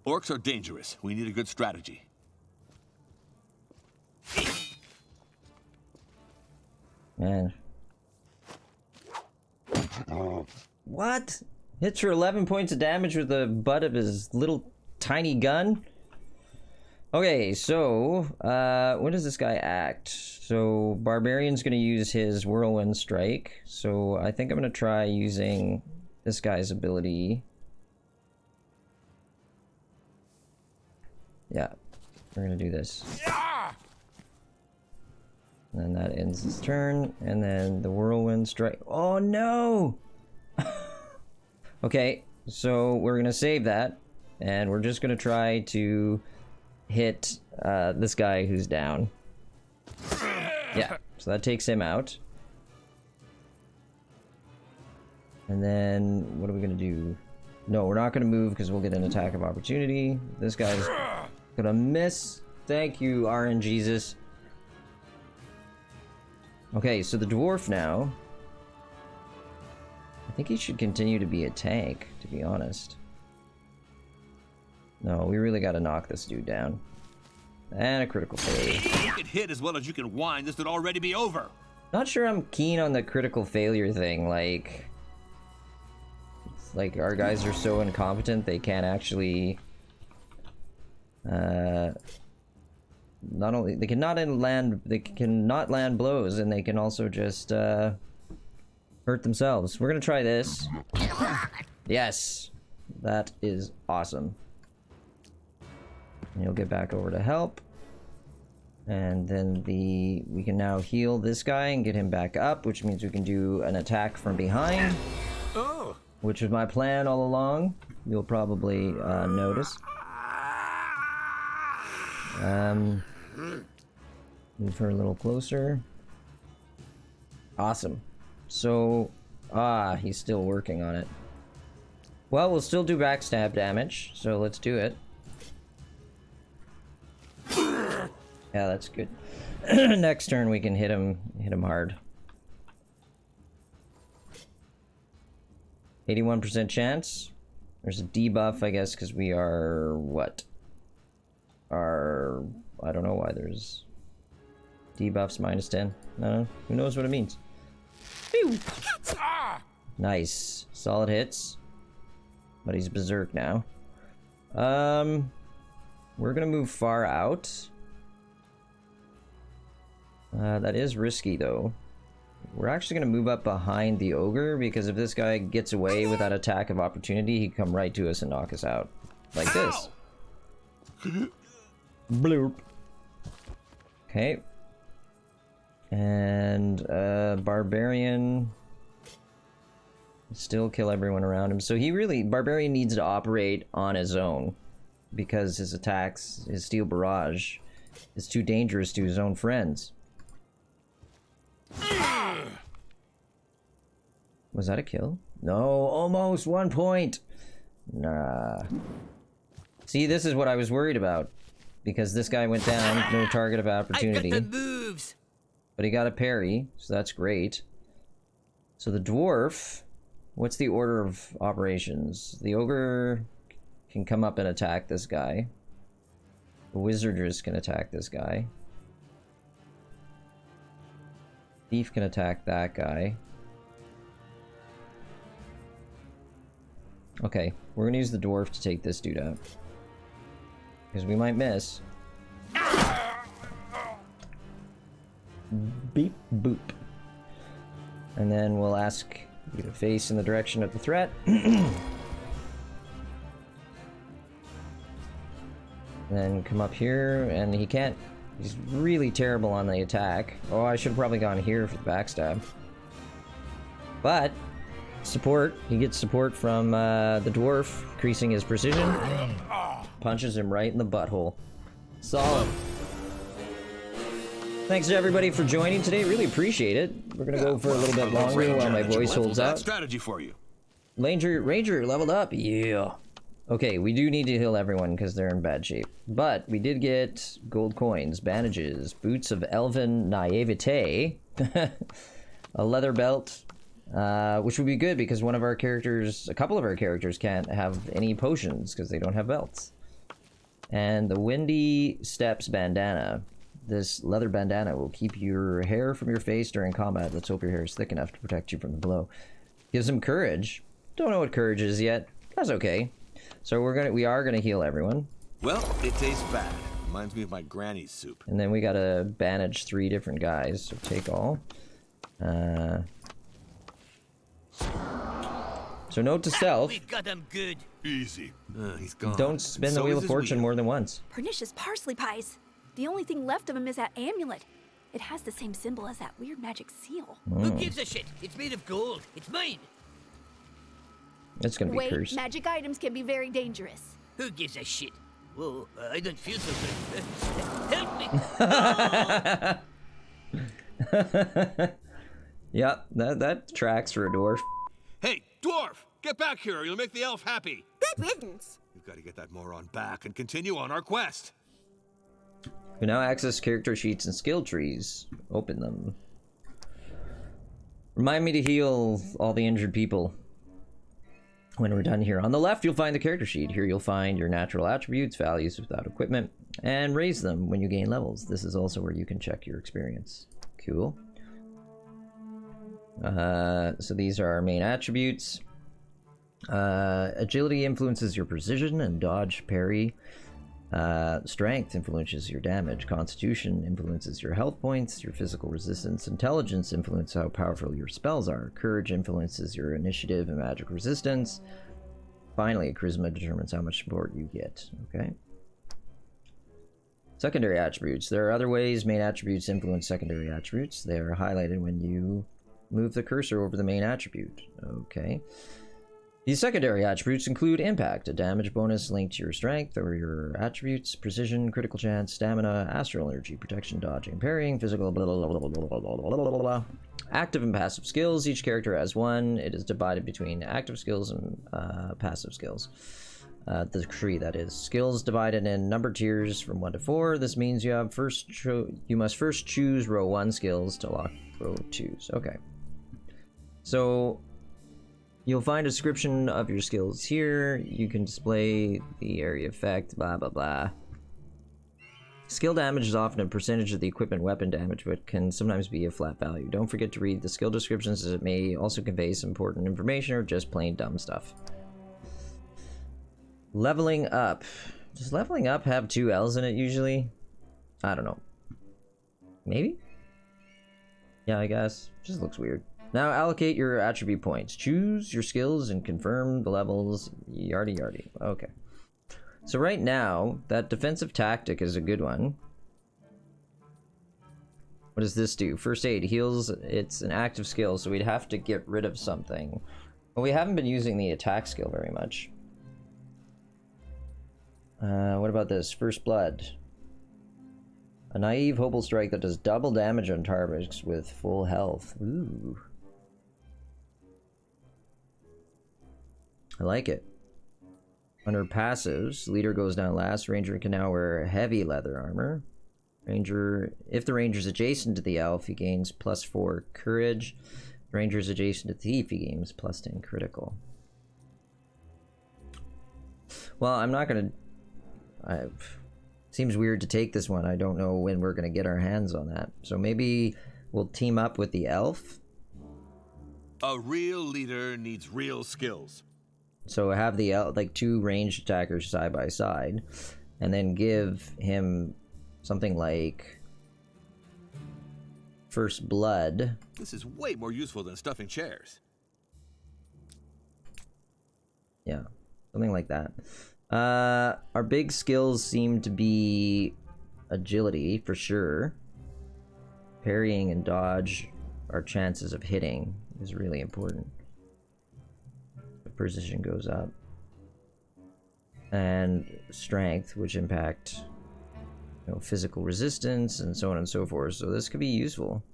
Orcs are dangerous. We need a good strategy. Man. What? Hits for 11 points of damage with the butt of his little tiny gun? Okay, so, when does this guy act? So, Barbarian's gonna use his Whirlwind Strike. So, I think I'm gonna try using this guy's ability. Yeah, we're gonna do this. And then that ends his turn, and then the Whirlwind Strike. Oh no! Okay, so we're gonna save that, and we're just gonna try to hit this guy who's down. Yeah, so that takes him out. And then, what are we gonna do? No, we're not gonna move because we'll get an attack of opportunity. This guy's gonna miss. Thank you, RNGesus. Okay, so the dwarf now. I think he should continue to be a tank, to be honest. No, we really gotta knock this dude down. And a critical failure. If you could hit as well as you can whine, this would already be over. Not sure I'm keen on the critical failure thing, like... It's like our guys are so incompetent they can't actually... not only they cannot land blows, and they can also just hurt themselves. We're gonna try this. Yes, that is awesome. And you'll get back over to help, and then we can now heal this guy and get him back up, which means we can do an attack from behind, which was my plan all along. You'll probably notice. Move her a little closer. Awesome. So, he's still working on it. Well, we'll still do backstab damage, so let's do it. Yeah, that's good. Next turn we can hit him hard. 81% chance. There's a debuff, I guess, because we are what? I don't know why there's debuffs -10. No, who knows what it means. Pew! Nice. Solid hits. But he's berserk now. We're gonna move far out. That is risky though. We're actually gonna move up behind the ogre, because if this guy gets away with that attack of opportunity, he'd come right to us and knock us out. Like this. Bloop. Okay. And Barbarian still kill everyone around him. So Barbarian needs to operate on his own, because his attacks, his steel barrage, is too dangerous to his own friends. Was that a kill? No, almost 1 point. Nah. See, this is what I was worried about. Because this guy went down, no target of opportunity. I've got the moves. But he got a parry, so that's great. So the dwarf, what's the order of operations? The ogre can come up and attack this guy. The wizardress can attack this guy. Thief can attack that guy. Okay, we're gonna use the dwarf to take this dude out. Because we might miss. Beep boop. And then we'll ask you to face in the direction of the threat. Then come up here, and he can't. He's really terrible on the attack. Oh, I should have probably gone here for the backstab. But support. He gets support from the dwarf, increasing his precision. Punches him right in the butthole. Solid. Thanks to everybody for joining today. Really appreciate it. We're gonna go for a little bit longer while my voice holds out. Strategy for you. Ranger leveled up. Yeah. Okay, we do need to heal everyone because they're in bad shape. But we did get gold coins, bandages, boots of elven naivete, a leather belt, which would be good because one of our characters, a couple of our characters can't have any potions because they don't have belts. And the Windy Steps bandana. This leather bandana will keep your hair from your face during combat. Let's hope your hair is thick enough to protect you from the blow. Gives him courage. Don't know what courage is yet. That's okay. So we are gonna heal everyone. Well, it tastes bad. Reminds me of my granny's soup. And then we gotta bandage 3 different guys. So take all. So note to self. We've got him good. Easy. He's gone. Don't spin the Wheel of Fortune more than once. Pernicious parsley pies. The only thing left of him is that amulet. It has the same symbol as that weird magic seal. Who gives a shit? It's made of gold. It's mine. It's gonna be Wait, cursed. magic items can be very dangerous. Who gives a shit? Whoa, I don't feel so good. Help me! Yep, that tracks for a dwarf. Hey, dwarf! Get back here or you'll make the elf happy. Good riddance. We've got to get that moron back and continue on our quest. We now access character sheets and skill trees. Open them. Remind me to heal all the injured people when we're done here. On the left, you'll find the character sheet. Here you'll find your natural attributes, values without equipment, and raise them when you gain levels. This is also where you can check your experience. Cool. So these are our main attributes. Agility influences your precision and dodge, parry. Strength influences your damage. Constitution influences your health points, your physical resistance. Intelligence influences how powerful your spells are. Courage influences your initiative and magic resistance. Finally, charisma determines how much support you get. Okay. Secondary attributes. There are other ways main attributes influence secondary attributes. They are highlighted when you move the cursor over the main attribute. Okay. These secondary attributes include impact, a damage bonus linked to your strength or your attributes, precision, critical chance, stamina, astral energy, protection, dodging, parrying, physical, blah, blah, blah, blah, blah, blah, blah, blah, blah, blah. Active and passive skills. Each character has one. It is divided between active skills and passive skills. The tree, that is. Skills divided in number tiers from 1 to 4. This means you have you must first choose row 1 skills to lock row 2s. Okay. So you'll find a description of your skills here. You can display the area effect, blah, blah, blah. Skill damage is often a percentage of the equipment weapon damage, but can sometimes be a flat value. Don't forget to read the skill descriptions, as it may also convey some important information or just plain dumb stuff. Leveling up. Does leveling up have 2 L's in it usually? I don't know. Maybe? Yeah, I guess. Just looks weird. Now allocate your attribute points. Choose your skills and confirm the levels. Yardy yardy. Okay. So right now, that defensive tactic is a good one. What does this do? First aid heals. It's an active skill, so we'd have to get rid of something. But we haven't been using the attack skill very much. What about this? First blood. A naive, hopeful strike that does double damage on targets with full health. Ooh. I like it. Under passives, leader goes down last. Ranger can now wear heavy leather armor. Ranger, if the ranger's adjacent to the elf, he gains +4 courage. If the ranger's adjacent to the thief, he gains +10 critical. Well, I'm not gonna... Seems weird to take this one. I don't know when we're gonna get our hands on that. So maybe we'll team up with the elf. A real leader needs real skills. So have the elf, like 2 ranged attackers side by side, and then give him something like First Blood. This is way more useful than stuffing chairs. Yeah, something like that. Our big skills seem to be agility, for sure. Parrying and dodge, our chances of hitting is really important. The precision goes up. And strength, which impact, you know, physical resistance and so on and so forth. So this could be useful.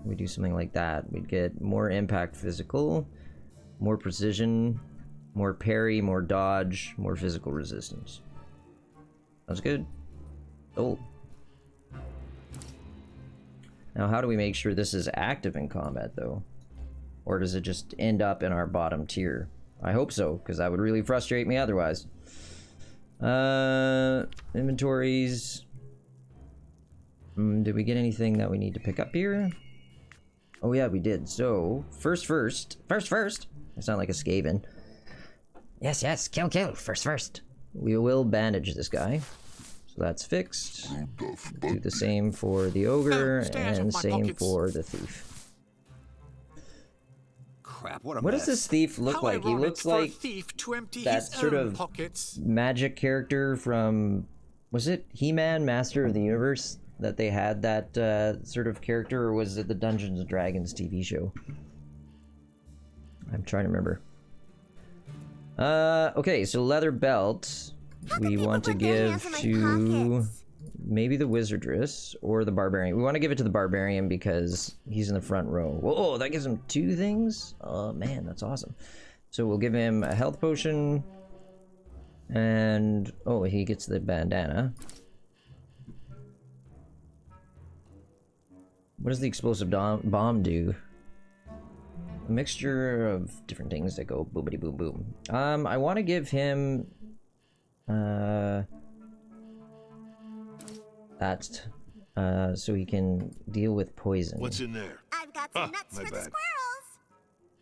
We do something like that. We'd get more impact physical, more precision, more parry, more dodge, more physical resistance. Sounds good. Oh. Now, how do we make sure this is active in combat, though? Or does it just end up in our bottom tier? I hope so, because that would really frustrate me otherwise. Inventories. Did we get anything that we need to pick up here? Oh yeah, we did. So, first. I sound like a Skaven. Yes, kill, first. We will bandage this guy. So that's fixed. Do the same for the ogre, and same for the thief. Crap, what a What mess. does this thief look like? He looks like that sort of magic character from... Was it He-Man, Master of the Universe? That they had that sort of character, or was it the Dungeons & Dragons TV show? I'm trying to remember. Okay, so leather belt we want to give to maybe the wizardress or the barbarian. We want to give it to the barbarian because he's in the front row. Whoa, that gives him 2 things? Oh man, that's awesome. So we'll give him a health potion, and oh, he gets the bandana. What does the explosive bomb do? A mixture of different things that go boomity boom boom. I want to give him that so he can deal with poison. What's in there? I've got some nuts for the squirrels.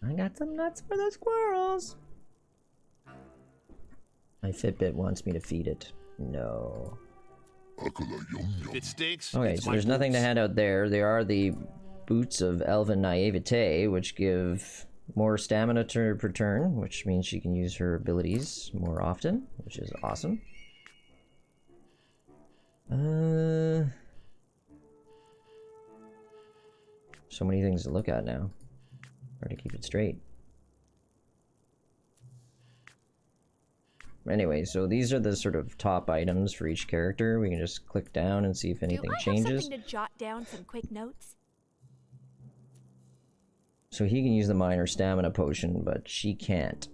I got some nuts for the squirrels. My Fitbit wants me to feed it. No. If it stinks, Okay, it's so my there's nothing to boots. hand out there. They are the boots of Elven Naivete, which give more stamina per turn, which means she can use her abilities more often, which is awesome. So many things to look at now. Hard to keep it straight. Anyway, so these are the sort of top items for each character. We can just click down and see if anything changes. Do I have something to jot down some quick notes? So he can use the minor stamina potion, but she can't.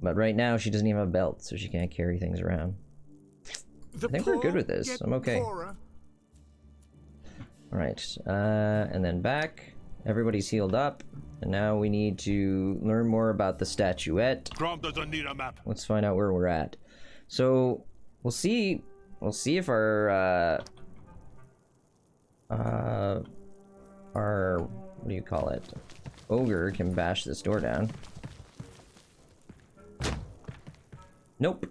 But right now, she doesn't even have a belt, so she can't carry things around. I think we're good with this. I'm okay. Alright, and then back. Everybody's healed up. And now we need to learn more about the statuette. Grom doesn't need a map. Let's find out where we're at. So, we'll see if our, what do you call it? Ogre can bash this door down. Nope.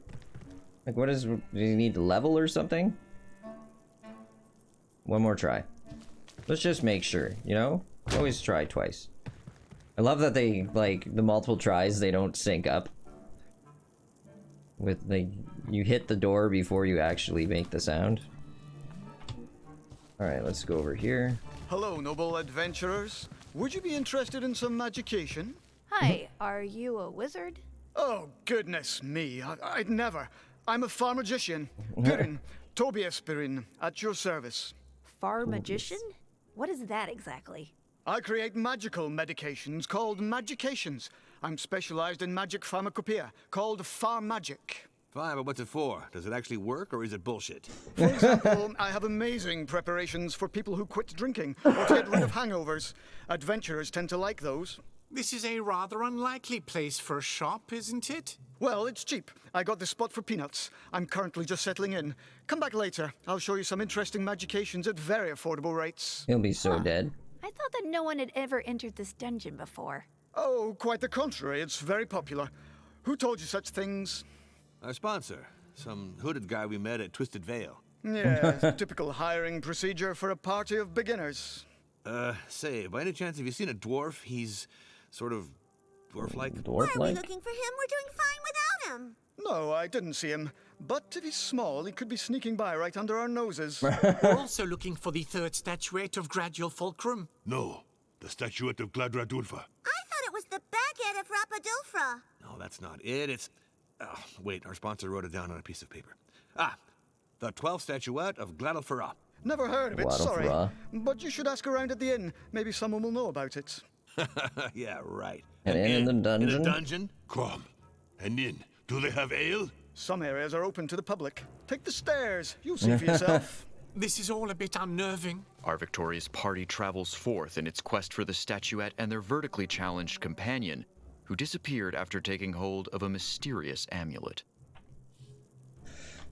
Like, what is... Do you need to level or something? One more try. Let's just make sure, you know? Always try twice. I love that they, like, the multiple tries, they don't sync up. With, you hit the door before you actually make the sound. Alright, let's go over here. Hello, noble adventurers. Would you be interested in some magication? Hi, are you a wizard? Oh, goodness me. I'd never. I'm a farm magician. Pirin, Tobiaspirin, at your service. Far magician? What is that exactly? I create magical medications called magications. I'm specialized in magic pharmacopoeia, called Far Magic. Fine, but what's it for? Does it actually work, or is it bullshit? For example, I have amazing preparations for people who quit drinking or to get rid of hangovers. Adventurers tend to like those. This is a rather unlikely place for a shop, isn't it? Well, it's cheap. I got this spot for peanuts. I'm currently just settling in. Come back later. I'll show you some interesting magications at very affordable rates. He'll be so dead. I thought that no one had ever entered this dungeon before. Oh, quite the contrary. It's very popular. Who told you such things? Our sponsor. Some hooded guy we met at Twisted Veil. Yes, typical hiring procedure for a party of beginners. Say, by any chance have you seen a dwarf? He's sort of dwarf-like? Why are we Dwarf-like? looking for him? We're doing fine without him. No, I didn't see him. But if he's small, he could be sneaking by right under our noses. We're also looking for the third statuette of Gradual Fulcrum. No, the Statuette of Glenferra. I thought it was the baguette of Rapadulfra. No, that's not it. It's... Oh, wait, our sponsor wrote it down on a piece of paper. Ah, the 12th Statuette of Glenferra. Never heard of it, sorry. Gladofra. But you should ask around at the inn. Maybe someone will know about it. Yeah, right. An inn in the dungeon? In a dungeon? Come. And in, do they have ale? Some areas are open to the public. Take the stairs. You'll see for yourself. This is all a bit unnerving. Our victorious party travels forth in its quest for the statuette and their vertically challenged companion, who disappeared after taking hold of a mysterious amulet.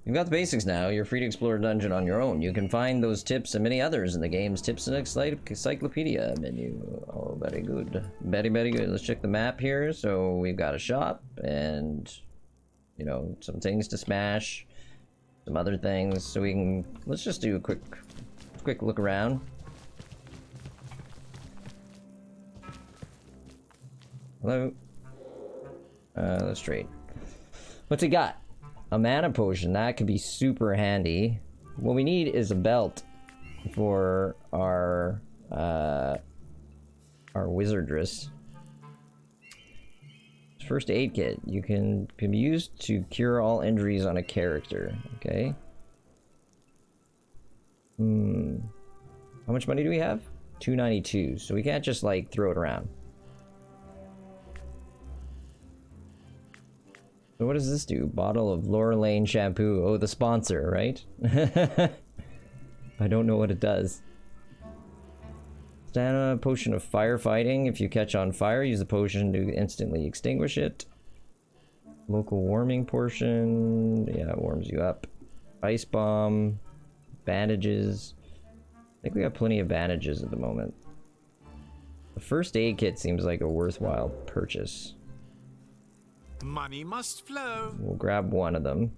You've got the basics now. You're free to explore a dungeon on your own. You can find those tips and many others in the game's Tips and Encyclopedia menu. Oh, very good. Very, very good. Let's check the map here. So we've got a shop and, you know, some things to smash, some other things. So we can, let's just do a quick look around. Hello? Let's trade. What's he got? A mana potion. That could be super handy. What we need is a belt for our wizardress. First aid kit. You can be used to cure all injuries on a character. Okay. How much money do we have? 292. So we can't just like throw it around. So what does this do? Bottle of Lorelane shampoo. Oh, the sponsor, right? I don't know what it does. Stamina potion of firefighting. If you catch on fire, use the potion to instantly extinguish it. Local warming portion. Yeah, it warms you up. Ice bomb. Bandages. I think we got plenty of bandages at the moment. The first aid kit seems like a worthwhile purchase. Money must flow. We'll grab one of them.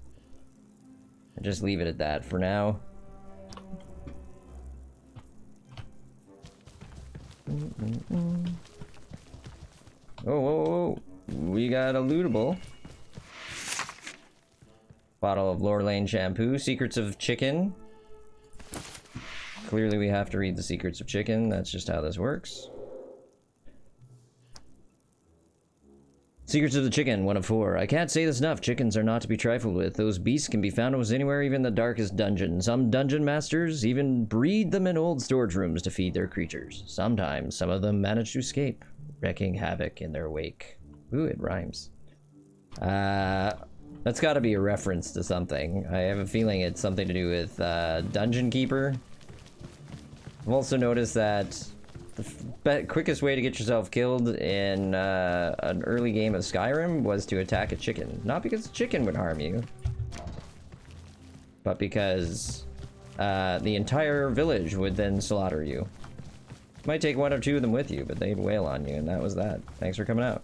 And just leave it at that for now. Oh, we got a lootable. Bottle of Lorelane shampoo. Secrets of chicken. Clearly we have to read the secrets of chicken. That's just how this works. Secrets of the Chicken, 1 of 4. I can't say this enough. Chickens are not to be trifled with. Those beasts can be found almost anywhere, even the darkest dungeon. Some dungeon masters even breed them in old storage rooms to feed their creatures. Sometimes, some of them manage to escape, wreaking havoc in their wake. Ooh, it rhymes. That's gotta be a reference to something. I have a feeling it's something to do with, Dungeon Keeper. I've also noticed that the quickest way to get yourself killed in an early game of Skyrim was to attack a chicken. Not because the chicken would harm you, but because the entire village would then slaughter you. Might take 1 or 2 of them with you, but they'd wail on you, and that was that. Thanks for coming out.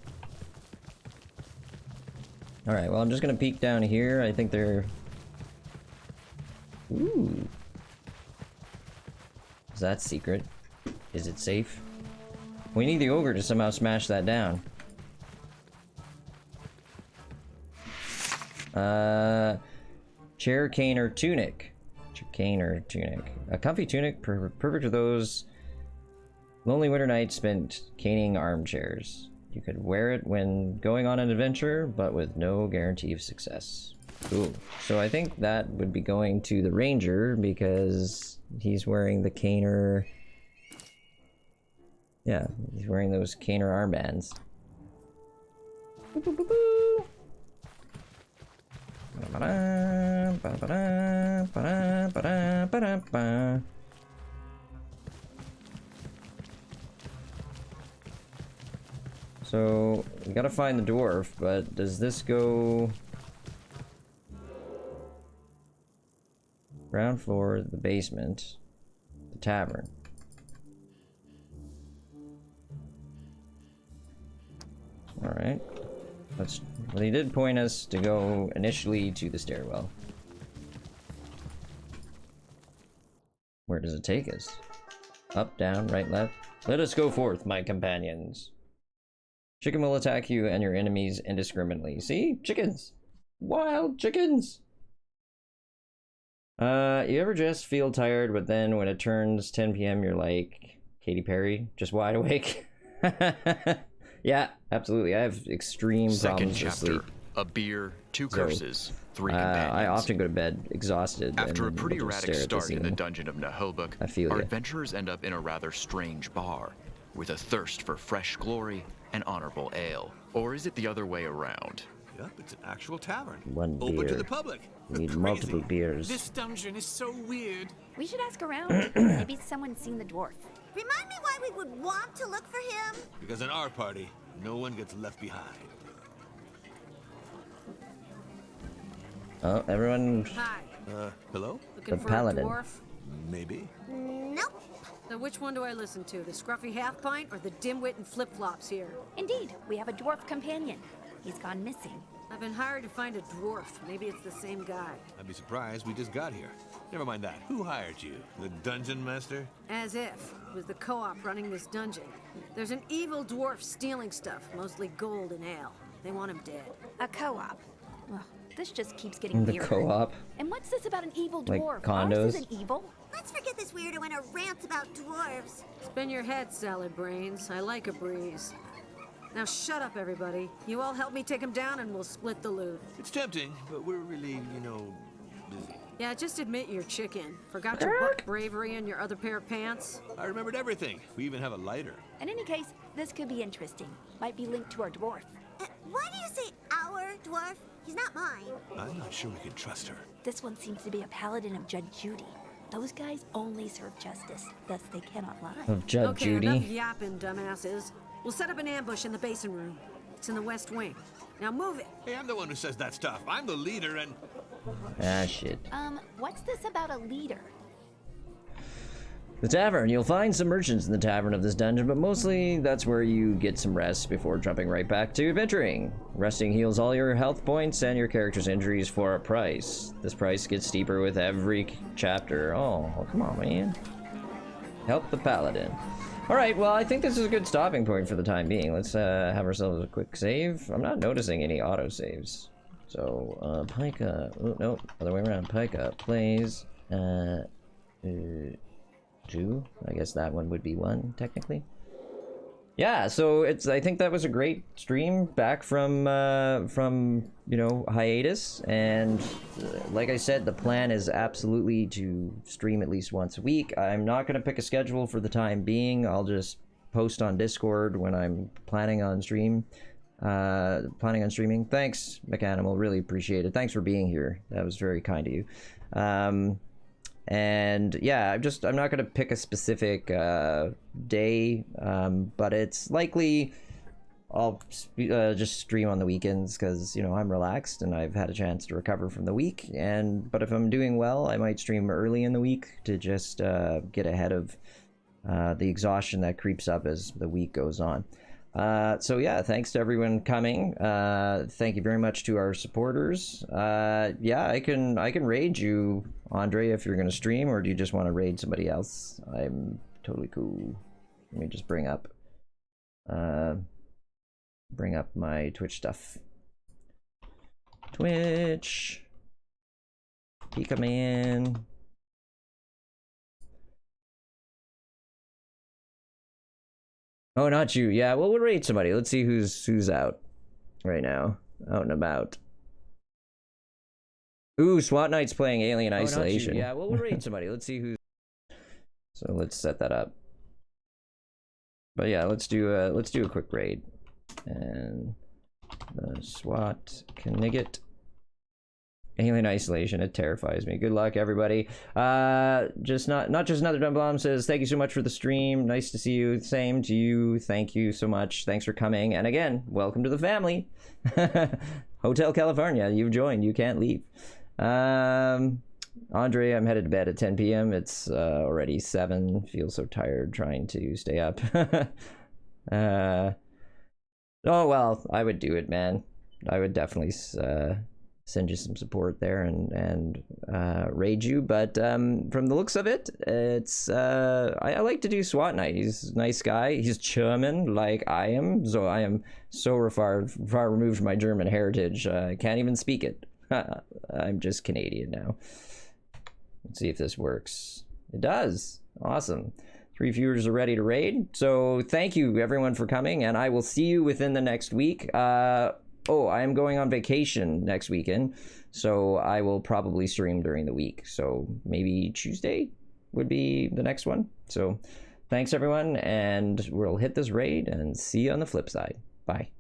Alright, well, I'm just gonna peek down here. I think they're... Ooh. Is that secret? Is it safe? We need the ogre to somehow smash that down. Chair cane or tunic. Cane or tunic. A comfy tunic, perfect for those lonely winter nights spent caning armchairs. You could wear it when going on an adventure, but with no guarantee of success. Ooh, so I think that would be going to the ranger because he's wearing the caner. Yeah, he's wearing those caner armbands. Boo, boo, boo, boo. Ba-da, ba-da, ba-da, ba-da, ba-da, ba. So we gotta find the dwarf, but does this go ground floor, the basement, the tavern? All right. Well, he did point us to go initially to the stairwell. Where does it take us? Up, down, right, left? Let us go forth, my companions. Chicken will attack you and your enemies indiscriminately. See? Chickens! Wild chickens! You ever just feel tired, but then when it turns 10 p.m. you're like Katy Perry, just wide awake? Yeah, absolutely. I have extreme problems with sleep. A beer, 2 curses, 3 companions. I often go to bed exhausted. After a pretty erratic start in the dungeon of Naheulbeuk, our you. adventurers end up in a rather strange bar, with a thirst for fresh glory and honorable ale. Or is it the other way around? Yep, it's an actual tavern. One beer. Open to the public. We need multiple beers. This dungeon is so weird. We should ask around. Maybe someone's seen the dwarf. Remind me why we would want to look for him? Because in our party, no one gets left behind. Oh, everyone. Hi. Hello? Looking The for paladin. a dwarf? Maybe. Nope. So which one do I listen to? The scruffy half-pint or the dimwit and flip-flops here? Indeed, we have a dwarf companion. He's gone missing. I've been hired to find a dwarf. Maybe it's the same guy. I'd be surprised. We just got here. Never mind that. Who hired you? The dungeon master? As if. It was the co-op running this dungeon. There's an evil dwarf stealing stuff, mostly gold and ale. They want him dead. A co-op. Ugh, this just keeps getting The weirder. co-op. And what's this about an evil Like dwarf? condos? Ours isn't evil. Let's forget this weirdo and a rant about dwarves. Spin your head, salad brains. I like a breeze. Now shut up, everybody. You all help me take him down and we'll split the loot. It's tempting, but we're really, busy. Yeah, just admit you're chicken. Forgot your butt bravery and your other pair of pants? I remembered everything. We even have a lighter. In any case, this could be interesting. Might be linked to our dwarf. Why do you say our dwarf? He's not mine. I'm not sure we can trust her. This one seems to be a paladin of Judge Judy. Those guys only serve justice, thus they cannot lie. Of Judge Okay, Judy. enough yapping, dumbasses. We'll set up an ambush in the basin room. It's in the west wing. Now move it. Hey, I'm the one who says that stuff. I'm the leader and... Ah, shit. What's this about a leader? The tavern. You'll find some merchants in the tavern of this dungeon, but mostly that's where you get some rest before jumping right back to adventuring. Resting heals all your health points and your character's injuries for a price. This price gets steeper with every chapter. Oh, come on, man. Help the paladin. Alright, well, I think this is a good stopping point for the time being. Let's have ourselves a quick save. I'm not noticing any auto-saves. So, Pika... Oh, no, other way around. Pika plays... 2. I guess that one would be 1, technically. Yeah, so I think that was a great stream back from hiatus, and like I said, the plan is absolutely to stream at least once a week. I'm not going to pick a schedule for the time being. I'll just post on Discord when I'm planning on streaming. Thanks, McAnimal, really appreciate it. Thanks for being here. That was very kind of you. And yeah, I'm not going to pick a specific day, but it's likely I'll just stream on the weekends because, I'm relaxed and I've had a chance to recover from the week. But if I'm doing well, I might stream early in the week to just get ahead of the exhaustion that creeps up as the week goes on. So yeah, thanks to everyone coming. Thank you very much to our supporters. Yeah, I can raid you, Andre, if you're gonna stream, or do you just want to raid somebody else? I'm totally cool. Let me just bring up my Twitch stuff. Twitch. Pika Man. Oh, not you. Yeah, well, we'll raid somebody. Let's see who's out right now. Out and about. Ooh, SWAT Knight's playing Alien not you. Isolation. Yeah, well, we'll raid somebody. Let's see who's. So let's set that up. But yeah, let's do a quick raid. And the SWAT Knigget. Alien Isolation, it terrifies me. Good luck, everybody. Just not just another dumb bomb says, thank you so much for the stream. Nice to see you. Same to you. Thank you so much. Thanks for coming. And again, welcome to the family. Hotel California, you've joined. You can't leave. Andre, I'm headed to bed at 10 p.m. It's already 7. Feel so tired trying to stay up. Oh, well, I would do it, man. I would definitely send you some support there and raid you. But from the looks of it, it's I like to do SWAT Night. He's a nice guy. He's German, like I am. So I am so far removed from my German heritage. I can't even speak it. I'm just Canadian now. Let's see if this works. It does. Awesome. 3 viewers are ready to raid. So thank you everyone for coming, and I will see you within the next week. Oh, I am going on vacation next weekend, so I will probably stream during the week. So maybe Tuesday would be the next one. So thanks everyone, and we'll hit this raid and see you on the flip side. Bye.